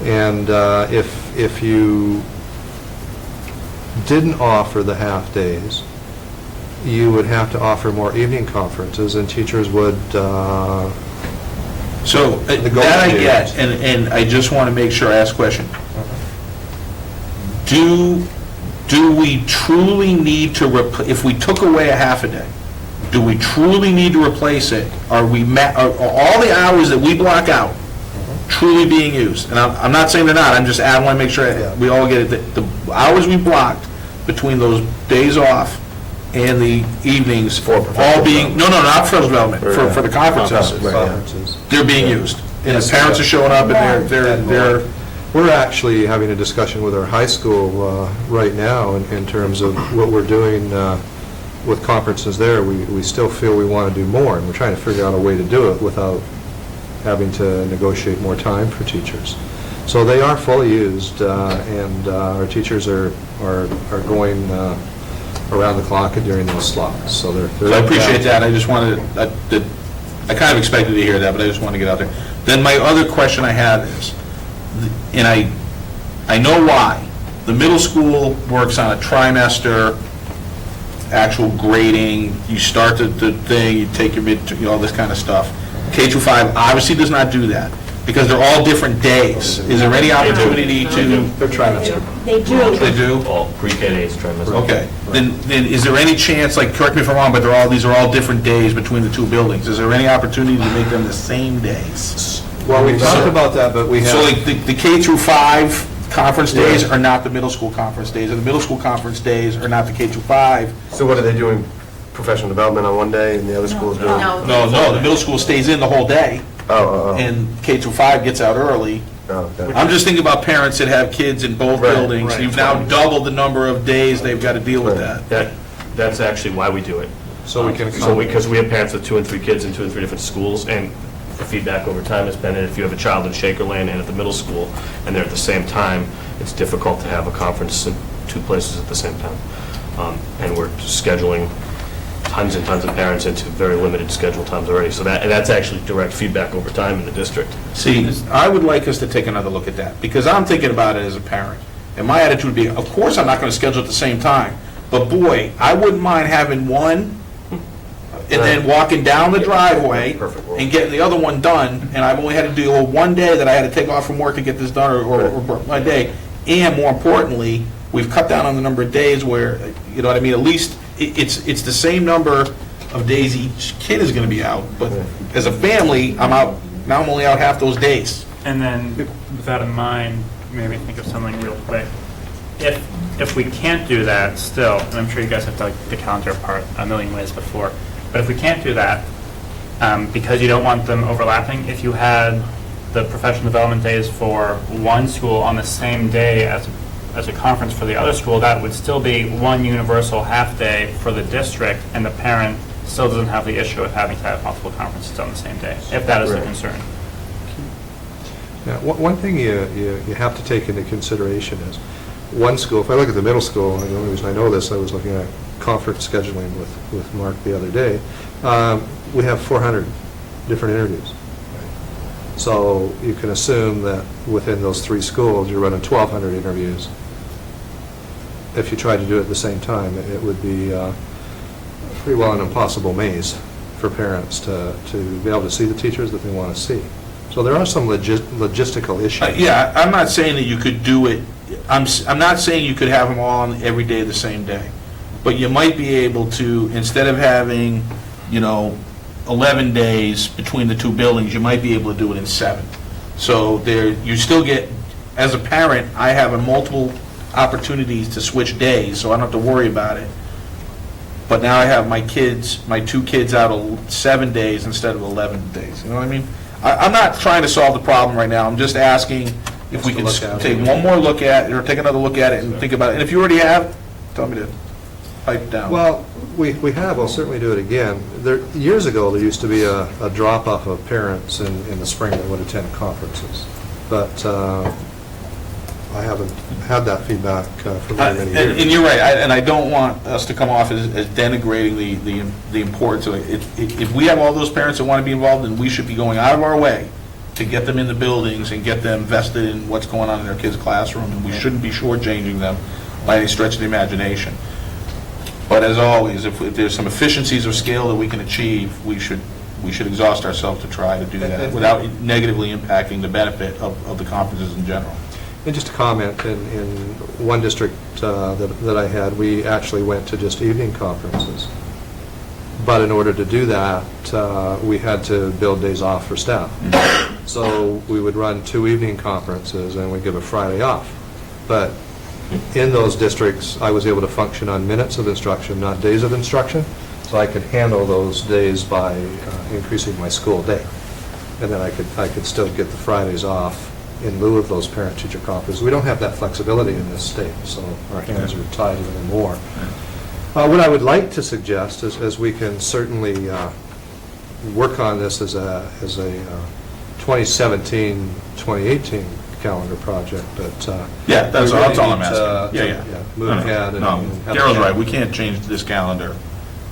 and if you didn't offer the half days, you would have to offer more evening conferences, and teachers would. So that I get, and I just want to make sure I ask a question. Do we truly need to, if we took away a half a day, do we truly need to replace it? Are all the hours that we block out truly being used? And I'm not saying they're not, I want to make sure we all get it. The hours we blocked between those days off and the evenings for all being, no, not professional development, for the conferences. They're being used. And the parents are showing up and they're We're actually having a discussion with our high school right now in terms of what we're doing with conferences there. We still feel we want to do more, and we're trying to figure out a way to do it without having to negotiate more time for teachers. So they are fully used, and our teachers are going around the clock during those slots. So I appreciate that. I just wanted, I kind of expected to hear that, but I just wanted to get out there. Then my other question I have is, and I know why. The middle school works on a trimester actual grading, you start the thing, you take your all this kind of stuff. K through 5 obviously does not do that, because they're all different days. Is there any opportunity to? They're trimester. They do. They do? All pre-K days, trimester. Okay, then is there any chance, like, correct me if I'm wrong, but these are all different days between the two buildings. Is there any opportunity to make them the same days? Well, we talked about that, but we have. So like the K through 5 conference days are not the middle school conference days, and the middle school conference days are not the K through 5. So what are they doing, professional development on one day and the other school is doing? No, the middle school stays in the whole day, and K through 5 gets out early. Okay. I'm just thinking about parents that have kids in both buildings. right. You've now doubled the number of days they've got to deal with that. That's actually why we do it. So we can. Because we have parents with 2 and 3 kids in 2 and 3 different schools, and the feedback over time has been that if you have a child in Shakerland and at the middle school, and they're at the same time, it's difficult to have a conference in 2 places at the same time. And we're scheduling tons and tons of parents into very limited schedule times already. So that's actually direct feedback over time in the district. See, I would like us to take another look at that, because I'm thinking about it as a parent. And my attitude would be, of course I'm not going to schedule at the same time, but boy, I wouldn't mind having one and then walking down the driveway and getting the other one done, and I've only had to deal with one day that I had to take off from work to get this done, or my day. And more importantly, we've cut down on the number of days where, you know what I mean, at least it's the same number of days each kid is going to be out, but as a family, I'm out, now I'm only out half those days. And then, with that in mind, maybe think of something real quick. If we can't do that still, and I'm sure you guys have done the calendar apart a million ways before, but if we can't do that, because you don't want them overlapping, if you had the professional development days for one school on the same day as a conference for the other school, that would still be one universal half-day for the district, and the parent still doesn't have the issue of having to have multiple conferences on the same day, if that is the concern. Yeah, one thing you have to take into consideration is, one school, if I look at the middle school, and the only reason I know this, I was looking at conference scheduling with Mark the other day, we have 400 different interviews. So you can assume that within those 3 schools, you're running 1,200 interviews. If you tried to do it at the same time, it would be pretty well an impossible maze for parents to be able to see the teachers that they want to see. So there are some logistical issues. Yeah, I'm not saying that you could do it, I'm not saying you could have them all on every day the same day, but you might be able to, instead of having, 11 days between the 2 buildings, you might be able to do it in 7. So you still get, as a parent, I have multiple opportunities to switch days, so I don't have to worry about it. But now I have my 2 kids out 7 days instead of 11 days, you know what I mean? I'm not trying to solve the problem right now, I'm just asking if we can take one more look at it, or take another look at it and think about it. And if you already have, tell me to pipe down. Well, we have, I'll certainly do it again. Years ago, there used to be a drop-off of parents in the spring that would attend conferences. But I haven't had that feedback for very many years. And you're right, and I don't want us to come off as denigrating the importance of it. If we have all those parents that want to be involved, then we should be going out of our way to get them in the buildings and get them vested in what's going on in their kids' classroom, and we shouldn't be shortchanging them by any stretch of the imagination. But as always, if there's some efficiencies of scale that we can achieve, we should exhaust ourselves to try to do that without negatively impacting the benefit of the conferences in general. And just a comment, in one district that I had, we actually went to just evening conferences. But in order to do that, we had to build days off for staff. So we would run 2 evening conferences and we'd give a Friday off. But in those districts, I was able to function on minutes of instruction, not days of instruction. So I could handle those days by increasing my school day. And then I could still get the Fridays off in lieu of those parent-teacher conferences. We don't have that flexibility in this state, so our hands are tied even more. What I would like to suggest is we can certainly work on this as a 2017-2018 calendar project, but yeah, that's all I'm asking. Move ahead. Daryl's right. We can't change this calendar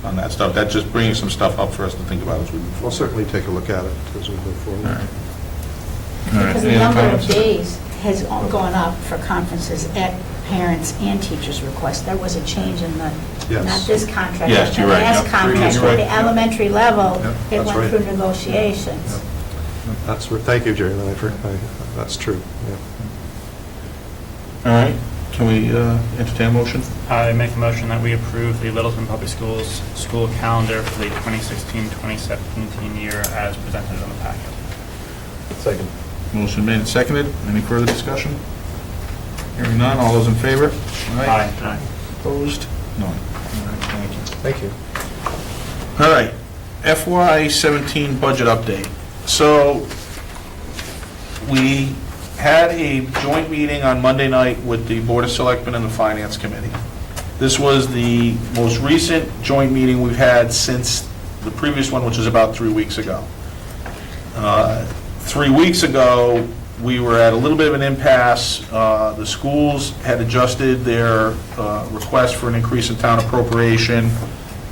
on that stuff. That just brings some stuff up for us to think about as we move forward. We'll certainly take a look at it as we move forward. All right. Because the number of days has gone up for conferences at parents' and teachers' request. There was a change in the Yes. not this contract. Yes, you're right, The last yep. contract, You're for right, the yep. elementary level, Yep, it that's went right. through negotiations. Yep. Thank you, Jerry Lanford. That's true, yeah. All right, can we entertain a motion? I make a motion that we approve the Littleton Public Schools school calendar for the 2016-2017 year as presented in the packet. Second. Motion made and seconded. Any further discussion? Hearing none, all those in favor? Aye. Opposed? None. All right, thank you. Thank you. All right, FY17 budget update. So, we had a joint meeting on Monday night with the Board of Selectmen and the Finance Committee. This was the most recent joint meeting we've had since the previous one, which was about 3 weeks ago. 3 weeks ago, we were at a little bit of an impasse. The schools had adjusted their request for an increase in town appropriation.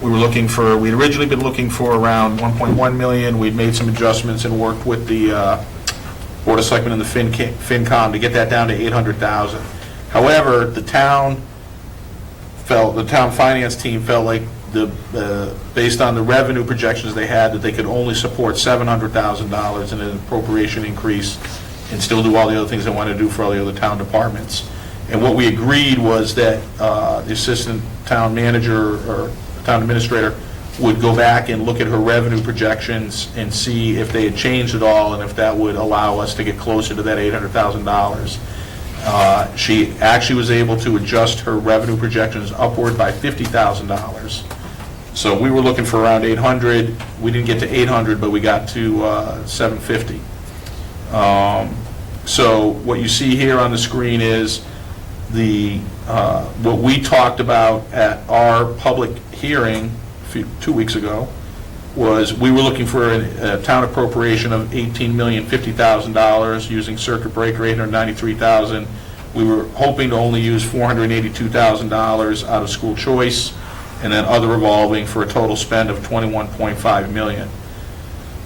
We'd originally been looking for around 1.1 million. We'd made some adjustments and worked with the Board of Selectmen and the FinCom to get that down to 800,000. However, the town finance team felt like based on the revenue projections they had, that they could only support $700,000 in an appropriation increase and still do all the other things they wanted to do for all the other town departments. And what we agreed was that the assistant town manager or town administrator would go back and look at her revenue projections and see if they had changed at all and if that would allow us to get closer to that $800,000. She actually was able to adjust her revenue projections upward by $50,000. So we were looking for around 800. We didn't get to 800, but we got to 750. So what you see here on the screen is what we talked about at our public hearing 2 weeks ago was we were looking for a town appropriation of $18,050,000 using circuit breaker $893,000. We were hoping to only use $482,000 out of school choice and then other revolving for a total spend of $21.5 million.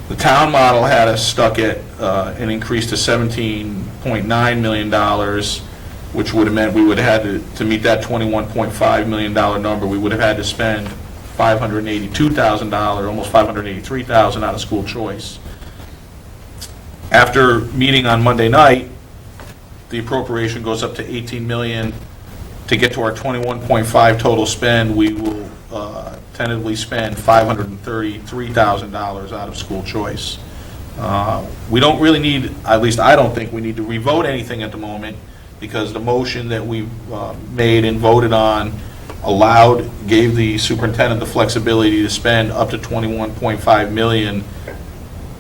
The town model had us stuck at an increase to $17.9 million, which would have meant we would have had to meet that $21.5 million number, we would have had to spend $582,000, almost $583,000 out of school choice. After meeting on Monday night, the appropriation goes up to $18 million. To get to our 21.5 total spend, we will tentatively spend $533,000 out of school choice. We don't really need, at least I don't think we need to revote anything at the moment, because the motion that we made and voted on gave the superintendent the flexibility to spend up to $21.5 million,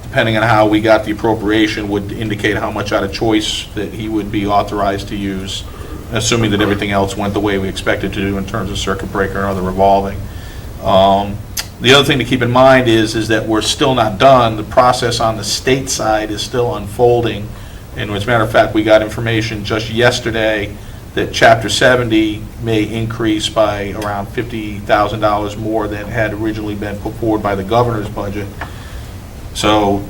depending on how we got the appropriation, would indicate how much out of choice that he would be authorized to use, assuming that everything else went the way we expected to do in terms of circuit breaker and other revolving. The other thing to keep in mind is that we're still not done. The process on the state side is still unfolding. And as a matter of fact, we got information just yesterday that Chapter 70 may increase by around $50,000 more than had originally been put forward by the governor's budget. So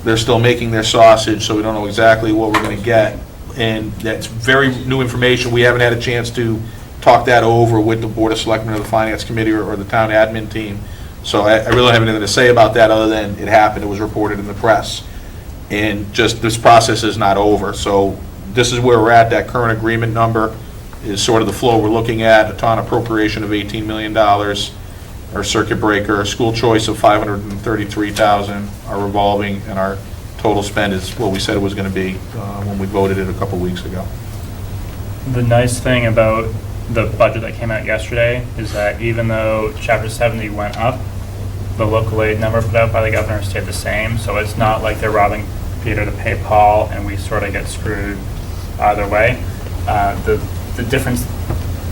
they're still making their sausage, so we don't know exactly what we're going to get. And that's very new information. We haven't had a chance to talk that over with the Board of Selectmen or the Finance Committee or the town admin team. So I really don't have anything to say about that other than it happened, it was reported in the press. And just this process is not over. So this is where we're at. That current agreement number is sort of the flow we're looking at. A town appropriation of $18 million, our circuit breaker, school choice of $533,000, our revolving, and our total spend is what we said it was going to be when we voted it a couple weeks ago. The nice thing about the budget that came out yesterday is that even though Chapter 70 went up, the local aid number put out by the governor stayed the same. So it's not like they're robbing Peter to pay Paul and we sort of get screwed either way. The difference,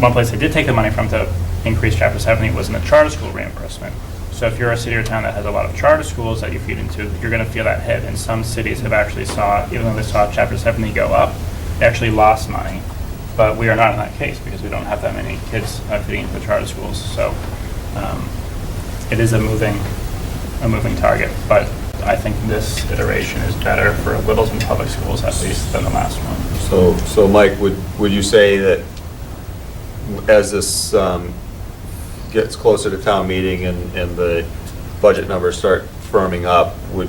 one place they did take the money from to increase Chapter 70 was in the charter school reimbursement. So if you're a city or town that has a lot of charter schools that you feed into, you're going to feel that hit. And some cities have actually even though they saw Chapter 70 go up, they actually lost money. But we are not in that case because we don't have that many kids feeding into the charter schools. So it is a moving target. But I think this iteration is better for Littleton Public Schools at least than the last one. So Mike, would you say that as this gets closer to town meeting and the budget numbers start firming up, would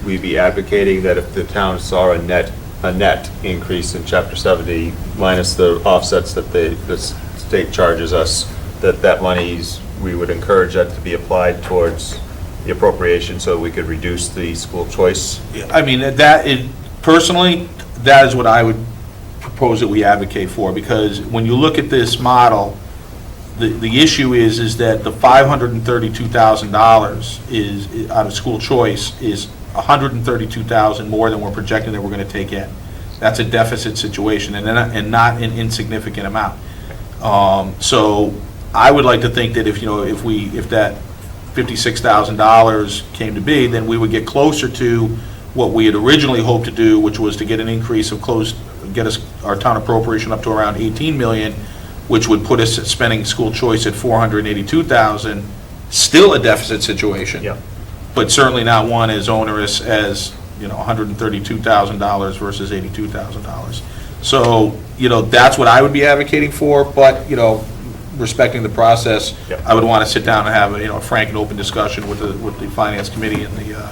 we be advocating that if the town saw a net increase in Chapter 70 minus the offsets that the state charges us, that monies, we would encourage that to be applied towards the appropriation so we could reduce the school choice? I mean, that is, personally, that is what I would propose that we advocate for, because when you look at this model, the issue is that the $532,000 is, out of school choice, is $132,000 more than we're projecting that we're going to take in. That's a deficit situation, and not an insignificant amount. So I would like to think that if that $56,000 came to be, then we would get closer to what we had originally hoped to do, which was to get an increase of get us our town appropriation up to around 18 million, which would put us at spending school choice at 482,000, still a deficit situation. Yeah. But certainly not one as onerous as, $132,000 versus $82,000. So, that's what I would be advocating for, but, respecting the process, Yep. I would want to sit down and have a frank and open discussion with the Finance Committee and the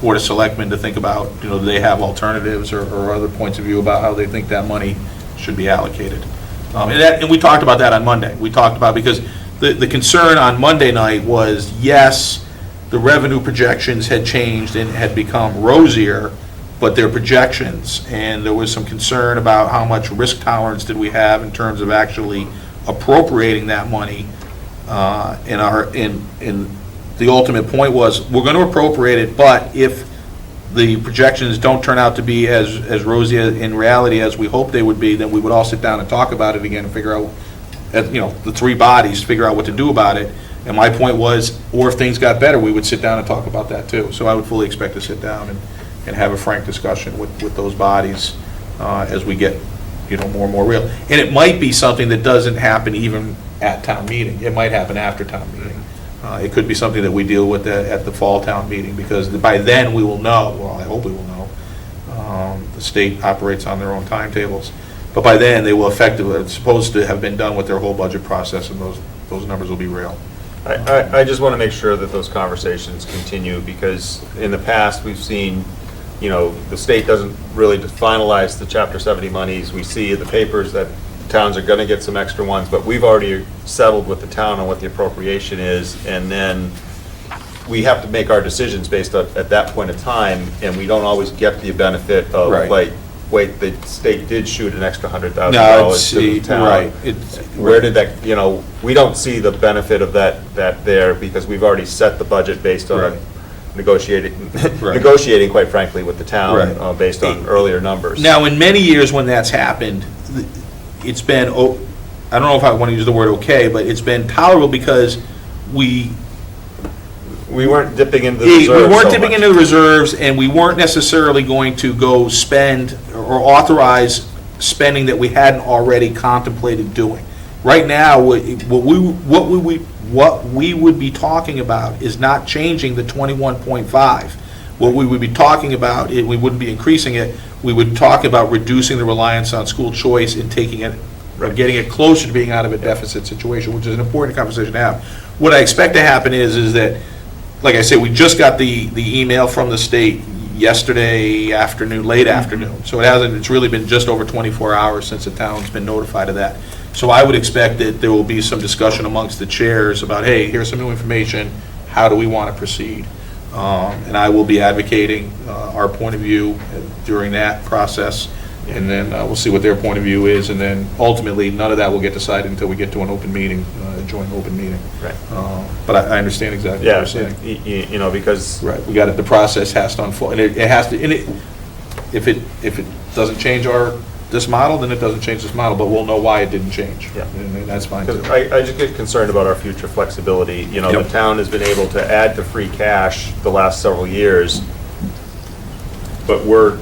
Board of Selectmen to think about, do they have alternatives or other points of view about how they think that money should be allocated. And we talked about that on Monday. We talked about, because the concern on Monday night was, yes, the revenue projections had changed and had become rosier, but they're projections, and there was some concern about how much risk tolerance did we have in terms of actually appropriating that money. And the ultimate point was, we're going to appropriate it, but if the projections don't turn out to be as rosy in reality as we hope they would be, then we would all sit down and talk about it again and figure out, the three bodies, figure out what to do about it. And my point was, or if things got better, we would sit down and talk about that too. So I would fully expect to sit down and have a frank discussion with those bodies as we get, more and more real. And it might be something that doesn't happen even at town meeting. It might happen after town meeting. It could be something that we deal with at the fall town meeting, because by then we will know, well, I hope we will know. The state operates on their own timetables. But by then, they will effectively, it's supposed to have been done with their whole budget process, and those numbers will be real. I just want to make sure that those conversations continue, because in the past, we've seen, the state doesn't really finalize the Chapter 70 monies. We see in the papers that towns are going to get some extra ones, but we've already settled with the town on what the appropriation is, and then we have to make our decisions based on, at that point in time, and we don't always get the benefit of, Right. wait, the state did shoot an extra $100,000 No, to the town. right. Where did that, we don't see the benefit of that there, because we've already set the budget based on Right. negotiating, Right. negotiating, quite frankly, with the town, Right. based on earlier numbers. Now, in many years when that's happened, it's been, I don't know if I want to use the word okay, but it's been tolerable, because we weren't dipping into the reserves. We weren't so dipping much. into the reserves, and we weren't necessarily going to go spend or authorize spending that we hadn't already contemplated doing. Right now, what we would be talking about is not changing the 21.5. What we would be talking about, we wouldn't be increasing it, we would talk about reducing the reliance on school choice and taking it, or getting it closer to being out of a deficit situation, which is an important conversation to have. What I expect to happen is that, like I say, we just got the email from the state yesterday afternoon, late afternoon. So it's really been just over 24 hours since the town's been notified of that. So I would expect that there will be some discussion amongst the chairs about, hey, here's some new information, how do we want to proceed? And I will be advocating our point of view during that process, and then we'll see what their point of view is, and then ultimately, none of that will get decided until we get to an open meeting, a joint open meeting. Right. But I understand exactly what you're saying. Because. Right, we got it, the process has to unfold, and it has to, and if it doesn't change this model, then it doesn't change this model, but we'll know why it didn't change. Yeah. And that's fine too. Because I just get concerned about our future flexibility. The Yep. town has been able to add to free cash the last several years, but we're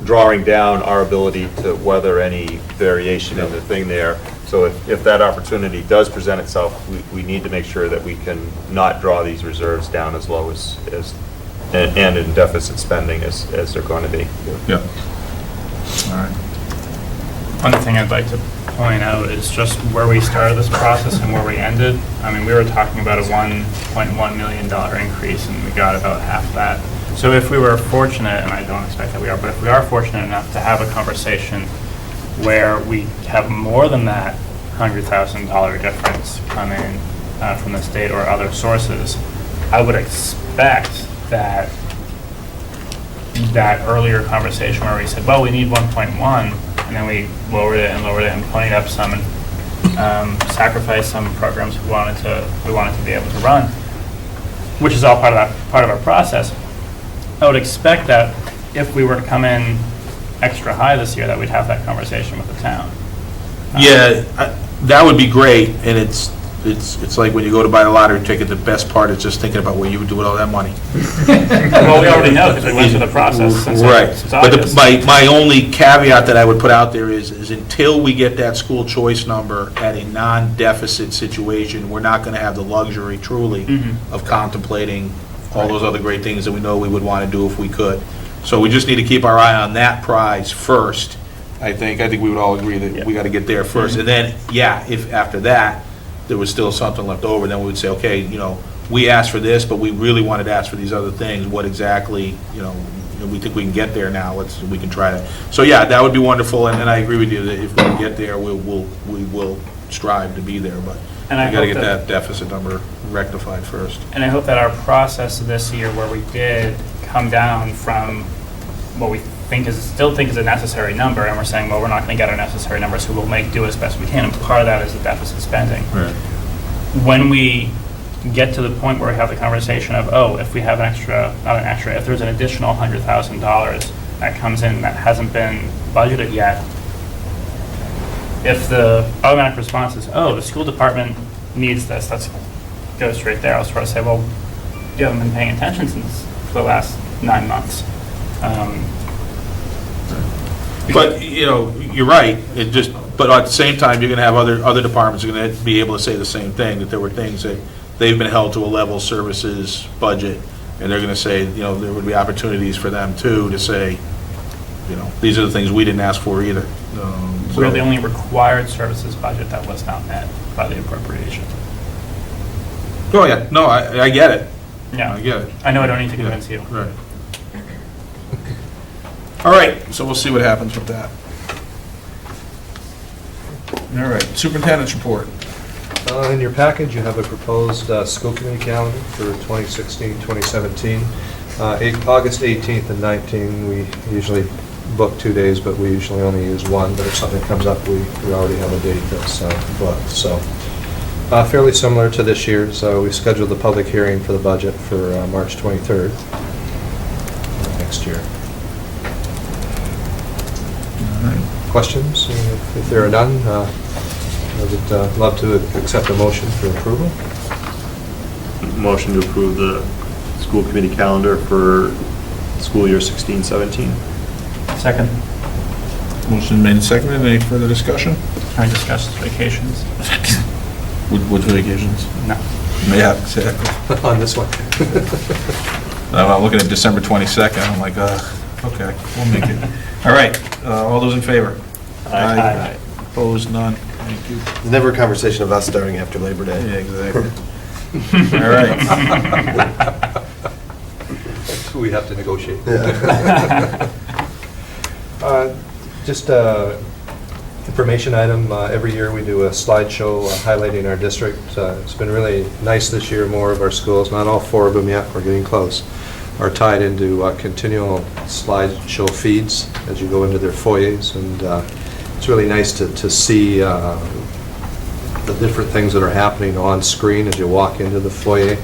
drawing down our ability to weather any variation in the thing there. So if that opportunity does present itself, we need to make sure that we can not draw these reserves down as low as and in deficit spending as they're going to be. Yeah. All right. One thing I'd like to point out is just where we started this process and where we ended. I mean, we were talking about a $1.1 million increase, and we got about half that. So if we were fortunate, and I don't expect that we are, but if we are fortunate enough to have a conversation where we have more than that $100,000 difference come in from the state or other sources, I would expect that earlier conversation where we said, well, we need 1.1, and then we lowered it and ponied up some and sacrificed some programs we wanted to be able to run, which is all part of our process. I would expect that if we were to come in extra high this year, that we'd have that conversation with the town. Yeah, that would be great, and it's like when you go to buy a lottery ticket, the best part is just thinking about what you would do with all that money. Well, we already know because we went through the process since Right, since but August. my only caveat that I would put out there is until we get that school choice number at a non-deficit situation, we're not going to have the luxury truly of contemplating all those other great things that we know we would want to do if we could. So we just need to keep our eye on that prize first. I think we would all agree that we got to get there first. And then, if after that, there was still something left over, then we would say, okay, we asked for this, but we really wanted to ask for these other things. What exactly, we think we can get there now. We can try to. So that would be wonderful. And I agree with you that if we can get there, we will strive to be there. But we got to get that deficit number rectified first. And I hope that our process this year, where we did come down from what we still think is a necessary number, and we're saying, well, we're not going to get our necessary number, so we'll do as best we can. And part of that is the deficit spending. Right. When we get to the point where we have the conversation of, if we have if there's an additional $100,000 that comes in that hasn't been budgeted yet, if the automatic response is, the school department needs this, let's go straight there. I'll sort of say, well, you haven't been paying attention for the last 9 months. But, you're right, but at the same time, you're going to have other departments are going to be able to say the same thing, that there were things that they've been held to a level services budget, and they're going to say, there would be opportunities for them too to say, these are the things we didn't ask for either. We're the only required services budget that was not met by the appropriation. Oh, yeah, no, I get it. Yeah, I get it. I know I don't need to convince you. Right. All right, so we'll see what happens with that. All right, superintendent's report. In your package, you have a proposed school committee calendar for 2016-2017. August 18th and 19th, we usually book 2 days, but we usually only use one. But if something comes up, we already have a date that's booked. So fairly similar to this year. So we scheduled the public hearing for the budget for March 23rd next year. Questions? If there are none, I would love to accept a motion for approval. Motion to approve the school committee calendar for school year 16-17. Second. Motion made and seconded. Any further discussion? Can I discuss vacations? Which vacations? No. Yeah, exactly. On this one. I'm looking at December 22nd. I'm like, okay, we'll make it. All right, all those in favor? Aye. Opposed, none. Thank you. There's never a conversation of us starting after Labor Day. Yeah, exactly. All right. We have to negotiate. Yeah. Just information item, every year we do a slideshow highlighting our district. It's been really nice this year. More of our schools, not all 4 of them yet, we're getting close, are tied into continual slideshow feeds as you go into their foyers, and it's really nice to see the different things that are happening on screen as you walk into the foyer.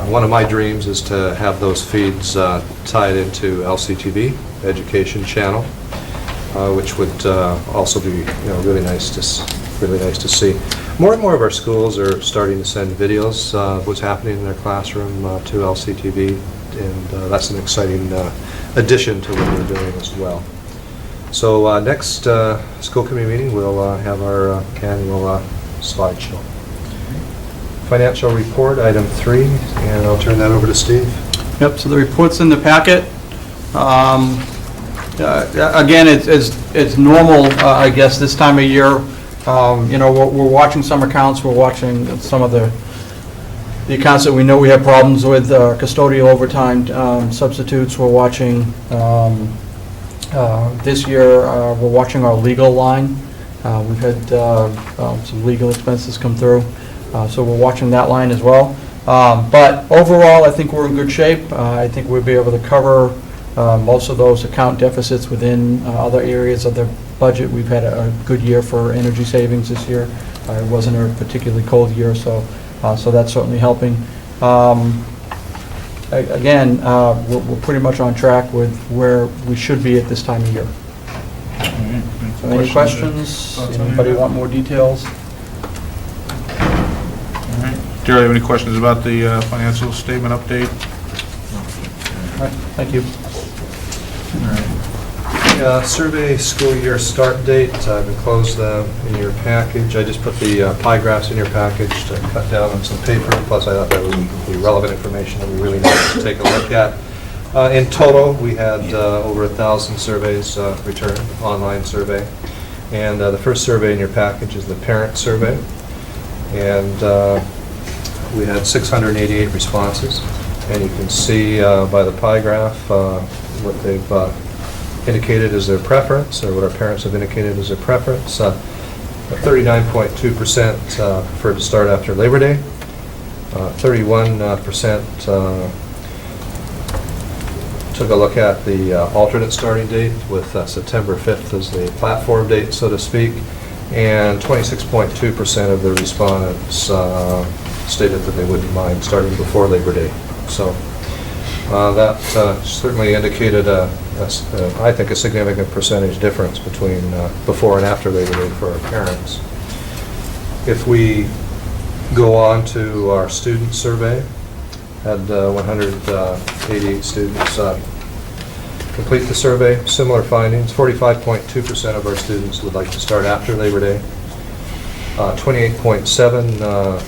One of my dreams is to have those feeds tied into LCTV, Education Channel, which would also be really nice to see. More and more of our schools are starting to send videos of what's happening in their classroom to LCTV, and that's an exciting addition to what we're doing as well. So next school committee meeting, we'll have our annual slideshow. Financial report, item 3, and I'll turn that over to Steve. Yep, so the report's in the packet. Again, it's normal, I guess, this time of year We're watching some accounts, we're watching some of the accounts that we know we have problems with, custodial overtime substitutes, we're watching, this year, we're watching our legal line. We've had some legal expenses come through, so we're watching that line as well. But overall, I think we're in good shape. I think we'll be able to cover most of those account deficits within other areas of the budget. We've had a good year for energy savings this year. It wasn't a particularly cold year, so that's certainly helping. Again, we're pretty much on track with where we should be at this time of year. So any questions? Anybody want more details? All right. Jerry, have any questions about the financial statement update? All right, thank you. All right. Survey school year start date have enclosed in your package. I just put the pie graphs in your package to cut down on some paper, plus I thought that would be relevant information that we really need to take a look at. In total, we had over 1,000 surveys returned, online survey. And the first survey in your package is the parent survey. And we had 688 responses. And you can see by the pie graph what they've indicated as their preference, or what our parents have indicated as their preference. 39.2% preferred to start after Labor Day. 31% took a look at the alternate starting date with September 5th as the platform date, so to speak. And 26.2% of the respondents stated that they wouldn't mind starting before Labor Day. So that certainly indicated, I think, a significant percentage difference between before and after Labor Day for our parents. If we go on to our student survey, had 188 students complete the survey. Similar findings, 45.2% of our students would like to start after Labor Day. 28.7%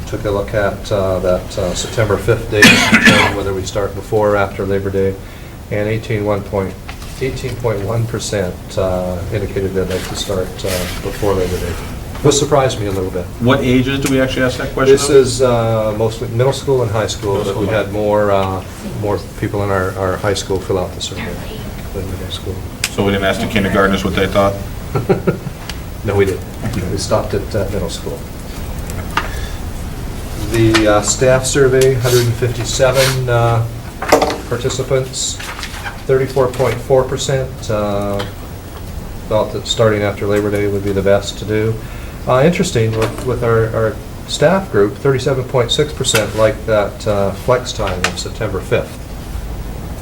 took a look at that September 5th date, determine whether we start before or after Labor Day, and 18.1% indicated they'd like to start before Labor Day. This surprised me a little bit. What ages do we actually ask that question This of? is mostly middle school and high school, but we had more people in our high school fill out the survey than middle school. So we didn't ask the kindergartners what they thought? No, we didn't. We stopped at middle school. The staff survey, 157 participants, 34.4% felt that starting after Labor Day would be the best to do. Interesting, with our staff group, 37.6% liked that flex time of September 5th.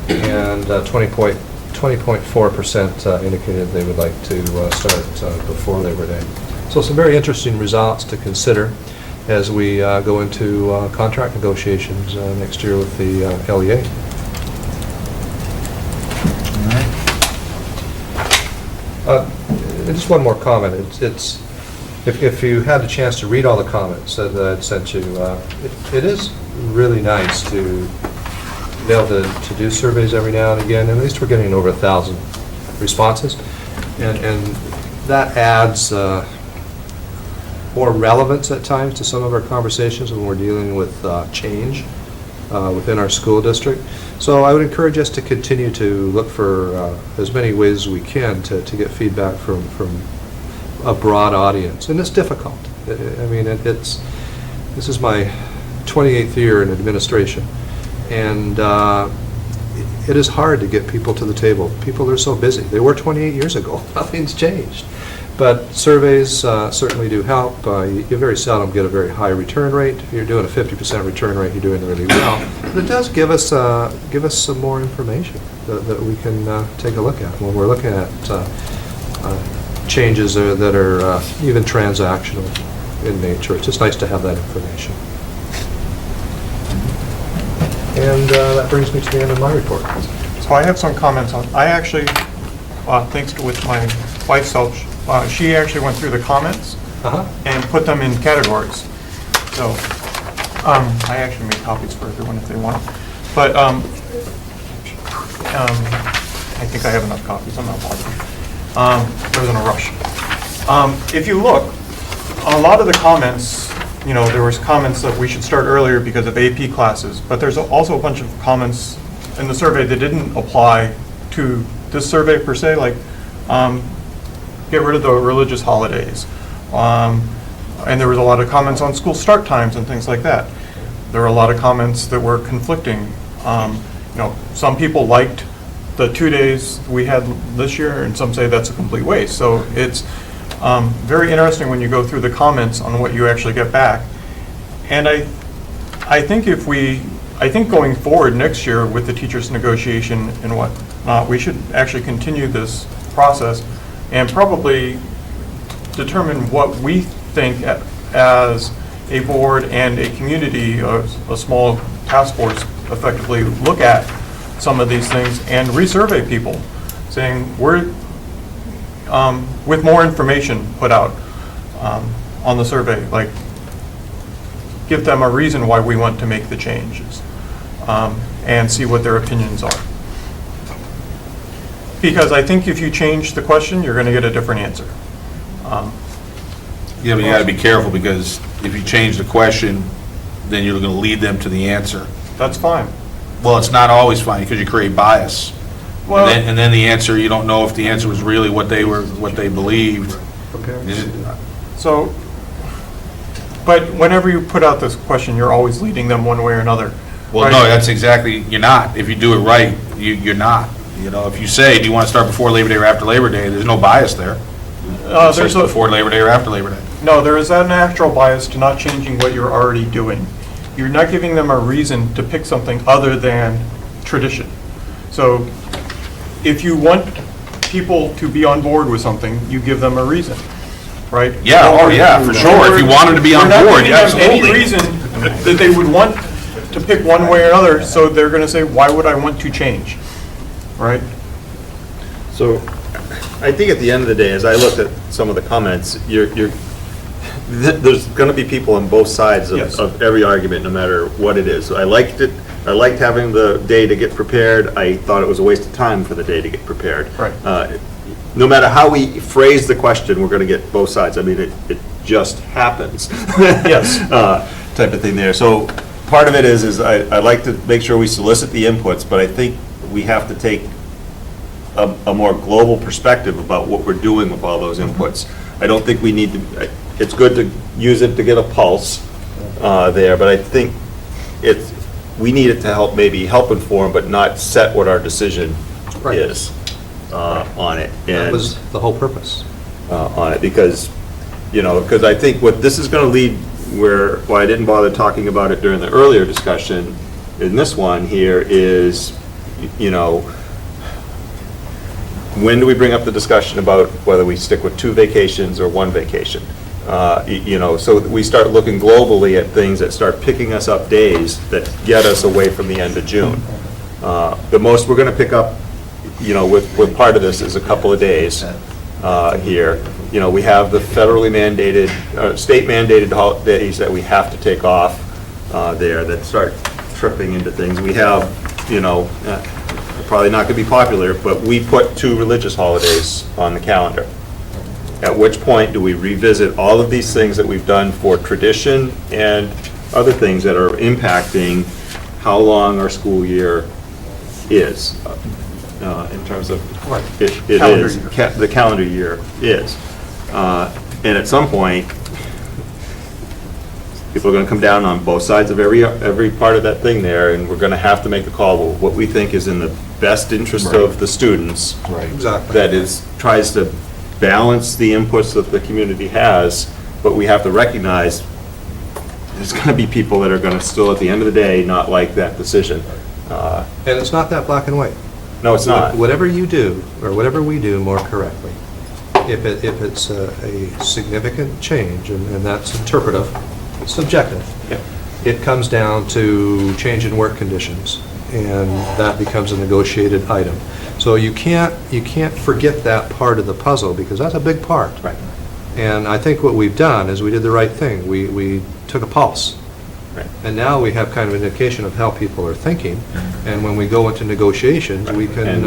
And 20.4% indicated they would like to start before Labor Day. So some very interesting results to consider as we go into contract negotiations next year with the LEA. Just one more comment. It's if you had a chance to read all the comments that I'd sent you, it is really nice to be able to do surveys every now and again. At least we're getting over 1,000 responses, and that adds more relevance at times to some of our conversations when we're dealing with change within our school district. So I would encourage us to continue to look for as many ways as we can to get feedback from a broad audience. And it's difficult. I mean, this is my 28th year in administration, and it is hard to get people to the table. People are so busy. They were 28 years ago. Nothing's changed. But surveys certainly do help. You very seldom get a very high return rate. If you're doing a 50% return rate, you're doing really well. But it does give us some more information that we can take a look at when we're looking at changes that are even transactional in nature. It's just nice to have that information. And that brings me to the end of my report. So I have some comments on, I actually, thanks to with my wife's help, she actually went through the comments and put them in categories. So I actually made copies for everyone if they want. But I think I have enough copies. I'm not bothered. I was in a rush. If you look, a lot of the comments, you know, there was comments that we should start earlier because of AP classes, but there's also a bunch of comments in the survey that didn't apply to this survey per se, like get rid of the religious holidays. And there was a lot of comments on school start times and things like that. There were a lot of comments that were conflicting. You know, some people liked the 2 days we had this year, and some say that's a complete waste. So it's very interesting when you go through the comments on what you actually get back. And I think I think going forward next year with the teachers' negotiation and whatnot, we should actually continue this process and probably determine what we think as a board and a community, a small task force, effectively look at some of these things and resurvey people, saying we're with more information put out on the survey, like give them a reason why we want to make the changes, and see what their opinions are. Because I think if you change the question, you're going to get a different answer. Yeah, but you got to be careful, because if you change the question, then you're going to lead them to the answer. That's fine. Well, it's not always fine, because you create bias. Well, And then the answer, you don't know if the answer was really what they believed. So, but whenever you put out this question, you're always leading them one way or another. Well, right? no, that's exactly, you're not. If you do it right, you're not. You know, if you say, do you want to start before Labor Day or after Labor Day, there's no bias there. It says before Labor Day or after Labor Day. No, there is that natural bias to not changing what you're already doing. You're not giving them a reason to pick something other than tradition. So if you want people to be on board with something, you give them a reason, right? Yeah, oh yeah, for sure. If you wanted to be on board, We're not absolutely. giving them any reason that they would want to pick one way or another, so they're going to say, why would I want to change, right? So I think at the end of the day, as I looked at some of the comments, there's going to be people on both sides of every argument, no matter what it is. So I liked it. I liked having the day to get prepared. I thought it was a waste of time for the day to get prepared. Right. No matter how we phrase the question, we're going to get both sides. I mean, it just happens. Yes. Type of thing there. So part of it is I like to make sure we solicit the inputs, but I think we have to take a more global perspective about what we're doing with all those inputs. I don't think we need to, it's good to use it to get a pulse there, but I think we need it to maybe help inform, but not set what our decision is on it. And That was the whole purpose. on it, because I think what this is going to lead why I didn't bother talking about it during the earlier discussion in this one here is, when do we bring up the discussion about whether we stick with 2 vacations or 1 vacation? So we start looking globally at things that start picking us up days that get us away from the end of June. The most we're going to pick up, with part of this is a couple of days here. We have the federally mandated, state mandated holidays that we have to take off there that start tripping into things. We have, probably not going to be popular, but we put 2 religious holidays on the calendar. At which point do we revisit all of these things that we've done for tradition and other things that are impacting how long our school year is in terms of it Calendar is year. the calendar year is. And at some point, people are going to come down on both sides of every part of that thing there, and we're going to have to make a call what we think is in the best interest of the students. Right. Exactly. That tries to balance the inputs that the community has, but we have to recognize there's going to be people that are going to still, at the end of the day, not like that decision. And it's not that black and white. No, it's not. Whatever you do, or whatever we do more correctly, if it's a significant change, and that's interpretive, subjective, it comes down to change in work conditions, and that becomes a negotiated item. So you can't forget that part of the puzzle, because that's a big part. Right. And I think what we've done is we did the right thing. We took a pulse, And now we have kind of an indication of how people are thinking, and when we go into negotiations, we can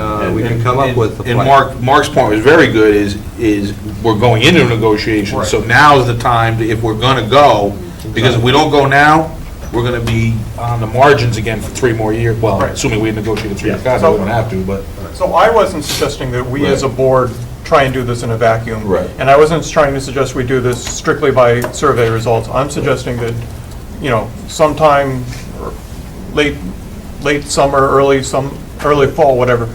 come up with a And plan. Mark's point was very good, is we're going into negotiations, so now's the time, if we're gonna go, because if we don't go now, we're gonna be on the margins again for 3 more years, well, Right. assuming we negotiate a 3-year contract, we don't have to, but. So I wasn't suggesting that we as a board try and do this in a vacuum. Right. And I wasn't trying to suggest we do this strictly by survey results. I'm suggesting that, sometime late summer, early fall, whatever,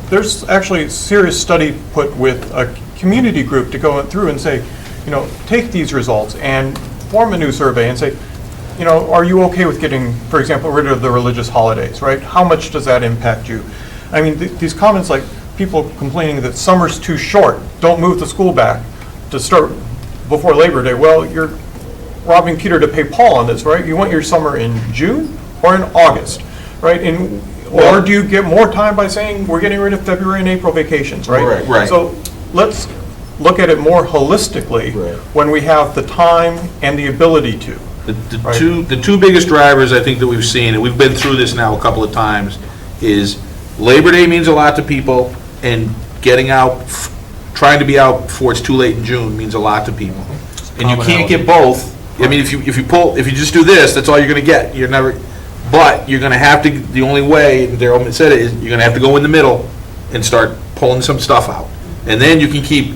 there's actually a serious study put with a community group to go through and say, take these results and form a new survey and say, are you okay with getting, for example, rid of the religious holidays, right? How much does that impact you? I mean, these comments like people complaining that summer's too short, don't move the school back to start before Labor Day. Well, you're robbing Peter to pay Paul on this, right? You want your summer in June or in August, right? Or do you get more time by saying we're getting rid of February and April vacations, right? Right. So let's look at it more holistically when we have the time and the ability to. The two biggest drivers I think that we've seen, and we've been through this now a couple of times, is Labor Day means a lot to people, and getting out, trying to be out before it's too late in June means a lot to people. And you can't get both. I mean, if you just do this, that's all you're gonna get. But you're gonna have to, the only way, and Darryl said it, is you're gonna have to go in the middle and start pulling some stuff out. And then you can keep,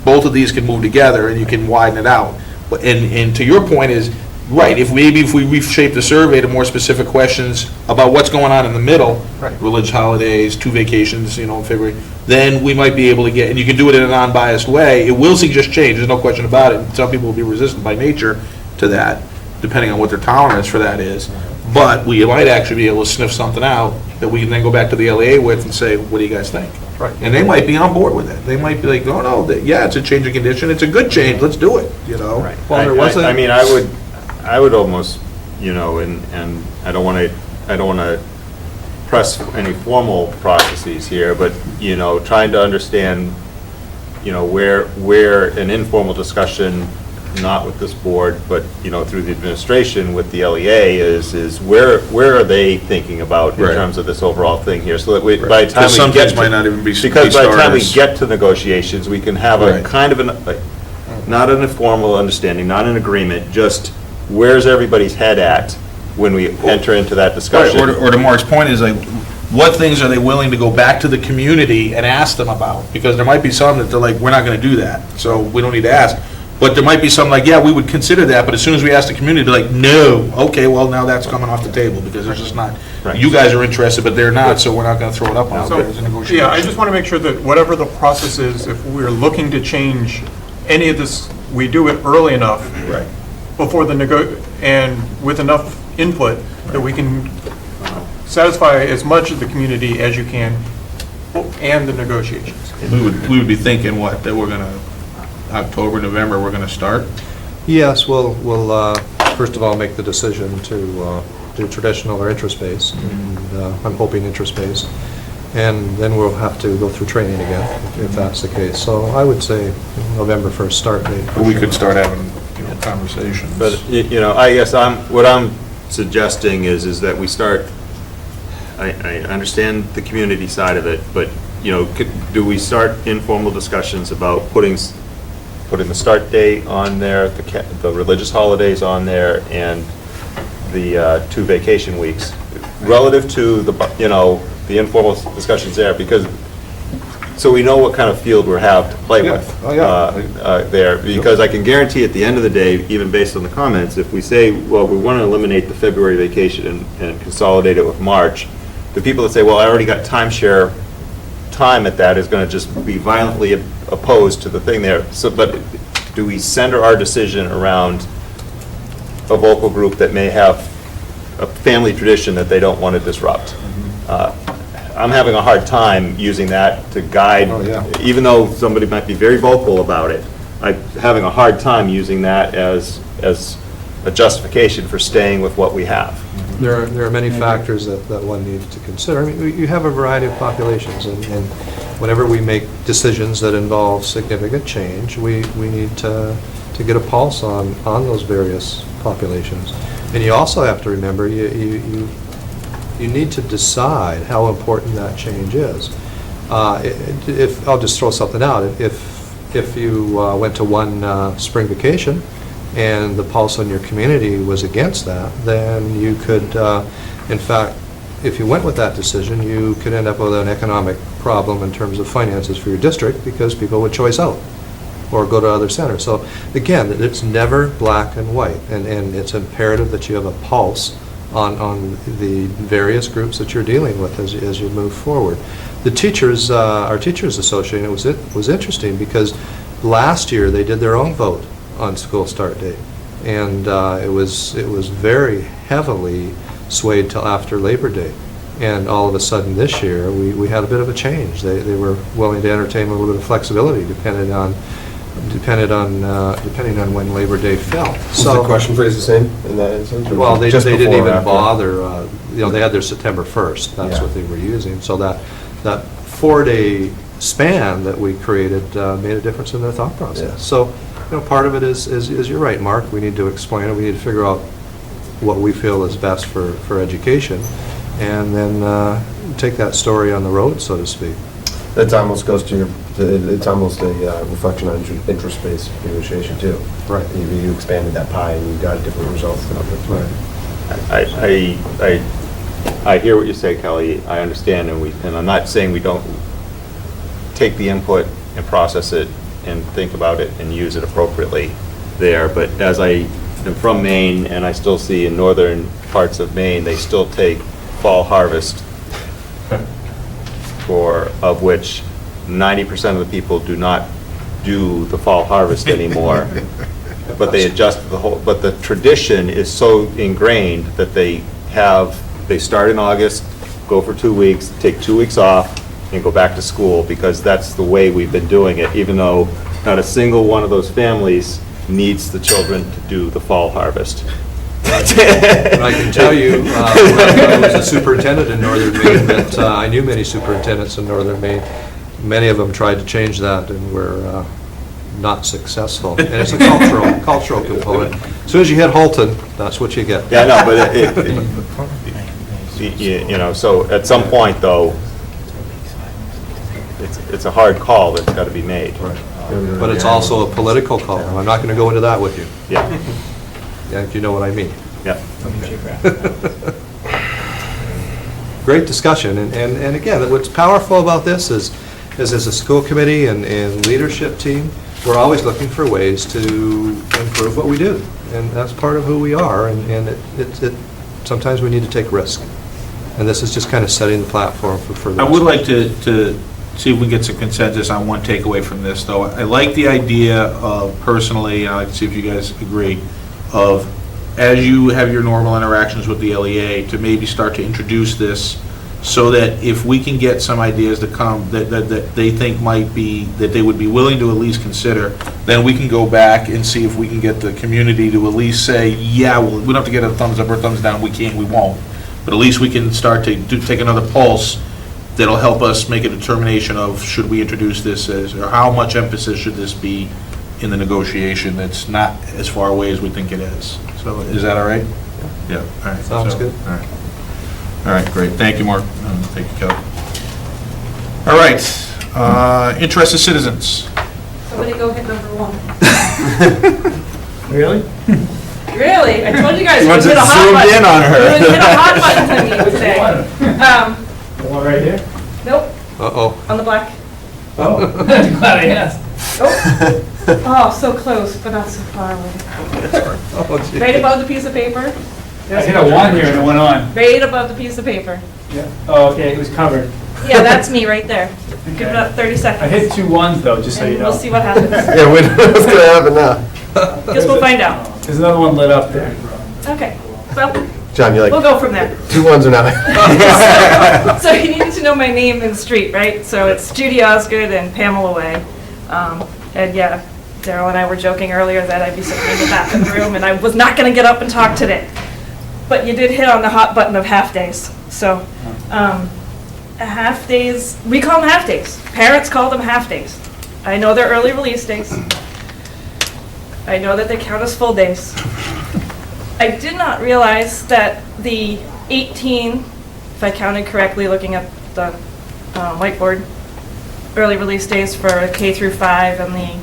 both of these can move together and you can widen it out. And to your point is, right, if we reshape the survey to more specific questions about what's going on in the middle, religious holidays, 2 vacations, in February, then we might be able to get, and you can do it in a non-biased way. It will suggest change, there's no question about it. Some people will be resistant by nature to that, depending on what their tolerance for that is. But we might actually be able to sniff something out that we can then go back to the LEA with and say, what do you guys think? Right. And they might be on board with it. They might be like, oh, no, yeah, it's a change of condition, it's a good change, let's do it, Right. Well, there was I mean, I would almost, and I don't want to press any formal processes here, but, trying to understand, where an informal discussion, not with this board, but, through the administration with the LEA is where are they thinking about in terms of this overall thing here? So that by the time we get to, might not even be because by the time we starters. get to negotiations, we can have a kind of not an informal understanding, not an agreement, just where's everybody's head at when we enter into that discussion? Right, or to Mark's point is like, what things are they willing to go back to the community and ask them about? Because there might be some that they're like, we're not gonna do that, so we don't need to ask. But there might be some like, yeah, we would consider that, but as soon as we ask the community, they're like, no, okay, well, now that's coming off the table, because there's just not, you guys are interested, but they're not, so we're not gonna throw it up on them. There's a negotiation. Yeah, I just want to make sure that whatever the process is, if we're looking to change any of this, we do it early enough. Before and with enough input that we can satisfy as much of the community as you can and the negotiations. We would be thinking what, that we're gonna, October, November, we're gonna start? Yes, we'll first of all make the decision to do traditional or interest-based, and I'm hoping interest-based. And then we'll have to go through training again, if that's the case. So I would say November 1st start date. We could start having, conversations. But, I guess what I'm suggesting is that we start, I understand the community side of it, but, do we start informal discussions about putting the start date on there, the religious holidays on there, and the 2 vacation weeks, relative to the informal discussions there, because, so we know what kind of field we have to play with there, because I can guarantee at the end of the day, even based on the comments, if we say, well, we want to eliminate the February vacation and consolidate it with March, the people that say, well, I already got timeshare time at that is going to just be violently opposed to the thing there. So, but do we center our decision around a vocal group that may have a family tradition that they don't want to disrupt? I'm having a hard time using that to guide, even though somebody might be very vocal about it. I'm having a hard time using that as a justification for staying with what we have. There are many factors that one needs to consider. I mean, you have a variety of populations, and whenever we make decisions that involve significant change, we need to get a pulse on those various populations. And you also have to remember, you need to decide how important that change is. If, I'll just throw something out, if you went to one spring vacation and the pulse on your community was against that, then you could, in fact, if you went with that decision, you could end up with an economic problem in terms of finances for your district because people would choice out or go to other centers. So again, it's never black and white, and it's imperative that you have a pulse on the various groups that you're dealing with as you move forward. The teachers, our Teachers Association, it was interesting because last year they did their own vote on school start date, and it was very heavily swayed till after Labor Day. And all of a sudden this year, we had a bit of a change. They were willing to entertain a little bit of flexibility depending on when Labor Day fell. Was the question phrased the same in that instance? Well, they Just didn't before or even after? bother, they had their September 1st, that's Yeah. what they were using. So that 4-day span that we created made a difference in their thought process. Yeah. So, part of it is you're right, Mark, we need to explain it, we need to figure out what we feel is best for education, and then take that story on the road, so to speak. That almost goes to your, it's almost a reflection on interest-based negotiation too. Right. You expanded that pie and you got different results. Right. I hear what you say, Kelly. I understand, and I'm not saying we don't take the input and process it and think about it and use it appropriately there. But as I am from Maine, and I still see in northern parts of Maine, they still take fall harvest, of which 90% of the people do not do the fall harvest anymore. But they adjust but the tradition is so ingrained that they start in August, go for 2 weeks, take 2 weeks off, and go back to school, because that's the way we've been doing it, even though not a single one of those families needs the children to do the fall harvest. But I can tell you, when I was a superintendent in northern Maine, that I knew many superintendents in northern Maine. Many of them tried to change that and were not successful. And it's a cultural component. As soon as you hit Holton, that's what you get. Yeah, no, but so at some point, though, it's a hard call that's got to be made. Right. But it's also a political call. I'm not going to go into that with you. Yeah. Yeah, if you know what I mean. Yeah. Great discussion, and again, what's powerful about this is as a school committee and leadership team, we're always looking for ways to improve what we do, and that's part of who we are, and it sometimes we need to take risk, and this is just kind of setting the platform for further. I would like to see if we can get some consensus on one takeaway from this, though. I like the idea of, personally, and I'd like to see if you guys agree, of as you have your normal interactions with the LEA, to maybe start to introduce this so that if we can get some ideas to come that they think might be, that they would be willing to at least consider, then we can go back and see if we can get the community to at least say, yeah, well, we don't have to get a thumbs up or thumbs down, we won't. But at least we can start to take another pulse that'll help us make a determination of should we introduce this as, or how much emphasis should this be in the negotiation that's not as far away as we think it is. So is that all right? Yeah. All right. Sounds good. All right. All right, great. Thank you, Mark. Thank you, Kelly. All right. Interested citizens. Somebody go hit number 1. Really? Really? I told you guys. She wants hit it a hot zoomed button. in on her. You would hit a hot button to me today. The one right here? Nope, Uh-oh. on the black. Oh, glad I asked. Oh, so close, but not so far away. Oh, gee. Right above the piece of paper. I hit a 1 here and it went on. Right above the piece of paper. Yeah. Oh, okay, it was covered. Yeah, that's me right there. Give it about 30 seconds. I hit 2 1s though, just so And you know. we'll see what happens. Yeah, we know what's going to happen now. Guess we'll find out. There's another one lit up there. Okay, well, John, you're we'll like, go from there. 2 1s are now. So you needed to know my name and street, right? So it's Judy Osgood and Pamela Way. And yeah, Daryl and I were joking earlier that I'd be sitting in the back of the room and I was not going to get up and talk today. But you did hit on the hot button of half-days. So half-days, we call them half-days. Parents call them half-days. I know they're early release days. I know that they count as full days. I did not realize that the 18, if I counted correctly, looking at the whiteboard, early release days for K through 5 and the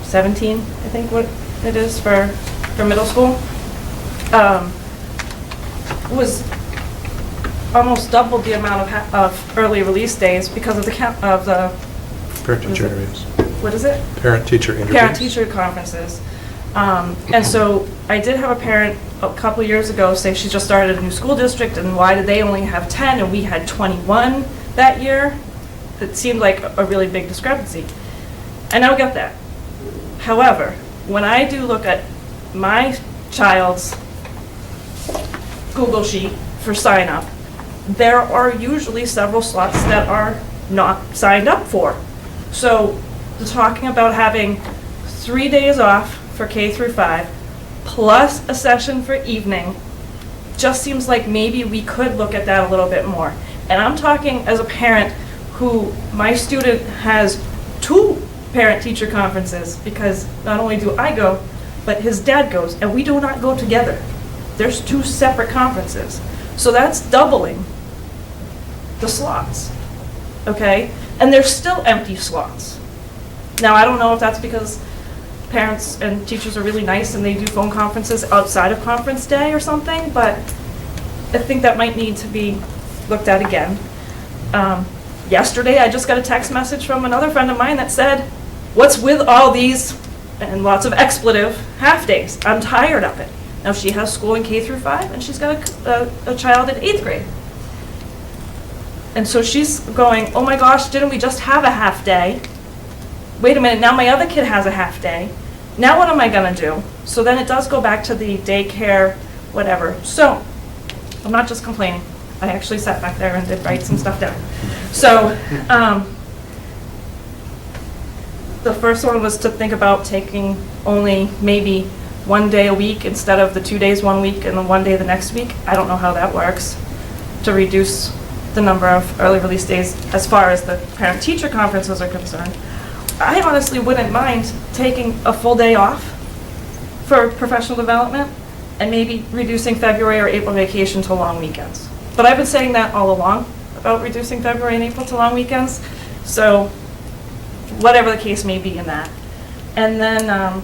17, I think what it is for middle school, was almost double the amount of early release days because of the count of the Parent-teacher interviews. what is it? Parent-teacher interviews. Parent-teacher conferences. And so I did have a parent a couple years ago say she just started a new school district and why did they only have 10 and we had 21 that year? It seemed like a really big discrepancy. And I get that. However, when I do look at my child's Google Sheet for sign up, there are usually several slots that are not signed up for. So talking about having 3 days off for K through 5 plus a session for evening just seems like maybe we could look at that a little bit more. And I'm talking as a parent who my student has 2 parent-teacher conferences because not only do I go, but his dad goes, and we do not go together. There's 2 separate conferences. So that's doubling the slots, okay? And there's still empty slots. Now, I don't know if that's because parents and teachers are really nice and they do phone conferences outside of conference day or something, but I think that might need to be looked at again. Yesterday, I just got a text message from another friend of mine that said, "What's with all these," and lots of expletive, half days? I'm tired of it. Now, she has school in K through 5, and she's got a child in 8th grade. And so she's going, "Oh my gosh, didn't we just have a half day? Wait a minute, now my other kid has a half day. Now what am I gonna do?" So then it does go back to the daycare, whatever. So, I'm not just complaining. I actually sat back there and did write some stuff down. So, the first one was to think about taking only maybe 1 day a week instead of the 2 days 1 week and then 1 day the next week. I don't know how that works, to reduce the number of early release days as far as the parent-teacher conferences are concerned. I honestly wouldn't mind taking a full day off for professional development and maybe reducing February or April vacation to long weekends. But I've been saying that all along about reducing February and April to long weekends. So whatever the case may be in that. And then there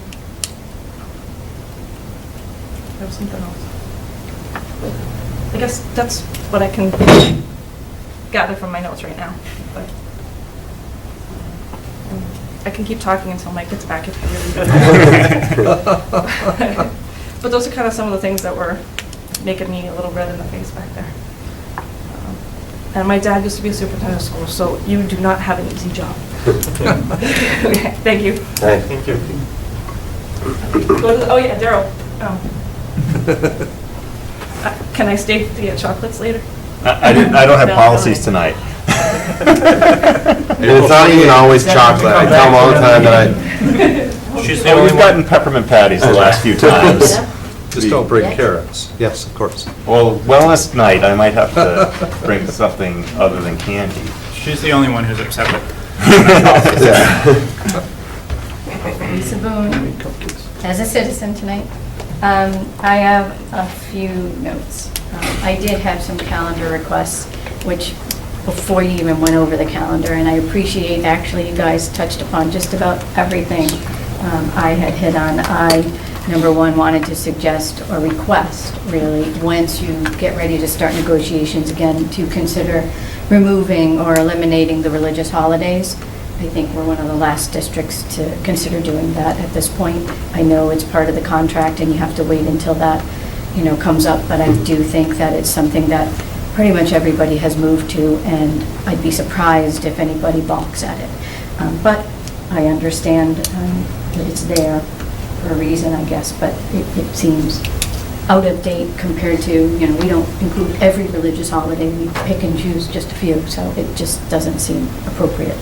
was something else. I guess that's what I can gather from my notes right now. But I can keep talking until Mike gets back if he really does. But those are kind of some of the things that were making me a little red in the face back there. And my dad used to be a superintendent of school, so you do not have an easy job. Okay, thank you. Hey. Thank you. Oh yeah, Daryl. Can I stay to get chocolates later? I don't have policies tonight. And it's not even always chocolate. I tell them all the time that We've gotten peppermint patties the last few times. Just don't bring carrots. Yes, of course. Well, wellness night, I might have to bring something other than candy. She's the only one who's upset with Lisa Boone, as a citizen tonight, I have a few notes. I did have some calendar requests, which before you even went over the calendar, and I appreciate actually you guys touched upon just about everything I had hit on. Number one, wanted to suggest or request, really, once you get ready to start negotiations again, to consider removing or eliminating the religious holidays. I think we're one of the last districts to consider doing that at this point. I know it's part of the contract and you have to wait until that, comes up, but I do think that it's something that pretty much everybody has moved to, and I'd be surprised if anybody balks at it. But I understand that it's there for a reason, I guess, but it seems out of date compared to, we don't include every religious holiday, we pick and choose just a few, so it just doesn't seem appropriate.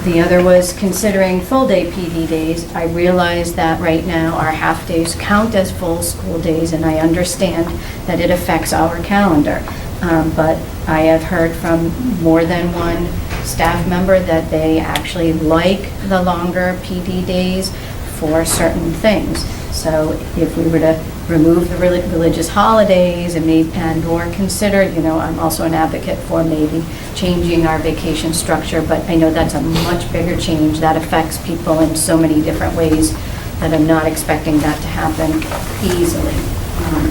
The other was considering full-day PD days. I realize that right now our half-days count as full school days, and I understand that it affects our calendar. But I have heard from more than one staff member that they actually like the longer PD days for certain things. So if we were to remove the religious holidays and/or consider, I'm also an advocate for maybe changing our vacation structure, but I know that's a much bigger change that affects people in so many different ways that I'm not expecting that to happen easily.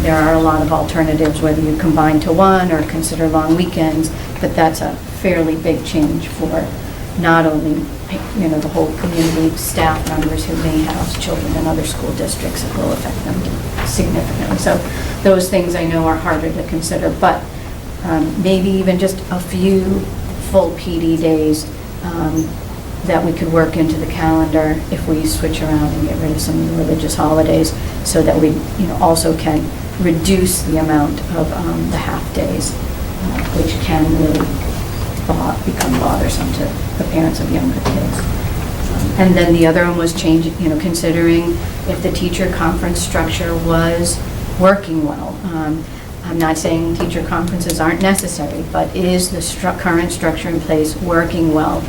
There are a lot of alternatives, whether you combine to one or consider long weekends, but that's a fairly big change for not only, the whole community, staff members who may have children in other school districts. It will affect them significantly. So those things I know are harder to consider, but maybe even just a few full PD days that we could work into the calendar if we switch around and get rid of some of the religious holidays, so that we also can reduce the amount of the half-days, which can really become bothersome to the parents of younger kids. And then the other one was considering if the teacher conference structure was working well. I'm not saying teacher conferences aren't necessary, but is the current structure in place working well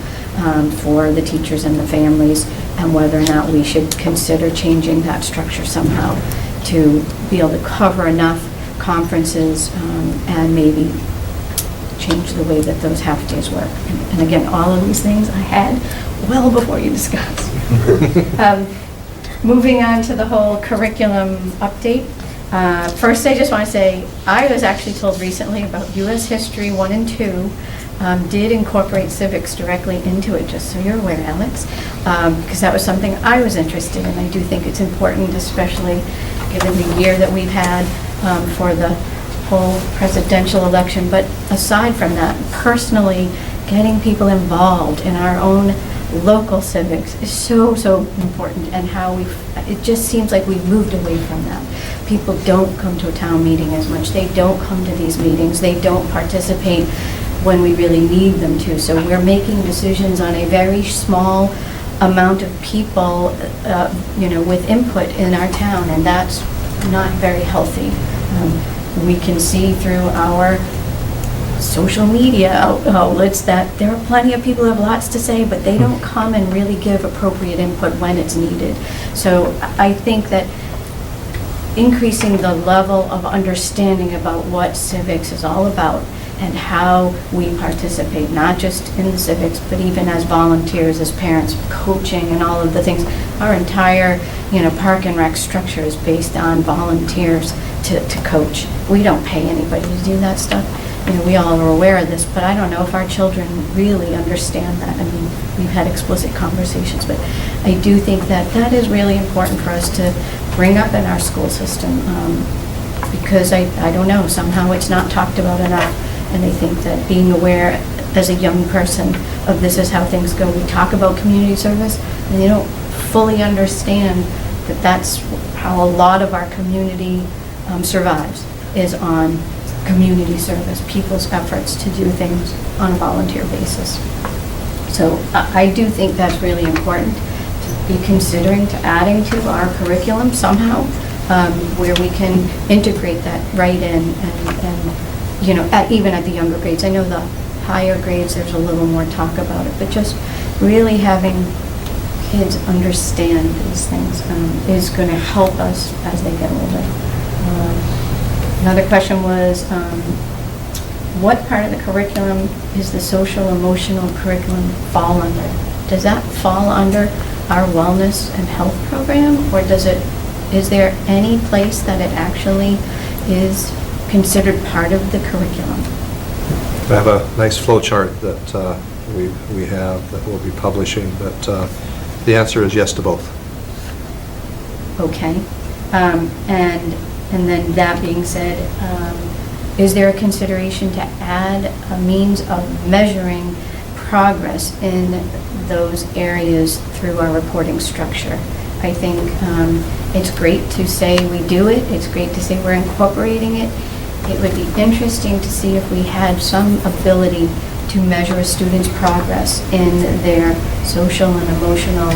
for the teachers and the families, and whether or not we should consider changing that structure somehow to be able to cover enough conferences and maybe change the way that those half-days work. And again, all of these things I had well before you discussed. Moving on to the whole curriculum update. First, I just want to say, I was actually told recently about U.S. History 1 and 2 did incorporate civics directly into it, just so you're aware, Alex, because that was something I was interested in. I do think it's important, especially given the year that we've had for the whole presidential election. But aside from that, personally, getting people involved in our own local civics is so important, and how it just seems like we've moved away from that. People don't come to a town meeting as much. They don't come to these meetings. They don't participate when we really need them to. So we're making decisions on a very small amount of people, with input in our town, and that's not very healthy. We can see through our social media outlets that there are plenty of people who have lots to say, but they don't come and really give appropriate input when it's needed. So I think that increasing the level of understanding about what civics is all about and how we participate, not just in the civics, but even as volunteers, as parents, coaching and all of the things. Our entire, park and rec structure is based on volunteers to coach. We don't pay anybody to do that stuff. We all are aware of this, but I don't know if our children really understand that. I mean, we've had explicit conversations, but I do think that that is really important for us to bring up in our school system, because I don't know, somehow it's not talked about enough, and I think that being aware as a young person of this is how things go. We talk about community service, and they don't fully understand that that's how a lot of our community survives, is on community service, people's efforts to do things on a volunteer basis. So I do think that's really important to be considering to adding to our curriculum somehow, where we can integrate that right in, and even at the younger grades. I know the higher grades, there's a little more talk about it, but just really having kids understand these things is going to help us as they get older. Another question was, what part of the curriculum is the social emotional curriculum fall under? Does that fall under our wellness and health program, or is there any place that it actually is considered part of the curriculum? I have a nice flow chart that we have that we'll be publishing, but the answer is yes to both. Okay. And then that being said, is there a consideration to add a means of measuring progress in those areas through our reporting structure? I think it's great to say we do it. It's great to say we're incorporating it. It would be interesting to see if we had some ability to measure a student's progress in their social and emotional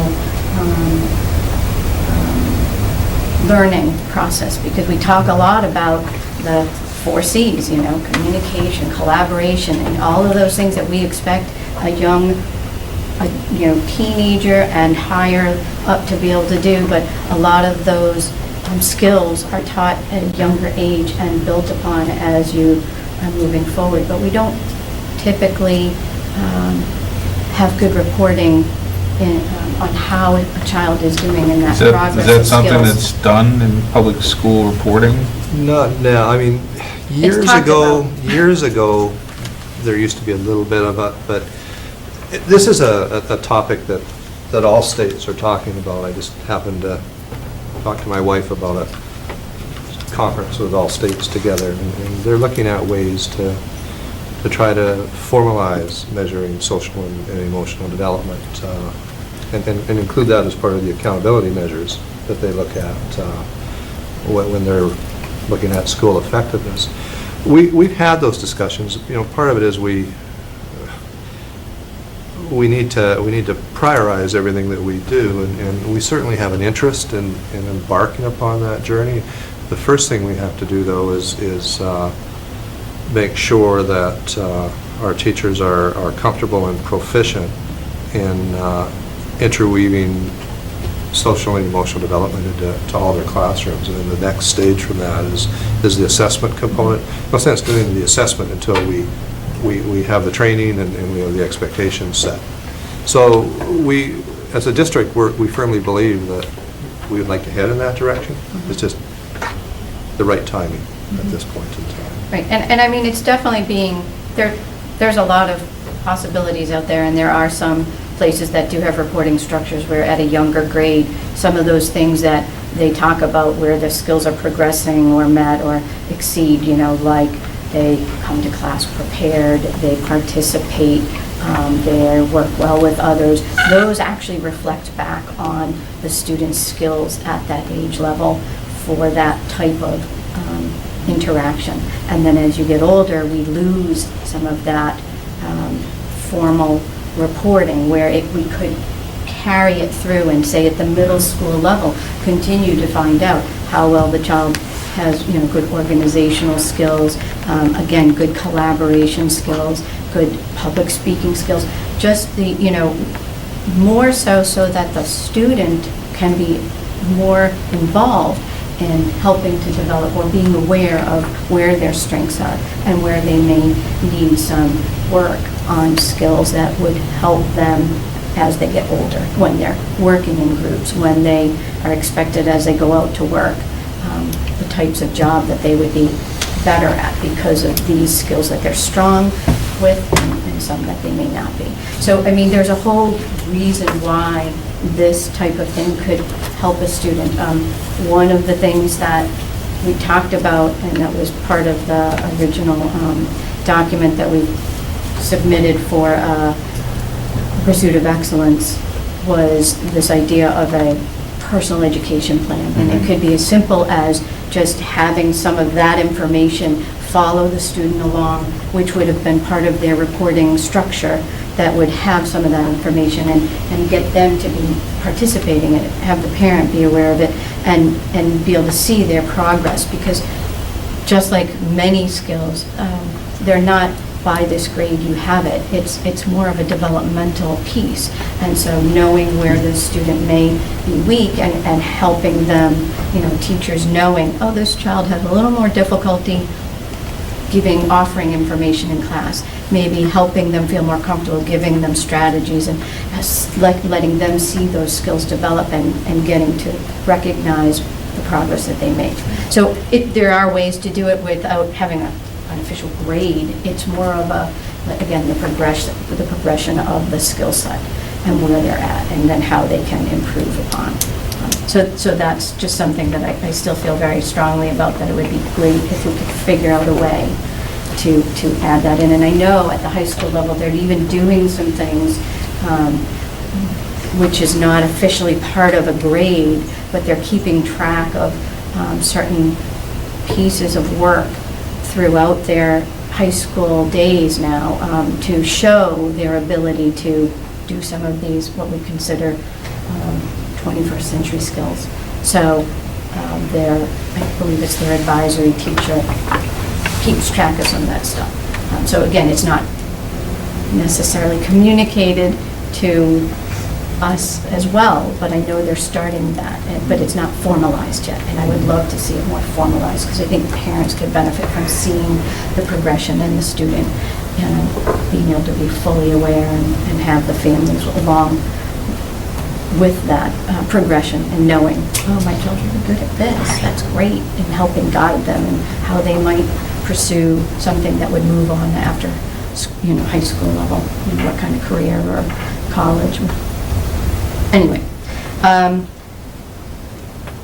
learning process, because we talk a lot about the 4 C's, communication, collaboration, and all of those things that we expect a young, teenager and higher up to be able to do, but a lot of those skills are taught at a younger age and built upon as you are moving forward. But we don't typically have good reporting on how a child is doing in that progress Is that of something skills. that's done in public school reporting? Not now, I mean, years talked ago, there used to be a little bit of it, but this is a topic that all states are talking about. I just happened to talk to my wife about a conference with all states together, and they're looking at ways to try to formalize measuring social and emotional development, and include that as part of the accountability measures that they look at when they're looking at school effectiveness. We've had those discussions. Part of it is we need to prioritize everything that we do, and we certainly have an interest in embarking upon that journey. The first thing we have to do, though, is make sure that our teachers are comfortable and proficient in interweaving social and emotional development into all their classrooms. And then the next stage from that is the assessment component. No sense doing the assessment until we have the training and we have the expectations set. So we, as a district, we firmly believe that we would like to head in that direction. It's just the right timing at this point in time. Right, and I mean, it's definitely there's a lot of possibilities out there, and there are some places that do have reporting structures where at a younger grade, some of those things that they talk about where their skills are progressing or met or exceed, like they come to class prepared, they participate, they work well with others. Those actually reflect back on the student's skills at that age level for that type of interaction. And then as you get older, we lose some of that formal reporting where we could carry it through and say at the middle school level, continue to find out how well the child has, good organizational skills, again, good collaboration skills, good public speaking skills, just the, more so that the student can be more involved in helping to develop or being aware of where their strengths are and where they may need some work on skills that would help them as they get older, when they're working in groups, when they are expected as they go out to work, the types of job that they would be better at because of these skills that they're strong with and some that they may not be. So, I mean, there's a whole reason why this type of thing could help a student. One of the things that we talked about, and that was part of the original document that we submitted for Pursuit of Excellence, was this idea of a personal education plan. And it could be as simple as just having some of that information follow the student along, which would have been part of their reporting structure, that would have some of that information and get them to be participating in it, have the parent be aware of it, and be able to see their progress. Because just like many skills, they're not by this grade you have it. It's more of a developmental piece. And so knowing where the student may be weak and helping them, teachers knowing, oh, this child has a little more difficulty offering information in class, maybe helping them feel more comfortable, giving them strategies and letting them see those skills develop and getting to recognize the progress that they make. So there are ways to do it without having an official grade. It's more of again, the progression of the skill set and where they're at, and then how they can improve upon. So that's just something that I still feel very strongly about, that it would be great if we could figure out a way to add that in. And I know at the high school level, they're even doing some things which is not officially part of a grade, but they're keeping track of certain pieces of work throughout their high school days now, to show their ability to do some of these, what we consider 21st century skills. So I believe it's their advisory teacher keeps track of some of that stuff. So again, it's not necessarily communicated to us as well, but I know they're starting that, but it's not formalized yet, and I would love to see it more formalized, because I think parents could benefit from seeing the progression in the student, being able to be fully aware and have the families along with that progression and knowing, oh, my children are good at this, that's great, and helping guide them and how they might pursue something that would move on after, high school level, what kind of career or college. Anyway,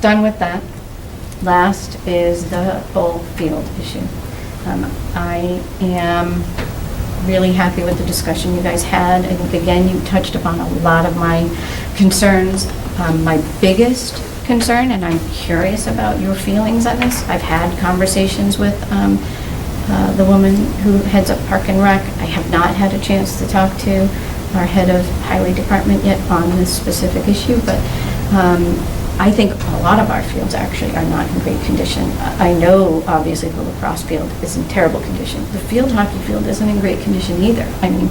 done with that. Last is the whole field issue. I am really happy with the discussion you guys had. I think, again, you touched upon a lot of my concerns. My biggest concern, and I'm curious about your feelings on this, I've had conversations with the woman who heads up Park and Rec. I have not had a chance to talk to our head of Highway Department yet on this specific issue, but I think a lot of our fields actually are not in great condition. I know, obviously, the lacrosse field is in terrible condition. The field hockey field isn't in great condition either. I mean,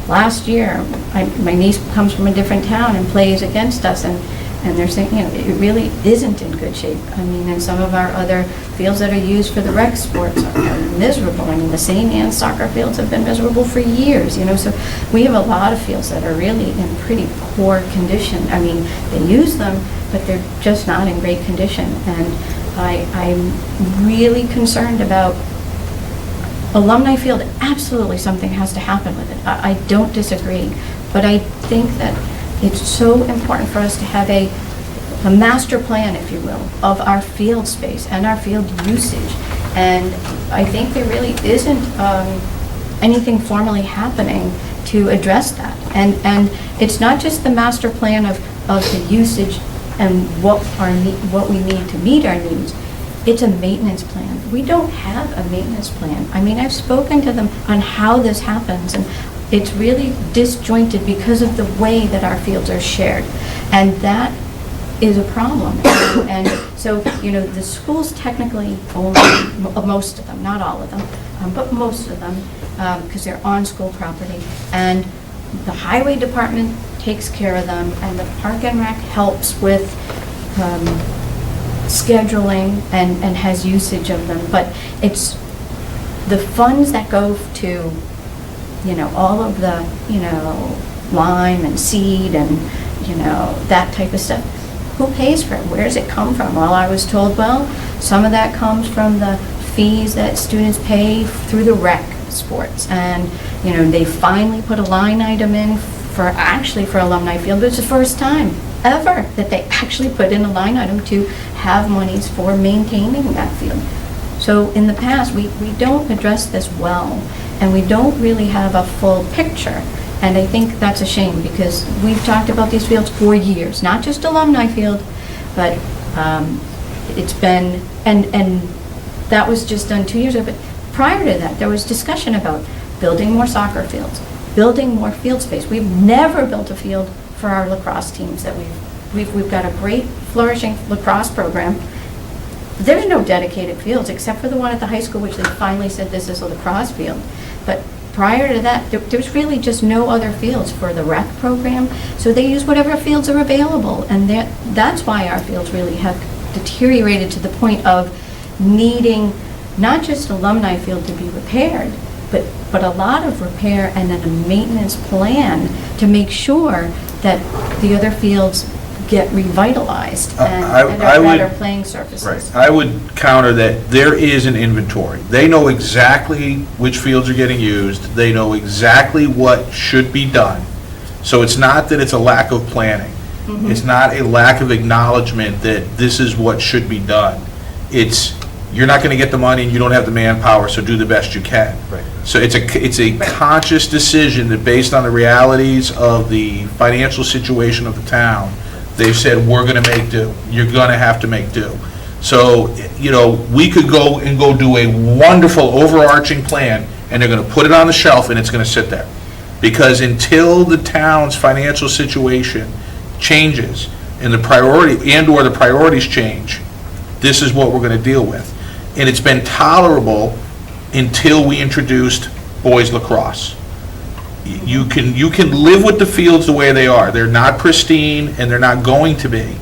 last year, my niece comes from a different town and plays against us, and they're saying, it really isn't in good shape. I mean, and some of our other fields that are used for the rec sports are miserable. I mean, the St. Anne's soccer fields have been miserable for years, so we have a lot of fields that are really in pretty poor condition. I mean, they use them, but they're just not in great condition. And I'm really concerned about Alumni Field. Absolutely something has to happen with it. I don't disagree, but I think that it's so important for us to have a master plan, if you will, of our field space and our field usage. And I think there really isn't anything formally happening to address that. And it's not just the master plan of the usage and what we need to meet our needs. It's a maintenance plan. We don't have a maintenance plan. I mean, I've spoken to them on how this happens, and it's really disjointed because of the way that our fields are shared. And that is a problem. And so, the schools technically own most of them, not all of them, but most of them, because they're on school property. And the highway department takes care of them, and the Park and Rec helps with scheduling and has usage of them. But it's the funds that go to all of the, lime and seed and, that type of stuff. Who pays for it? Where does it come from? Well, I was told, some of that comes from the fees that students pay through the rec sports. And, they finally put a line item in for Alumni Field. It's the first time ever that they actually put in a line item to have monies for maintaining that field. So in the past, we don't address this well, and we don't really have a full picture. And I think that's a shame, because we've talked about these fields for years, not just Alumni Field, but it's been, and that was just done 2 years ago. But prior to that, there was discussion about building more soccer fields, building more field space. We've never built a field for our lacrosse teams that we've got a great flourishing lacrosse program. There's no dedicated fields except for the one at the high school, which they finally said this is a lacrosse field. But prior to that, there was really just no other fields for the rec program. So they use whatever fields are available. And that's why our fields really have deteriorated to the point of needing not just Alumni Field to be repaired, but a lot of repair and then a maintenance plan to make sure that the other fields get revitalized and are better playing surfaces. Right. I would counter that there is an inventory. They know exactly which fields are getting used. They know exactly what should be done. So it's not that it's a lack of planning. Mm-hmm. It's not a lack of acknowledgement that this is what should be done. It's, you're not going to get the money and you don't have the manpower, so do the best you can. Right. So it's a conscious decision that, based on the realities of the financial situation of the town, they've said, we're going to make do. You're going to have to make do. So, we could go do a wonderful overarching plan, and they're going to put it on the shelf, and it's going to sit there. Because until the town's financial situation changes, and the priorities change, this is what we're going to deal with. And it's been tolerable until we introduced boys lacrosse. You can live with the fields the way they are. They're not pristine, and they're not going to be.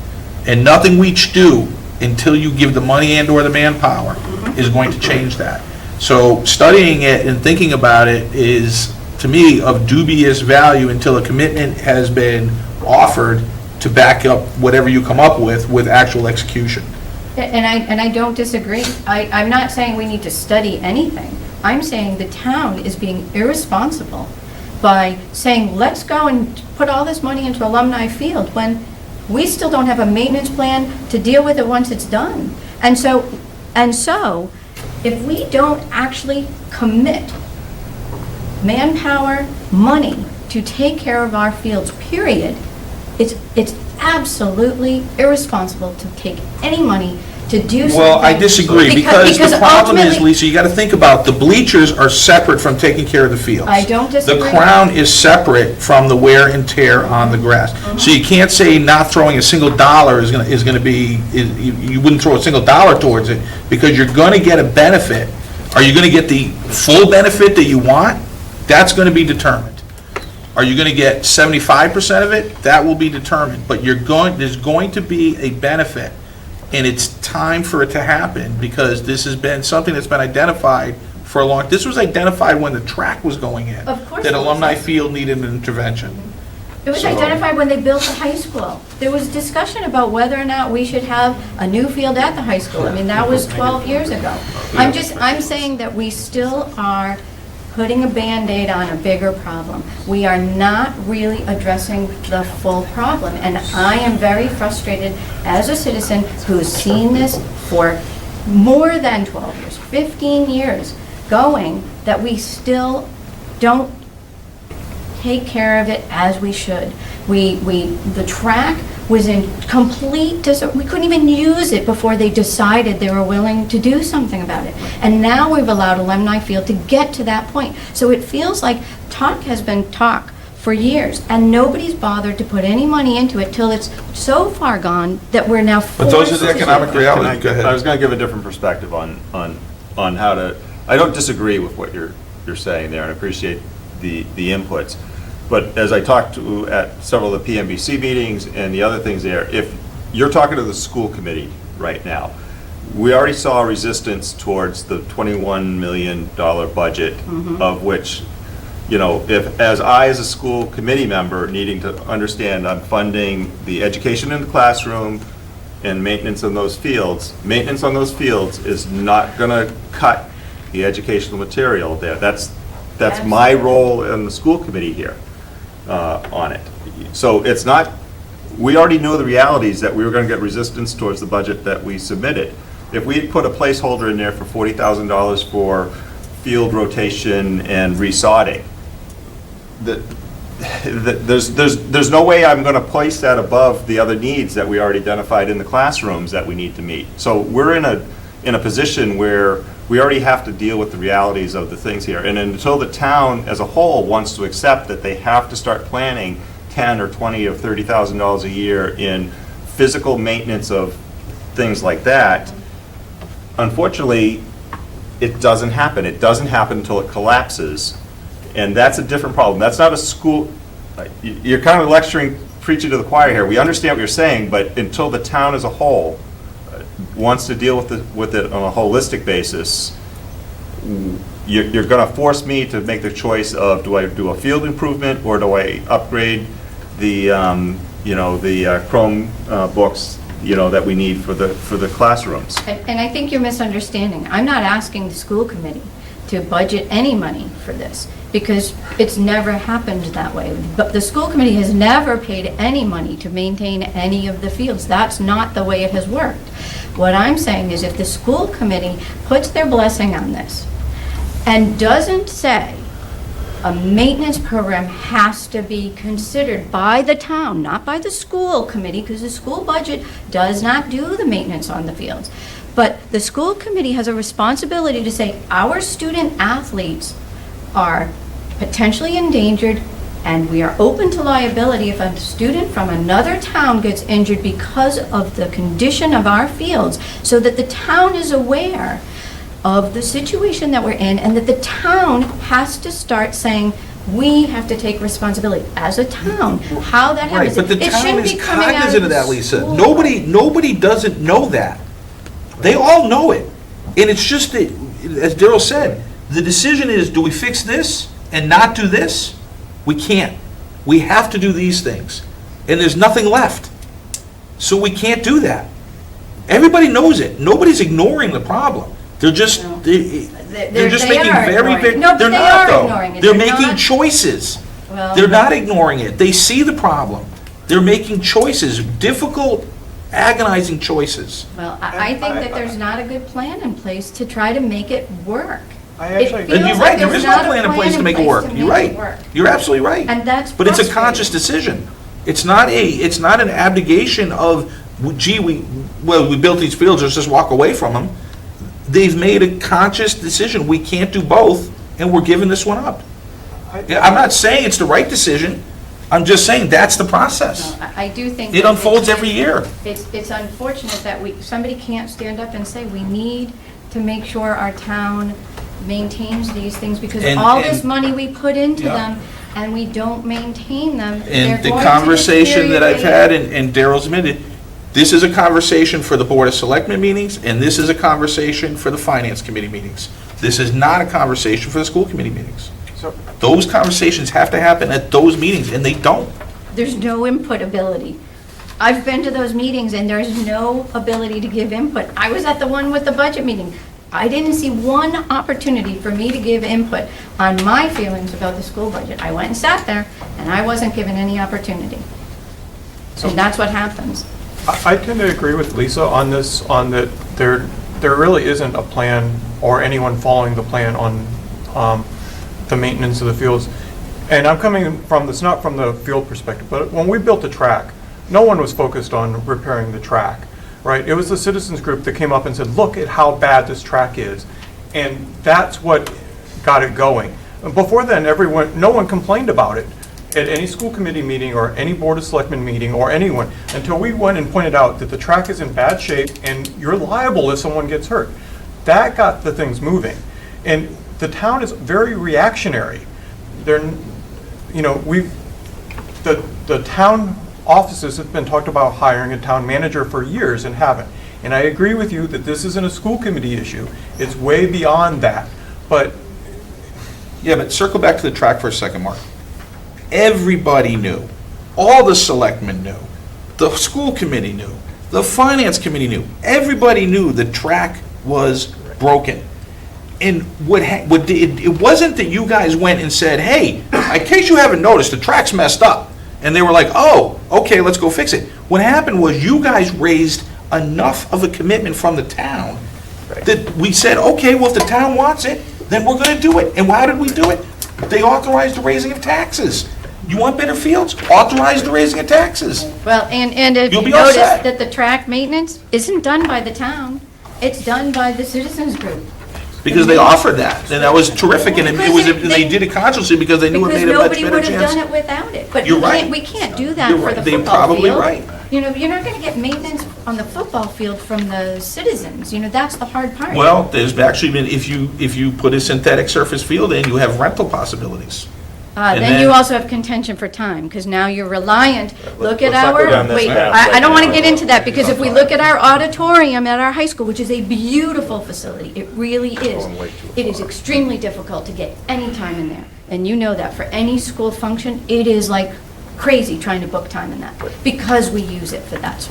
And nothing we do until you give the money and/or the manpower is going to change that. So studying it and thinking about it is, to me, of dubious value until a commitment has been offered to back up whatever you come up with actual execution. And I don't disagree. I'm not saying we need to study anything. I'm saying the town is being irresponsible by saying, let's go and put all this money into Alumni Field, when we still don't have a maintenance plan to deal with it once it's done. And so, if we don't actually commit manpower, money to take care of our fields, period, it's absolutely irresponsible to take any money to do something. Well, I disagree, because the problem is, ultimately- Lisa, you got to think about, the bleachers are separate from taking care of the fields. I don't disagree. The crown is separate from the wear and tear on the grass. So you can't say not throwing a single dollar is going to be, you wouldn't throw a single dollar towards it, because you're going to get a benefit. Are you going to get the full benefit that you want? That's going to be determined. Are you going to get 75% of it? That will be determined. But there's going to be a benefit, and it's time for it to happen, because this has been something that's been identified for a long. This was identified when the track was going in. Of course That it was. Alumni Field needed an intervention. It was So- identified when they built the high school. There was discussion about whether or not we should have a new field at the high school. I mean, that was 12 years ago. I'm saying that we still are putting a Band-Aid on a bigger problem. We are not really addressing the full problem. And I am very frustrated as a citizen who's seen this for more than 12 years, 15 years going, that we still don't take care of it as we should. The track was in complete we couldn't even use it before they decided they were willing to do something about it. And now we've allowed Alumni Field to get to that point. So it feels like talk has been talk for years, and nobody's bothered to put any money into it till it's so far gone that we're now forced But those are the to do economic it. realities. Go ahead. I was going to give a different perspective on how to, I don't disagree with what you're saying there, and I appreciate the inputs. But as I talked to at several of the PMBC meetings and the other things there, if you're talking to the school committee right now, we already saw resistance towards the $21 million budget, of which, if, as a school committee member, needing to understand I'm funding the education in the classroom and maintenance on those fields is not going to cut the educational material there. That's my role in the school committee here on it. So it's not, we already knew the realities that we were going to get resistance towards the budget that we submitted. If we had put a placeholder in there for $40,000 for field rotation and resodding, there's no way I'm going to place that above the other needs that we already identified in the classrooms that we need to meet. So we're in a position where we already have to deal with the realities of the things here. And until the town as a whole wants to accept that they have to start planning $10,000 or $20,000 or $30,000 a year in physical maintenance of things like that, unfortunately, it doesn't happen. It doesn't happen until it collapses. And that's a different problem. That's not a school, you're kind of preaching to the choir here. We understand what you're saying, but until the town as a whole wants to deal with it on a holistic basis, you're going to force me to make the choice of, do I do a field improvement, or do I upgrade the Chrome books that we need for the classrooms? And I think you're misunderstanding. I'm not asking the school committee to budget any money for this, because it's never happened that way. But the school committee has never paid any money to maintain any of the fields. That's not the way it has worked. What I'm saying is, if the school committee puts their blessing on this and doesn't say a maintenance program has to be considered by the town, not by the school committee, because the school budget does not do the maintenance on the fields. But the school committee has a responsibility to say, our student athletes are potentially endangered, and we are open to liability if a student from another town gets injured because of the condition of our fields, so that the town is aware of the situation that we're in, and that the town has to start saying, We have to take responsibility as a town, how that Right, happens. but the It town shouldn't is be coming out cognizant of the that, Lisa. school. Nobody doesn't know that. They all know it. And it's just that, as Daryl said, the decision is, do we fix this and not do this? We can't. We have to do these things. And there's nothing left. So we can't do that. Everybody knows it. Nobody's ignoring the problem. They're just, they're just They making are very ignoring big, it. No, but they're they not are though. ignoring it. They're They're making not- choices. Well, They're not ignoring it. They see the problem. They're making choices, difficult, agonizing choices. Well, I think that there's not a good plan in place to try to make it work. I It actually- And feels you're like right, there there's is no not a plan in place to make it work. You're make right. it work. You're absolutely right. And that's But it's a frustrating. conscious decision. It's not an abdication of, gee, we built these fields, let's just walk away from them. They've made a conscious decision, we can't do both, and we're giving this one up. I'm not saying it's the right decision, I'm just saying that's the process. No, I do think. It that unfolds every year. It's unfortunate that somebody can't stand up and say, we need to make sure our town maintains these things, because all this money we put into Yeah. them, and we don't maintain them, they're And the going to conversation that I've had, deteriorate. and Daryl's admitted, this is a conversation for the Board of Selectmen meetings, and this is a conversation for the Finance Committee meetings. This is not a conversation for the school committee meetings. So, Those conversations have to happen at those meetings, and they don't. There's no input ability. I've been to those meetings, and there's no ability to give input. I was at the one with the budget meeting. I didn't see one opportunity for me to give input on my feelings about the school budget. I went and sat there, and I wasn't given any opportunity. And that's what happens. I tend to agree with Lisa on this, on that there really isn't a plan or anyone following the plan on the maintenance of the fields. And I'm coming from, it's not from the field perspective, but when we built the track, no one was focused on repairing the track, right? It was the citizens group that came up and said, look at how bad this track is. And that's what got it going. Before then, no one complained about it at any school committee meeting or any Board of Selectmen meeting or anyone, until we went and pointed out that the track is in bad shape and you're liable if someone gets hurt. That got the things moving. And the town is very reactionary. The town offices have been talked about hiring a town manager for years and haven't. And I agree with you that this isn't a school committee issue. It's way beyond that. But Yeah, but circle back to the track for a second, Mark. Everybody knew. All the selectmen knew. The school committee knew. The finance committee knew. Everybody knew the track was broken. And it wasn't that you guys went and said, hey, in case you haven't noticed, the track's messed up. And they were like, oh, okay, let's go fix it. What happened was you guys raised enough of a commitment from the town that we said, okay, well, if the town wants it, then we're going to do it. And how did we do it? They authorized the raising of taxes. You want better fields? Authorize the raising of taxes. Well, and if you You'll be all notice set. that the track maintenance isn't done by the town, it's done by the citizens group. Because they offered that, and that was terrific, and they did it consciously because they knew it made a much better Because nobody would have done chance. it without it. But You're right. we can't do that You're for right. the They're football field. probably right. You know, you're not going to get maintenance on the football field from the citizens. You know, that's the hard part. Well, there's actually been, if you put a synthetic surface field in, you have rental possibilities. And Then you also have contention for time, because now you're reliant. Look at let's not go our, down this wait, path I right don't want to now. get into that, because if we look at our auditorium at our high school, which is a beautiful facility, it really is. It is extremely difficult to get any time in there. And you know that. For any school function, it is like crazy trying to book time in that, because we use it for that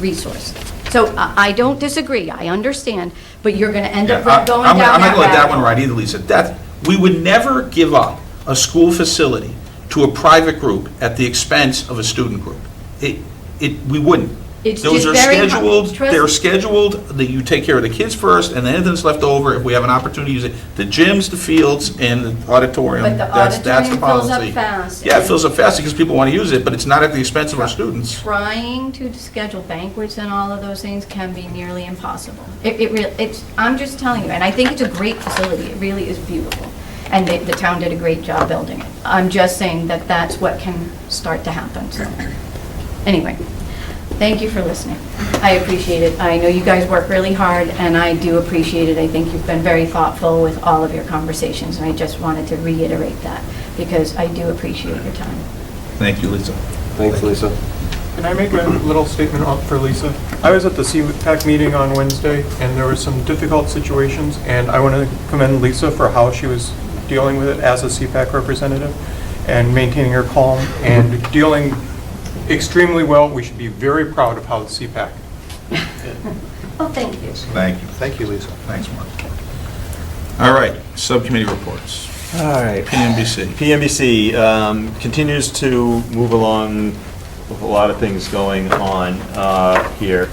resource. So I don't disagree, I understand, but you're going to end up Yeah, going I'm down that not gonna let that rabbit one ride either, Lisa. We would never give up a school facility to a private group at the expense of a student group. We wouldn't. It's Those just are very hard. scheduled, Trust- they're scheduled, that you take care of the kids first, and then anything's left over, if we have an opportunity to use it, the gyms, the fields, and the auditorium, But the that's the auditorium fills up policy. fast. Yeah, it fills up fast because people want to use it, but it's not at the expense of our students. Trying to schedule banquets and all of those things can be nearly impossible. I'm just telling you, and I think it's a great facility, it really is beautiful. And the town did a great job building it. I'm just saying that that's what can start to happen, so. Anyway, thank you for listening. I appreciate it. I know you guys work really hard, and I do appreciate it. I think you've been very thoughtful with all of your conversations, and I just wanted to reiterate that, because I do appreciate your time. Thank you, Lisa. Thanks, Lisa. Can I make a little statement up for Lisa? I was at the CPAC meeting on Wednesday, and there were some difficult situations, and I want to commend Lisa for how she was dealing with it as a CPAC representative and maintaining her calm and dealing extremely well. We should be very proud of how the CPAC. Oh, thank you. Thank you. Thank you, Lisa. Thanks, Mark. All right, subcommittee reports. All right. PMBC. PMBC continues to move along with a lot of things going on here.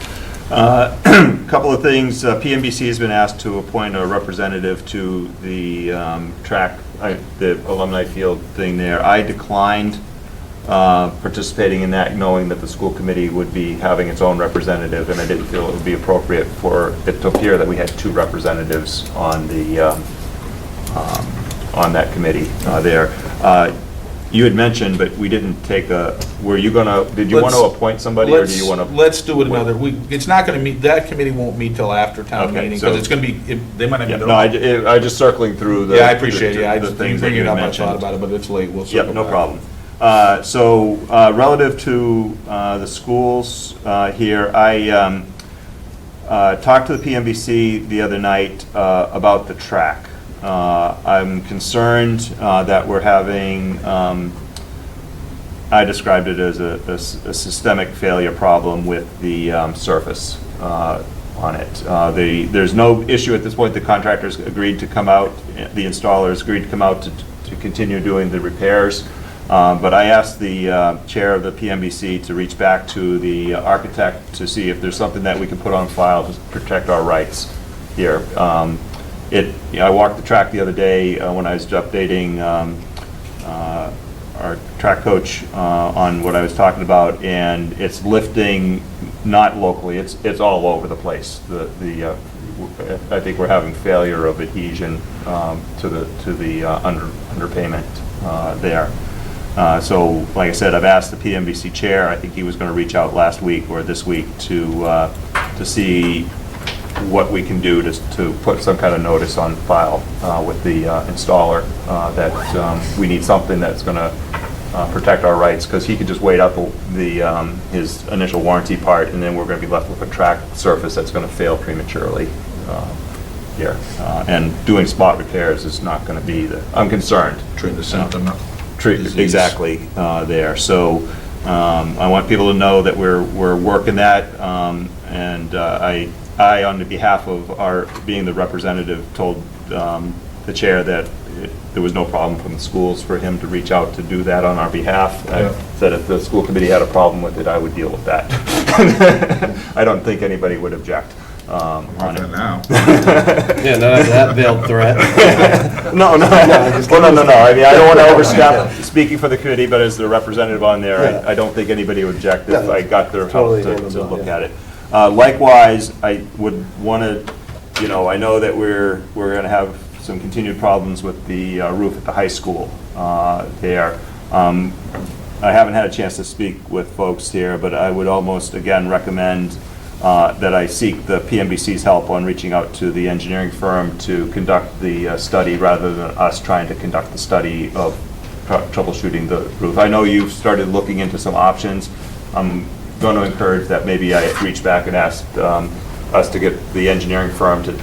Couple of things. PMBC has been asked to appoint a representative to the the alumni field thing there. I declined participating in that, knowing that the school committee would be having its own representative, and I didn't feel it would be appropriate for it to appear that we had two representatives on the on that committee there. You had mentioned, but we didn't take a, were you gonna, did you want to appoint somebody, or do you want to? Let's do it another week. It's not going to meet, that committee won't meet till after town Okay, meeting, so- because it's going to be, they might not Yeah, meet. no, I just circling through the. Yeah, I appreciate it. I the just, things you that bring you it up, I mentioned. thought about it, but it's late, we'll circle Yep, no back. problem. So, relative to the schools here, I talked to the PMBC the other night about the track. I'm concerned that we're having, I described it as a systemic failure problem with the surface on it. There's no issue at this point. The contractors agreed to come out, the installers agreed to come out to continue doing the repairs. But I asked the chair of the PMBC to reach back to the architect to see if there's something that we can put on file to protect our rights here. I walked the track the other day when I was updating our track coach on what I was talking about, and it's lifting not locally, it's all over the place. I think we're having failure of adhesion to the underpayment there. So, like I said, I've asked the PMBC chair, I think he was going to reach out last week or this week to see what we can do to put some kind of notice on file with the installer that we need something that's going to protect our rights, because he could just wait up his initial warranty part, and then we're going to be left with a track surface that's going to fail prematurely here. And doing spot repairs is not going to be I'm concerned. Treat the symptom up. Exactly there. So I want people to know that we're working that, and I, on the behalf of being the representative, told the chair that there was no problem from the schools for him to reach out to do that on our behalf. Yeah. I said if the school committee had a problem with it, I would deal with that. I don't think anybody would object. On it now. Yeah, none of that veiled threat. No. No. I mean, I don't want to overstep speaking for the committee, but as the representative on there, Yeah. I don't think anybody would object if No, I got their totally help handled to well, look yeah. at it. Likewise, I would want to, I know that we're going to have some continued problems with the roof at the high school there. I haven't had a chance to speak with folks here, but I would almost, again, recommend that I seek the PMBC's help on reaching out to the engineering firm to conduct the study, rather than us trying to conduct the study of troubleshooting the roof. I know you've started looking into some options. I'm going to encourage that maybe I reach back and ask us to get the engineering firm to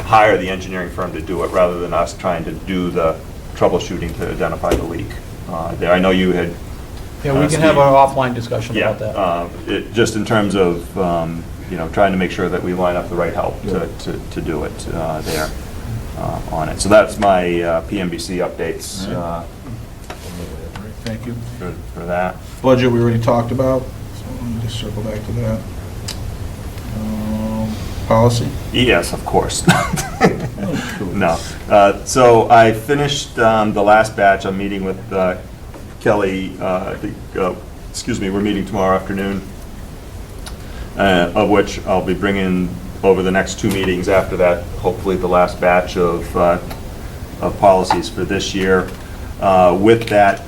hire the engineering firm to do it, rather than us trying to do the troubleshooting to identify the leak there. I know you had. Yeah, we can have an offline discussion Yeah, about that. just in terms of, trying to make sure that we line up the right help to do it there on it. So that's my PMBC updates Thank you. for that. Budget, we already talked about, so let me just circle back to that. Policy? Yes, of course. No. So I finished the last batch. I'm meeting with Kelly, we're meeting tomorrow afternoon, of which I'll be bringing over the next 2 meetings after that, hopefully the last batch of policies for this year. With that,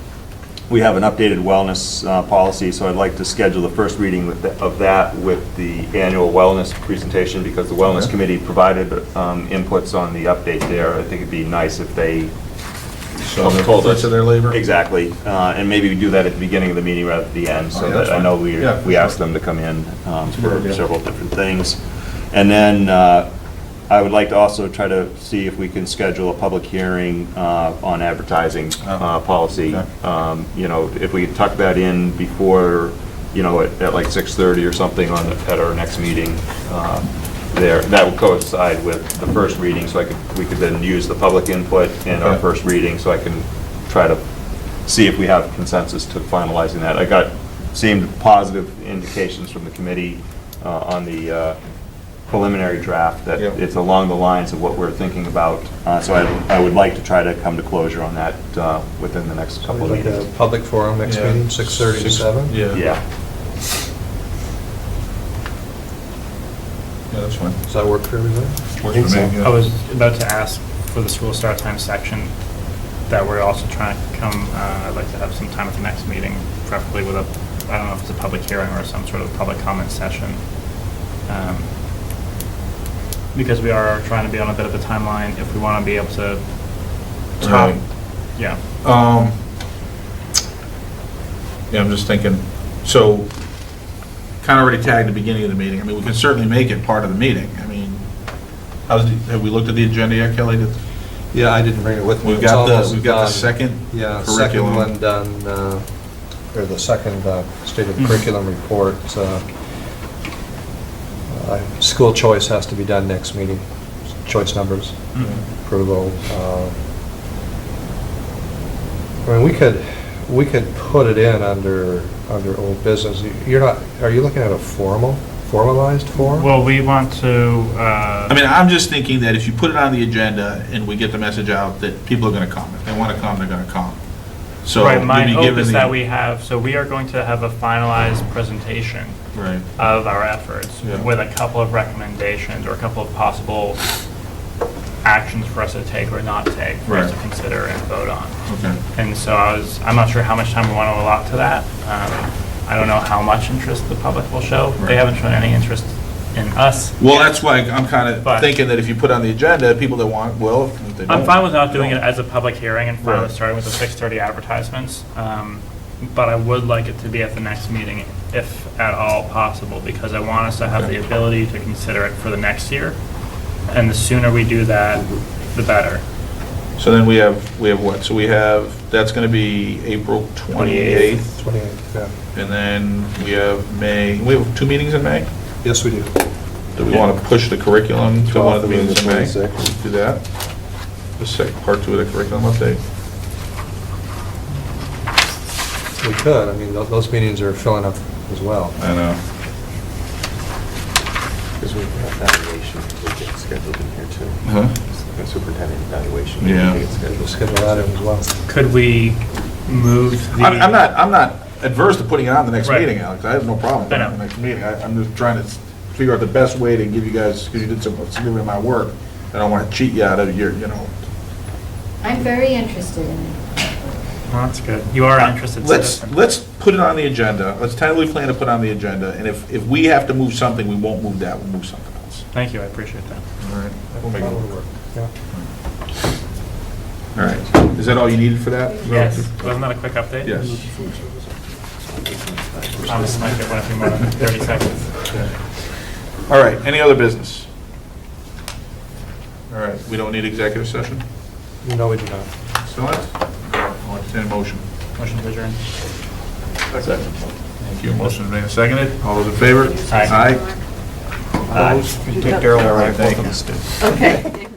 we have an updated wellness policy, so I'd like to schedule the first reading of that with the annual wellness presentation, because the Wellness Committee provided inputs on the update there. I think it'd be nice if they So the fruits of their labor? Exactly. And maybe we do that at the beginning of the meeting rather than at the end, so Oh, yeah, that's that I know fine. Yeah, we for asked sure. them to come in good for idea. several different things. And then I would like to also try to see if we can schedule a public hearing on advertising policy. Okay. You know, if we could tuck that in before, you know, at like 6:30 or something at our next meeting there. That will coincide with the first reading, so we could then use the public input in our Okay. first reading, so I can try to see if we have consensus to finalizing that. Seemed positive indications from the committee on the preliminary draft, that Yep. it's along the lines of what we're thinking about. So I would like to try to come to closure on that within the next couple of Like a meetings. public forum next Yeah. meeting, 6:30 to 7? Yeah. Yeah. Yeah, that's fine. Does that work for everybody? Works for me, yeah. I was about to ask for the school start time section that we're also trying to come, I'd like to have some time at the next meeting, preferably with I don't know if it's a public hearing or some sort of public comment session. Because we are trying to be on a bit of a timeline if we want to be able to. Right. Yeah. Yeah, I'm just thinking, so, kind of already tagged the beginning of the meeting. I mean, we can certainly make it part of the meeting. I mean, have we looked at the agenda yet, Kelly? Yeah, I didn't bring it with me. We've It's got almost the done. second Yeah, curriculum. second one done, or the second state of curriculum report. School choice has to be done next meeting, choice numbers, approval. I mean, we could put it in under old business. Are you looking at a formalized form? Well, we want to. I mean, I'm just thinking that if you put it on the agenda and we get the message out that people are going to come. If they want to come, they're going to come. So Right, my you'd be hope given is the- that we are going to have a finalized presentation Right. of our efforts Yeah. with a couple of recommendations or a couple of possible actions for us to take or not take, for us to Right. consider and vote on. Okay. And so I'm not sure how much time we want to allot to that. I don't know how much interest the public will show. They Right. haven't shown any interest in us. Well, that's why I'm kind of But- thinking that if you put on the agenda, people that want, well, if they don't. I'm fine with not doing it as a public hearing and fine with Right. starting with the 6:30 advertisements. But I would like it to be at the next meeting, if at all possible, because I want us to have the ability to consider it for the next year. And the sooner we do that, the better. So then we have what? So we have, that's going to be April 28th. 28th, yeah. And then we have May, we have 2 meetings in May? Yes, we do. Do we want to push the curriculum to one of the 12th meetings in May? and the 26th. Do that? Part 2 of the curriculum update? We could. I mean, those meetings are filling up as well. I know. Because we have evaluation, we get scheduled in here too. Huh? The superintendent evaluation. Yeah. we get scheduled. We'll schedule that in as well. Could we move the? I'm not adverse to putting it on the next Right. meeting, Alex. I have no problem with it I on know. the next meeting. I'm just trying to figure out the best way to give you guys, because you did some significant amount of work. I don't want to cheat you out of your, I'm very interested in it. Well, that's good. You are an interested citizen. Let's put it on the agenda. Let's tentatively plan to put it on the agenda, and if we have to move something, we won't move that, we'll move something else. Thank you, I appreciate that. All right. We'll make That it would work, yeah. All right. Is that all you needed for that? Yes, wasn't that a quick update? Yes. This might get one a few more than 30 seconds. All right, any other business? All right, we don't need executive session? No, we do not. Excellent. I'll entertain a motion. Motion to adjourn. Second. Thank you. Motion made and seconded. All those in favor? Aye. Opposed? Take Daryl, All right, thank you. Okay.